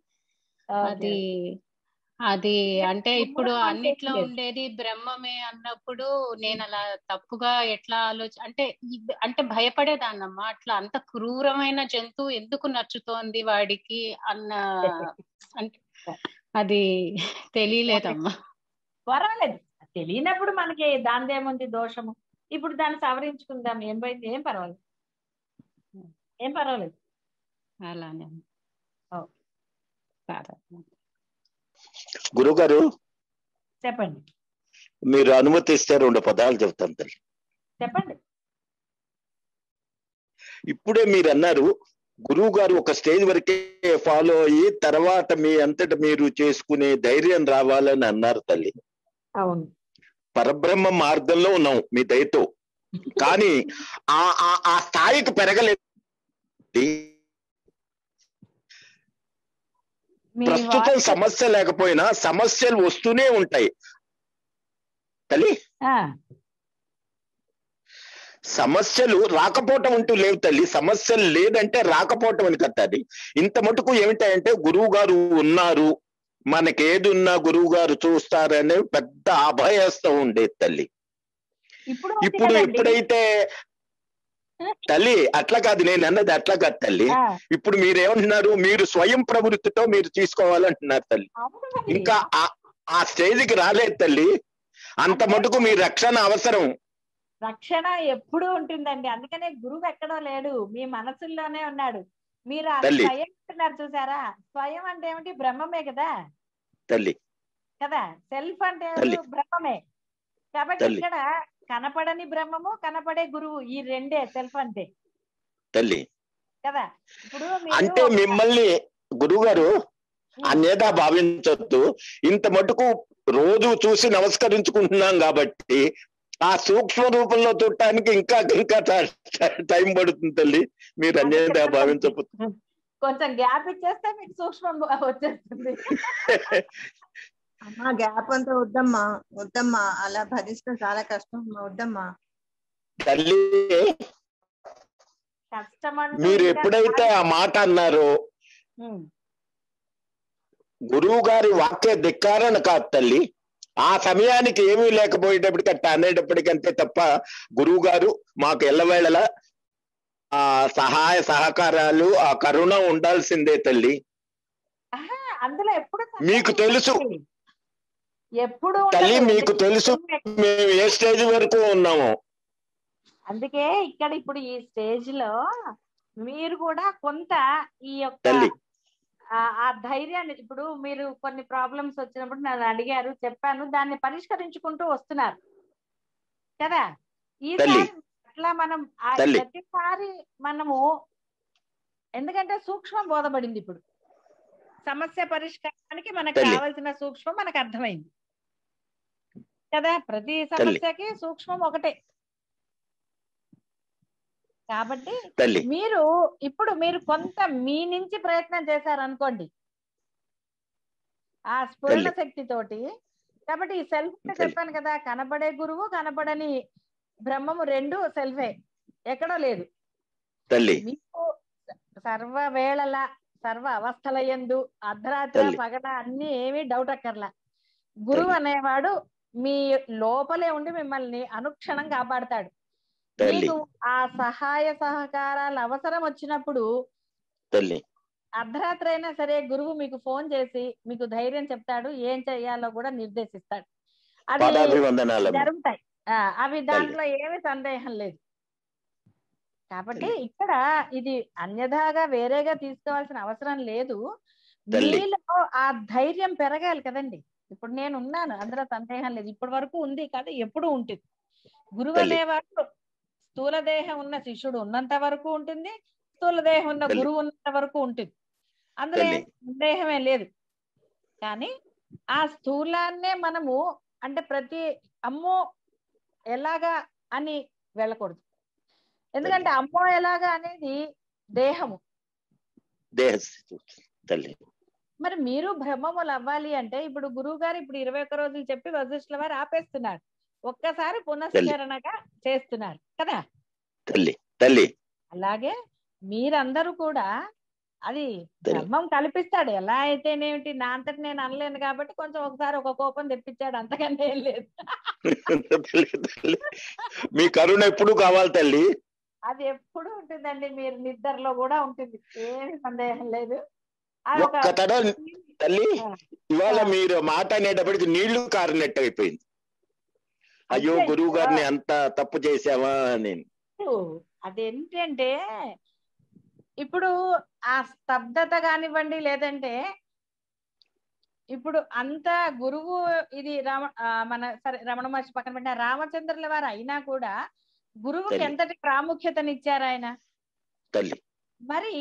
అది అంటే ఇప్పుడు అన్నిట్లో ఉండేది బ్రహ్మమే అన్నప్పుడు నేను అలా తప్పుగా ఎట్లా అంటే భయపడేదాన్నమ్మా. అట్లా అంత క్రూరమైన జంతువు ఎందుకు నచ్చుతోంది వాడికి అన్న అంటే అది తెలియలేదమ్మా. పర్వాలేదు, తెలియనప్పుడు మనకి దానిదేముంది దోషము. ఇప్పుడు దాన్ని సవరించుకుందాం, ఏం పోయింది, ఏం పర్వాలేదు. అలానే గురుగారు చెప్పండి. మీరు అనుమతిస్తే 2 పదాలు చెప్తాను తల్లి. చెప్పండి. ఇప్పుడే మీరు అన్నారు గురువు గారు ఒక స్టేజ్ వరకే ఫాలో అయ్యి తర్వాత మీ అంతట మీరు చేసుకునే ధైర్యం రావాలని అన్నారు తల్లి. అవును, పరబ్రహ్మ మార్గంలో ఉన్నాం మీ దయతో, కానీ ఆ స్థాయికి పెరగలేదు. ప్రస్తుతం సమస్య లేకపోయినా సమస్యలు వస్తూనే ఉంటాయి తల్లి. సమస్యలు రాకపోవటం అంటూ లేవు తల్లి. సమస్యలు లేదంటే రాకపోవటం అని కదా. అది ఇంత మటుకు ఏమిటాయంటే గురువు గారు ఉన్నారు, మనకేది ఉన్నా గురువు గారు చూస్తారనే పెద్ద అభయస్తం ఉండేది తల్లి. ఇప్పుడు ఎప్పుడైతే తల్లి అట్లా కాదు, నేను అన్నది అట్లా కాదు తల్లి. ఇప్పుడు మీరేమంటున్నారు, మీరు స్వయం ప్రవృత్తితో మీరు తీసుకోవాలంటున్నారు తల్లి. ఇంకా ఆ స్టేజ్కి రాలేదు తల్లి. అంత మటుకు మీ రక్షణ అవసరం. రక్షణ ఎప్పుడు ఉంటుందండి. అందుకనే గురువు ఎక్కడో లేడు, మీ మనసుల్లోనే ఉన్నాడు. మీరు స్వయం అంటున్నారు చూసారా, స్వయం అంటే ఏమిటి, బ్రహ్మమే కదా తల్లి కదా. సెల్ఫ్ అంటే బ్రహ్మమే కాబట్టి ఇక్కడ కనపడని బ్రహ్మము, కనపడే గురువు, ఈ రెండే సెల్ఫ్ అంటే తల్లి కదా. ఇప్పుడు అంటే మిమ్మల్ని గురువు గారు అన్యదా భావించొద్దు. ఇంత మటుకు రోజు చూసి నమస్కరించుకుంటున్నాం కాబట్టి ఆ సూక్ష్మ రూపంలో చూడటానికి ఇంకా టైం పడుతుంది తల్లి. మీరు అన్యదా భావించకపోతే కొంచెం గ్యాప్ ఇచ్చేస్తే మీకు సూక్ష్మం వచ్చేస్తుంది. అమ్మా గ్యాప్ అంతా వద్దమ్మా, అలా భరించడం చాలా కష్టం, వద్దమ్మా తల్లి. మీరు ఎప్పుడైతే ఆ మాట అన్నారో గురువు గారి వాక్య ధిక్కారణ కాదు తల్లి. ఆ సమయానికి ఏమీ లేకపోయేటప్పటికి అట్ట అనేటప్పటికంతే తప్ప గురువు గారు మాకు ఎల్లవేళలా ఆ సహాయ సహకారాలు, ఆ కరుణ ఉండాల్సిందే తల్లి. అందులో ఎప్పుడు మీకు తెలుసు ఎప్పుడు తల్లి, మీకు తెలుసు మేము ఏ స్టేజ్ వరకు ఉన్నామో. అందుకే ఇక్కడ ఇప్పుడు ఈ స్టేజ్ లో మీరు కూడా కొంత ఈ యొక్క తల్లి ఆ ధైర్యాన్ని, ఇప్పుడు మీరు కొన్ని ప్రాబ్లమ్స్ వచ్చినప్పుడు నన్ను అడిగారు, చెప్పాను, దాన్ని పరిష్కరించుకుంటూ వస్తున్నారు కదా. తల్లి ఈసారి అట్లా మనం తల్లి ప్రతిసారి మనము, ఎందుకంటే సూక్ష్మం బోధపడింది ఇప్పుడు, సమస్య పరిష్కారానికి మనకు తల్లి కావాల్సిన సూక్ష్మం మనకు అర్థమైంది కదా. ప్రతి తల్లి సమస్యకి సూక్ష్మం ఒకటే. కాబట్టి తల్లి మీరు కొంత మీ నుంచి ప్రయత్నం చేశారనుకోండి ఆ స్ఫురణ తల్లి శక్తితోటి. కాబట్టి ఈ సెల్ఫ్ తల్లి చెప్పాను కదా, కనబడే గురువు కనబడని బ్రహ్మము రెండు సెల్ఫే, ఎక్కడో లేదు. తల్లి మీకు సర్వ వేళల సర్వ అవస్థల యందు అర్ధరాత్ర తల్లి పగల అన్ని ఏమీ డౌట్ అక్కర్లా. గురువు తల్లి అనేవాడు మీ లోపలే ఉండి మిమ్మల్ని అనుక్షణం కాపాడతాడు. తల్లి మీకు ఆ సహాయ సహకారాలు అవసరం వచ్చినప్పుడు తల్లి అర్ధరాత్రి అయినా సరే గురువు మీకు ఫోన్ చేసి మీకు ధైర్యం చెప్తాడు, ఏం చెయ్యాలో కూడా నిర్దేశిస్తాడు. అవి పాదాభివందనాలమ్మ జరుగుతాయి. అవి తల్లి దాంట్లో ఏమీ సందేహం లేదు. కాబట్టి తల్లి ఇక్కడ ఇది అన్యథాగా వేరేగా తీసుకోవాల్సిన అవసరం లేదు. తల్లి మీలో ఆ ధైర్యం పెరగాలి కదండి. ఇప్పుడు నేను ఉన్నాను, అందులో సందేహం లేదు. ఇప్పటి వరకు ఉంది కదా, ఎప్పుడు ఉంటుంది. గురువు తల్లి అనేవాడు స్థూల దేహం ఉన్న శిష్యుడు ఉన్నంత వరకు ఉంటుంది, స్థూల దేహం ఉన్న తల్లి గురువు ఉన్నంత వరకు ఉంటుంది. అందులో తల్లి ఏం సందేహమే లేదు. కానీ ఆ స్థూలాన్నే మనము అంటే ప్రతి అమ్మో ఎలాగా అని వెళ్ళకూడదు. తల్లి ఎందుకంటే అమ్మో ఎలాగా అనేది దేహము. దేహ తల్లి మరి మీరు బ్రహ్మములు అవ్వాలి అంటే ఇప్పుడు గురువు గారు ఇప్పుడు 21 రోజులు చెప్పి వశిష్ఠుల వారు ఆపేస్తున్నారు, ఒక్కసారి తల్లి పునశ్చరణగా చేస్తున్నారు కదా. తల్లి తల్లి అలాగే మీరందరూ కూడా అది తల్లి బ్రహ్మం కల్పిస్తాడు. ఎలా అయితేనేమిటి, నా అంతటి నేను అనలేను కాబట్టి కొంచెం ఒకసారి ఒక కోపం తెప్పించాడు, అంతకంటే ఏం లేదు. తల్లి తల్లి మీ కరుణ ఎప్పుడు కావాలి తల్లి. అది ఎప్పుడు ఉంటుందండి, మీరు నిద్రలో కూడా ఉంటుంది, ఏమి సందేహం లేదు. అది ఒక ఒక్క తడ తల్లి ఆ, ఇవాళ ఆ, మీరు మాట అనేటప్పటికి నీళ్లు కారినట్టు అయిపోయింది. అయ్యో గురువు అయ్యయ్యో. గారిని అంత తప్పు చేసావా నేను. అదేంటంటే ఇప్పుడు ఆ స్తబ్దత కానివ్వండి, లేదంటే ఇప్పుడు అంత గురువు ఇది మన సరే రమణ మహర్షి పక్కన పెట్టిన రామచంద్రుల వారు అయినా కూడా గురువుకి తల్లి ఎంతటి ప్రాముఖ్యతనిచ్చారు ఆయన. తల్లి మరి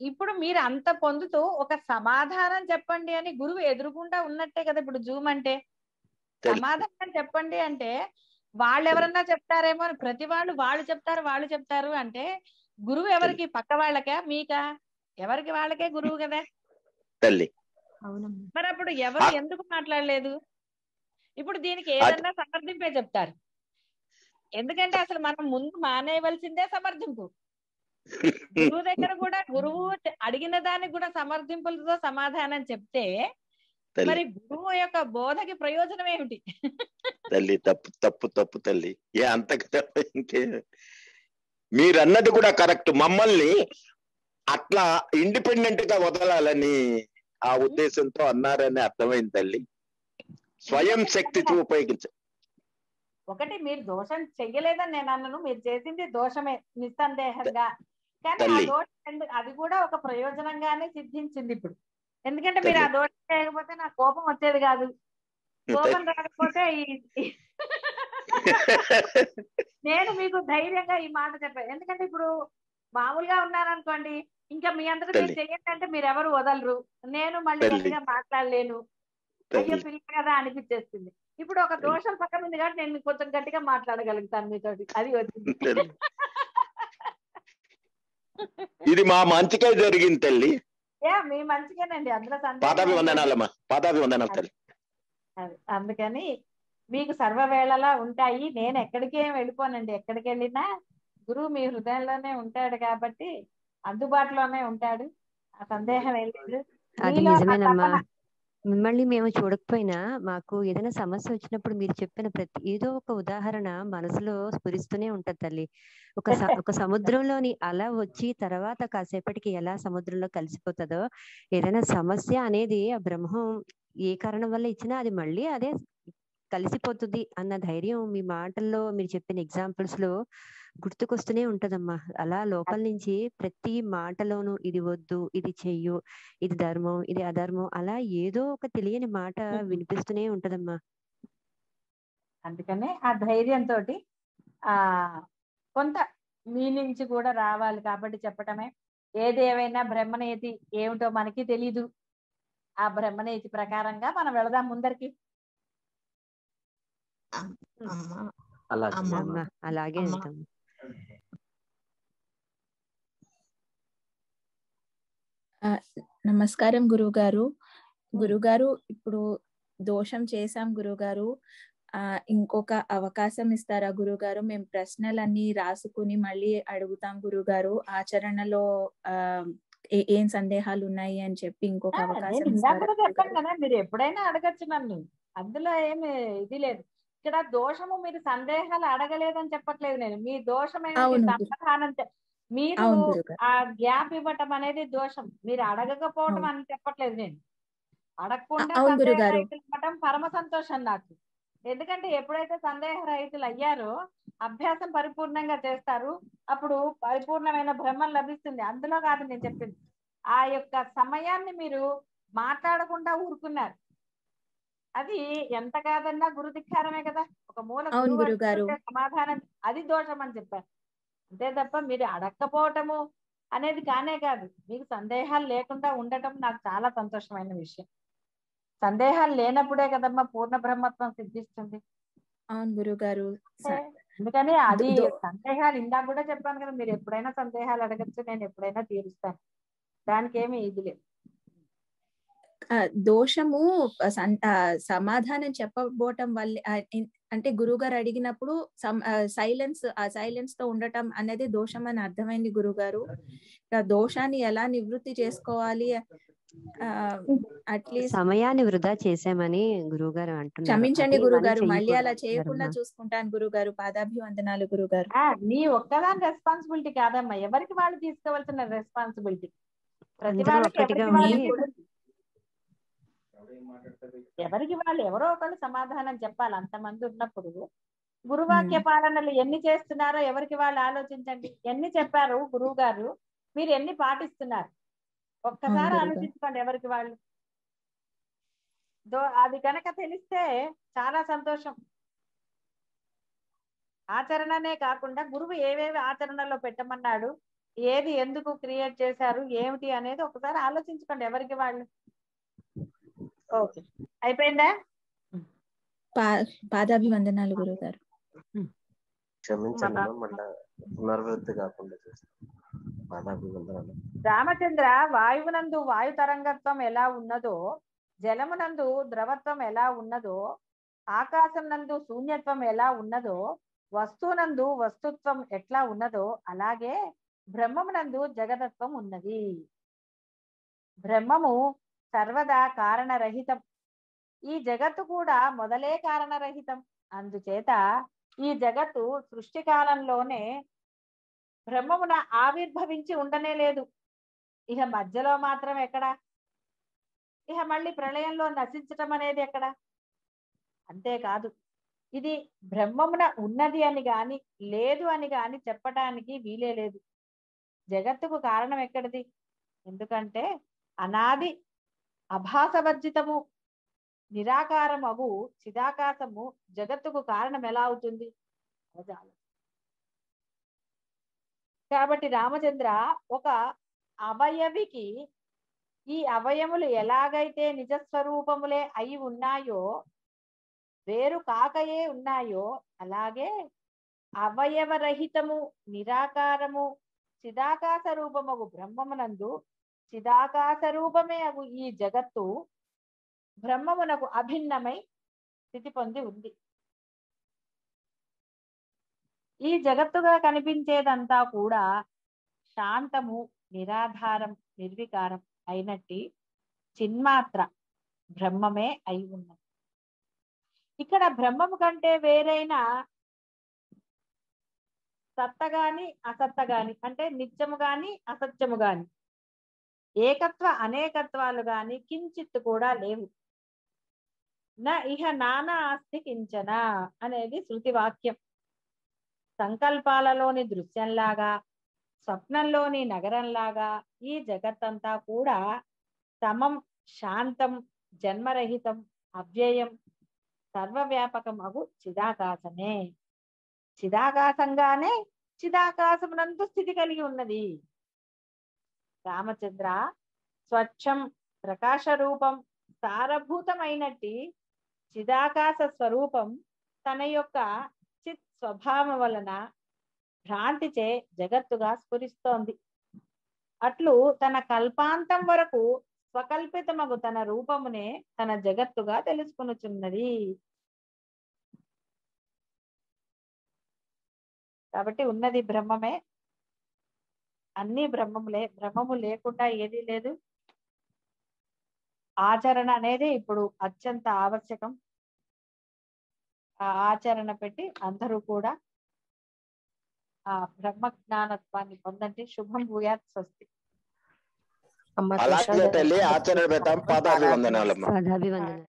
ఇప్పుడు మీరు అంత పొందుతూ ఒక సమాధానం చెప్పండి అని గురువు ఎదురుకుండా ఉన్నట్టే కదా. ఇప్పుడు జూమ్ అంటే తల్లి సమాధానం చెప్పండి అంటే వాళ్ళు తల్లి ఎవరన్నా చెప్తారేమో అని, ప్రతి వాళ్ళు చెప్తారు అంటే గురువు తల్లి ఎవరికి, పక్క వాళ్ళకా మీకా? ఎవరికి వాళ్ళకే గురువు కదా. తల్లి అవునమ్మా. మరి అప్పుడు ఎవరు ఆ- ఎందుకు మాట్లాడలేదు? ఇప్పుడు దీనికి అది ఏదన్నా సమర్థింపే చెప్తారు. ఎందుకంటే అసలు మనం ముందు మానేయవలసిందే సమర్థింపు. గురువు దగ్గర కూడా గురువు అడిగిన దానికి కూడా సమర్థింపులతో సమాధానం చెప్తే తల్లి మరి గురువు యొక్క బోధకి ప్రయోజనం ఏమిటి? తల్లి తప్పు తప్పు తప్పు తల్లి. ఏ అంత ఇంకే మీరు అన్నది కూడా కరెక్ట్. మమ్మల్ని అట్లా ఇండిపెండెంట్ గా వదలాలని ఆ ఉద్దేశంతో అన్నారని అర్థమైంది తల్లి. స్వయం శక్తితో ఉపయోగించ ఒకటి, మీరు దోషం చెయ్యలేదని నేను అన్నను, మీరు చేసింది దోషమే నిస్సందేహంగా. కానీ ఆ తల్లి దోషం అది కూడా ఒక ప్రయోజనంగానే సిద్ధించింది ఇప్పుడు. ఎందుకంటే మీరు ఆ తల్లి దోషం చేయకపోతే నాకు కోపం వచ్చేది కాదు. కోపం రాకపోతే నేను మీకు ధైర్యంగా ఈ మాట చెప్పాను. ఎందుకంటే ఇప్పుడు మామూలుగా ఉన్నారనుకోండి, ఇంకా మీ అంతటా మీరు తల్లి చెయ్యండి అంటే మీరు ఎవరు వదలరు, నేను మళ్ళీ తల్లి గట్టిగా మాట్లాడలేను, అయ్యో తల్లి పిల్ల కదా అనిపించేస్తుంది. ఇప్పుడు ఒక తల్లి దోషం పక్కన ఉంది కాబట్టి నేను కొంచెం గట్టిగా మాట్లాడగలుగుతాను మీతోటి, అది వచ్చింది. తల్లి ఇది మా మంచిగా జరిగింది తల్లి. మీ మంచిగానండి, అందులో సందేహం ఏం లేదు. పాదాభివందనాలమ్మా, పాదాభివందనాలు అది తల్లి. అది అందుకని మీకు సర్వవేళలా ఉంటాయి. నేను ఎక్కడికి ఏం వెళ్ళిపోనండి, ఎక్కడికి వెళ్ళినా గురువు మీ హృదయంలోనే ఉంటాడు కాబట్టి అందుబాటులోనే ఉంటాడు, ఆ సందేహం ఏం లేదు. అది మీలో ఆ నిజమేనమ్మా. తపన మిమ్మల్ని మేము చూడకపోయినా మాకు ఏదైనా సమస్య వచ్చినప్పుడు మీరు చెప్పిన ప్రతి ఏదో ఒక ఉదాహరణ మనసులో స్ఫురిస్తూనే ఉంటది తల్లి. ఒక సముద్రంలోని అల వచ్చి తర్వాత కాసేపటికి ఎలా సముద్రంలో కలిసిపోతుందో, ఏదైనా సమస్య అనేది ఆ బ్రహ్మం ఏ కారణం వల్ల ఇచ్చినా అది మళ్ళీ అదే కలిసిపోతుంది అన్న ధైర్యం మీ మాటల్లో మీరు చెప్పిన ఎగ్జాంపుల్స్ లో గుర్తుకొస్తూనే ఉంటదమ్మా. అలా లోపల నుంచి ప్రతి మాటలోనూ ఇది వద్దు, ఇది చెయ్యు, ఇది ధర్మం, ఇది అధర్మం, అలా ఏదో ఒక తెలియని మాట వినిపిస్తూనే ఉంటదమ్మా. అందుకనే ఆ ధైర్యంతో ఆ కొంత మీ నుంచి కూడా రావాలి కాబట్టి చెప్పటమే. ఏదేమైనా బ్రహ్మనేతి ఏమిటో మనకి తెలీదు. ఆ బ్రహ్మనేతి ప్రకారంగా మనం వెళదాం ముందరికి. అలాగే వెళ్తాం. నమస్కారం గురువుగారు. గురుగారు, ఇప్పుడు దోషం చేశాం గురుగారు, ఇంకొక అవకాశం ఇస్తారా గురుగారు? మేము ప్రశ్నలన్నీ రాసుకుని మళ్ళీ అడుగుతాం గురుగారు. ఆచరణలో ఏం సందేహాలు ఉన్నాయి అని చెప్పి ఇంకొక అవకాశం ఇస్తారా? చెప్పాను కదా, మీరు ఎప్పుడైనా అడగచ్చు నన్ను, అందులో ఏమి ఇది లేదు. ఇక్కడ దోషము మీరు సందేహాలు అడగలేదని చెప్పట్లేదు నేను. మీ దోషం ఏంటి సమాధానం మీరు ఆ గ్యాప్ ఇవ్వటం అనేది దోషం. మీరు అడగకపోవటం అని చెప్పట్లేదు నేను. అడగకుండా సందేహ రహితులు ఇవ్వటం పరమ సంతోషం నాకు. ఎందుకంటే ఎప్పుడైతే సందేహ రహితులు అయ్యారో అభ్యాసం పరిపూర్ణంగా చేస్తారు, అప్పుడు పరిపూర్ణమైన బ్రహ్మం లభిస్తుంది. అందులో కాదు నేను చెప్పింది. ఆ యొక్క సమయాన్ని మీరు మాట్లాడకుండా ఊరుకున్నారు, అది ఎంత కాదన్నా గురుధిక్కారమే కదా. ఒక మూల గురువు సమాధానం, అది దోషం అని చెప్పారు. అంతే తప్ప మీరు అడగకపోవటము అనేది కానే కాదు. మీకు సందేహాలు లేకుండా ఉండటం నాకు చాలా సంతోషమైన విషయం. సందేహాలు లేనప్పుడే కదమ్మా పూర్ణ బ్రహ్మత్వం సిద్ధిస్తుంది. అవును గురుగారు. అందుకని అది సందేహాలు ఇందాక కూడా చెప్పాను కదా, మీరు ఎప్పుడైనా సందేహాలు అడగచ్చు, నేను ఎప్పుడైనా తీరుస్తాను. దానికి ఏమి ఇది లేదు. దోషము సమాధానం చెప్పబోవటం వల్ల, అంటే గురుగారు అడిగినప్పుడు సైలెన్స్ తో ఉండటం అనేది దోషం అని అర్థమైంది గురుగారు. దోషాన్ని ఎలా నివృత్తి చేసుకోవాలి? అట్లీస్ట్ సమయాన్ని వృధా చేసామని గురువుగారు అంటున్నారు. క్షమించండి గురుగారు, మళ్ళీ అలా చేయకుండా చూసుకుంటాను గురుగారు. పాదాభివందనాలు గురుగారు. నీ ఒక్కదాని రెస్పాన్సిబిలిటీ కాదమ్మా, ఎవరికి వాళ్ళు తీసుకోవాల్సిన రెస్పాన్సిబిలిటీ. ప్రతి వాళ్ళకి ఎవరికి వాళ్ళు ఎవరో ఒకళ్ళు సమాధానం చెప్పాలి. అంతమంది ఉన్నప్పుడు గురువాక్య పాలనలు ఎన్ని చేస్తున్నారో ఎవరికి వాళ్ళు ఆలోచించండి. ఎన్ని చెప్పారు గురువు గారు, మీరు ఎన్ని పాటిస్తున్నారు ఒక్కసారి ఆలోచించుకోండి ఎవరికి వాళ్ళు. అది కనుక తెలిస్తే చాలా సంతోషం. ఆచరణనే కాకుండా గురువు ఏవేవి ఆచరణలో పెట్టమన్నాడు, ఏది ఎందుకు క్రియేట్ చేశారు, ఏమిటి అనేది ఒకసారి ఆలోచించుకోండి ఎవరికి వాళ్ళు. ఓకే, అయిపోయిందా? పాదాభివందనాలు గురువు గారు. రామచంద్ర, వాయువునందు వాయు తరంగత్వం ఎలా ఉన్నదో, జలమునందు ద్రవత్వం ఎలా ఉన్నదో, ఆకాశం నందు శూన్యత్వం ఎలా ఉన్నదో, వస్తువునందు వస్తుత్వం ఎట్లా ఉన్నదో, అలాగే బ్రహ్మమునందు జగదత్వం ఉన్నది. బ్రహ్మము సర్వదా కారణరహితం. ఈ జగత్తు కూడా మొదలే కారణరహితం. అందుచేత ఈ జగత్తు సృష్టి కాలంలోనే బ్రహ్మమున ఆవిర్భవించి ఉండనే లేదు. ఇక మధ్యలో మాత్రం ఎక్కడ, ఇక మళ్ళీ ప్రళయంలో నశించటం అనేది ఎక్కడ. అంతేకాదు, ఇది బ్రహ్మమున ఉన్నది అని గాని లేదు అని గాని చెప్పటానికి వీలే లేదు. జగత్తుకు కారణం ఎక్కడిది? ఎందుకంటే అనాది అభాసవర్జితము నిరాకారం అగు చిదాకాశము జగత్తుకు కారణం ఎలా అవుతుంది? కాబట్టి రామచంద్ర, ఒక అవయవికి ఈ అవయములు ఎలాగైతే నిజస్వరూపములే అయి ఉన్నాయో, వేరు కాకయే ఉన్నాయో, అలాగే అవయవరహితము నిరాకారము చిదాకాశ రూపమగు బ్రహ్మమునందు చిదాకాశ రూపమే అగు ఈ జగత్తు బ్రహ్మమునకు అభిన్నమై స్థితి పొంది ఉంది. ఈ జగత్తుగా కనిపించేదంతా కూడా శాంతము, నిరాధారం, నిర్వికారం అయినట్టి చిన్మాత్ర బ్రహ్మమే అయి ఉన్నది. ఇక్కడ బ్రహ్మము కంటే వేరైన సత్త గాని అసత్త గాని, అంటే నిత్యము గాని అసత్యము గాని, ఏకత్వ అనేకత్వాలు గాని కించిత్ కూడా లేవు. నా ఇహ నానా ఆస్తి కించన అనేది శృతి వాక్యం. సంకల్పాలలోని దృశ్యంలాగా, స్వప్నంలోని నగరంలాగా ఈ జగత్తంతా కూడా సమం, శాంతం, జన్మరహితం, అవ్యయం, సర్వవ్యాపకం అగు చిదాకాశమే. చిదాకాశంగానే చిదాకాశమునందు స్థితి కలిగి ఉన్నది. రామచంద్ర, స్వచ్ఛం, ప్రకాశ రూపం, సారభూతమైనట్టి చిదాకాశ స్వరూపం తన యొక్క చిత్ స్వభావం వలన భ్రాంతిచే జగత్తుగా స్ఫురిస్తోంది. అట్లు తన కల్పాంతం వరకు స్వకల్పితమగు తన రూపమునే తన జగత్తుగా తెలుసుకొనుచున్నది. కాబట్టి ఉన్నది బ్రహ్మమే, అన్ని బ్రహ్మములే. బ్రహ్మము లేకుండా ఏదీ లేదు. ఆచరణ అనేది ఇప్పుడు అత్యంత ఆవశ్యకం. ఆ ఆచరణ పెట్టి అందరూ కూడా ఆ బ్రహ్మ జ్ఞానత్వాన్ని పొందండి. శుభం భూయాత్. స్వస్తి. అలాగే తల్లి, ఆచరణ పెడతాం. పాదాభివందనాలమ్మా. పాదాభివందనాలు.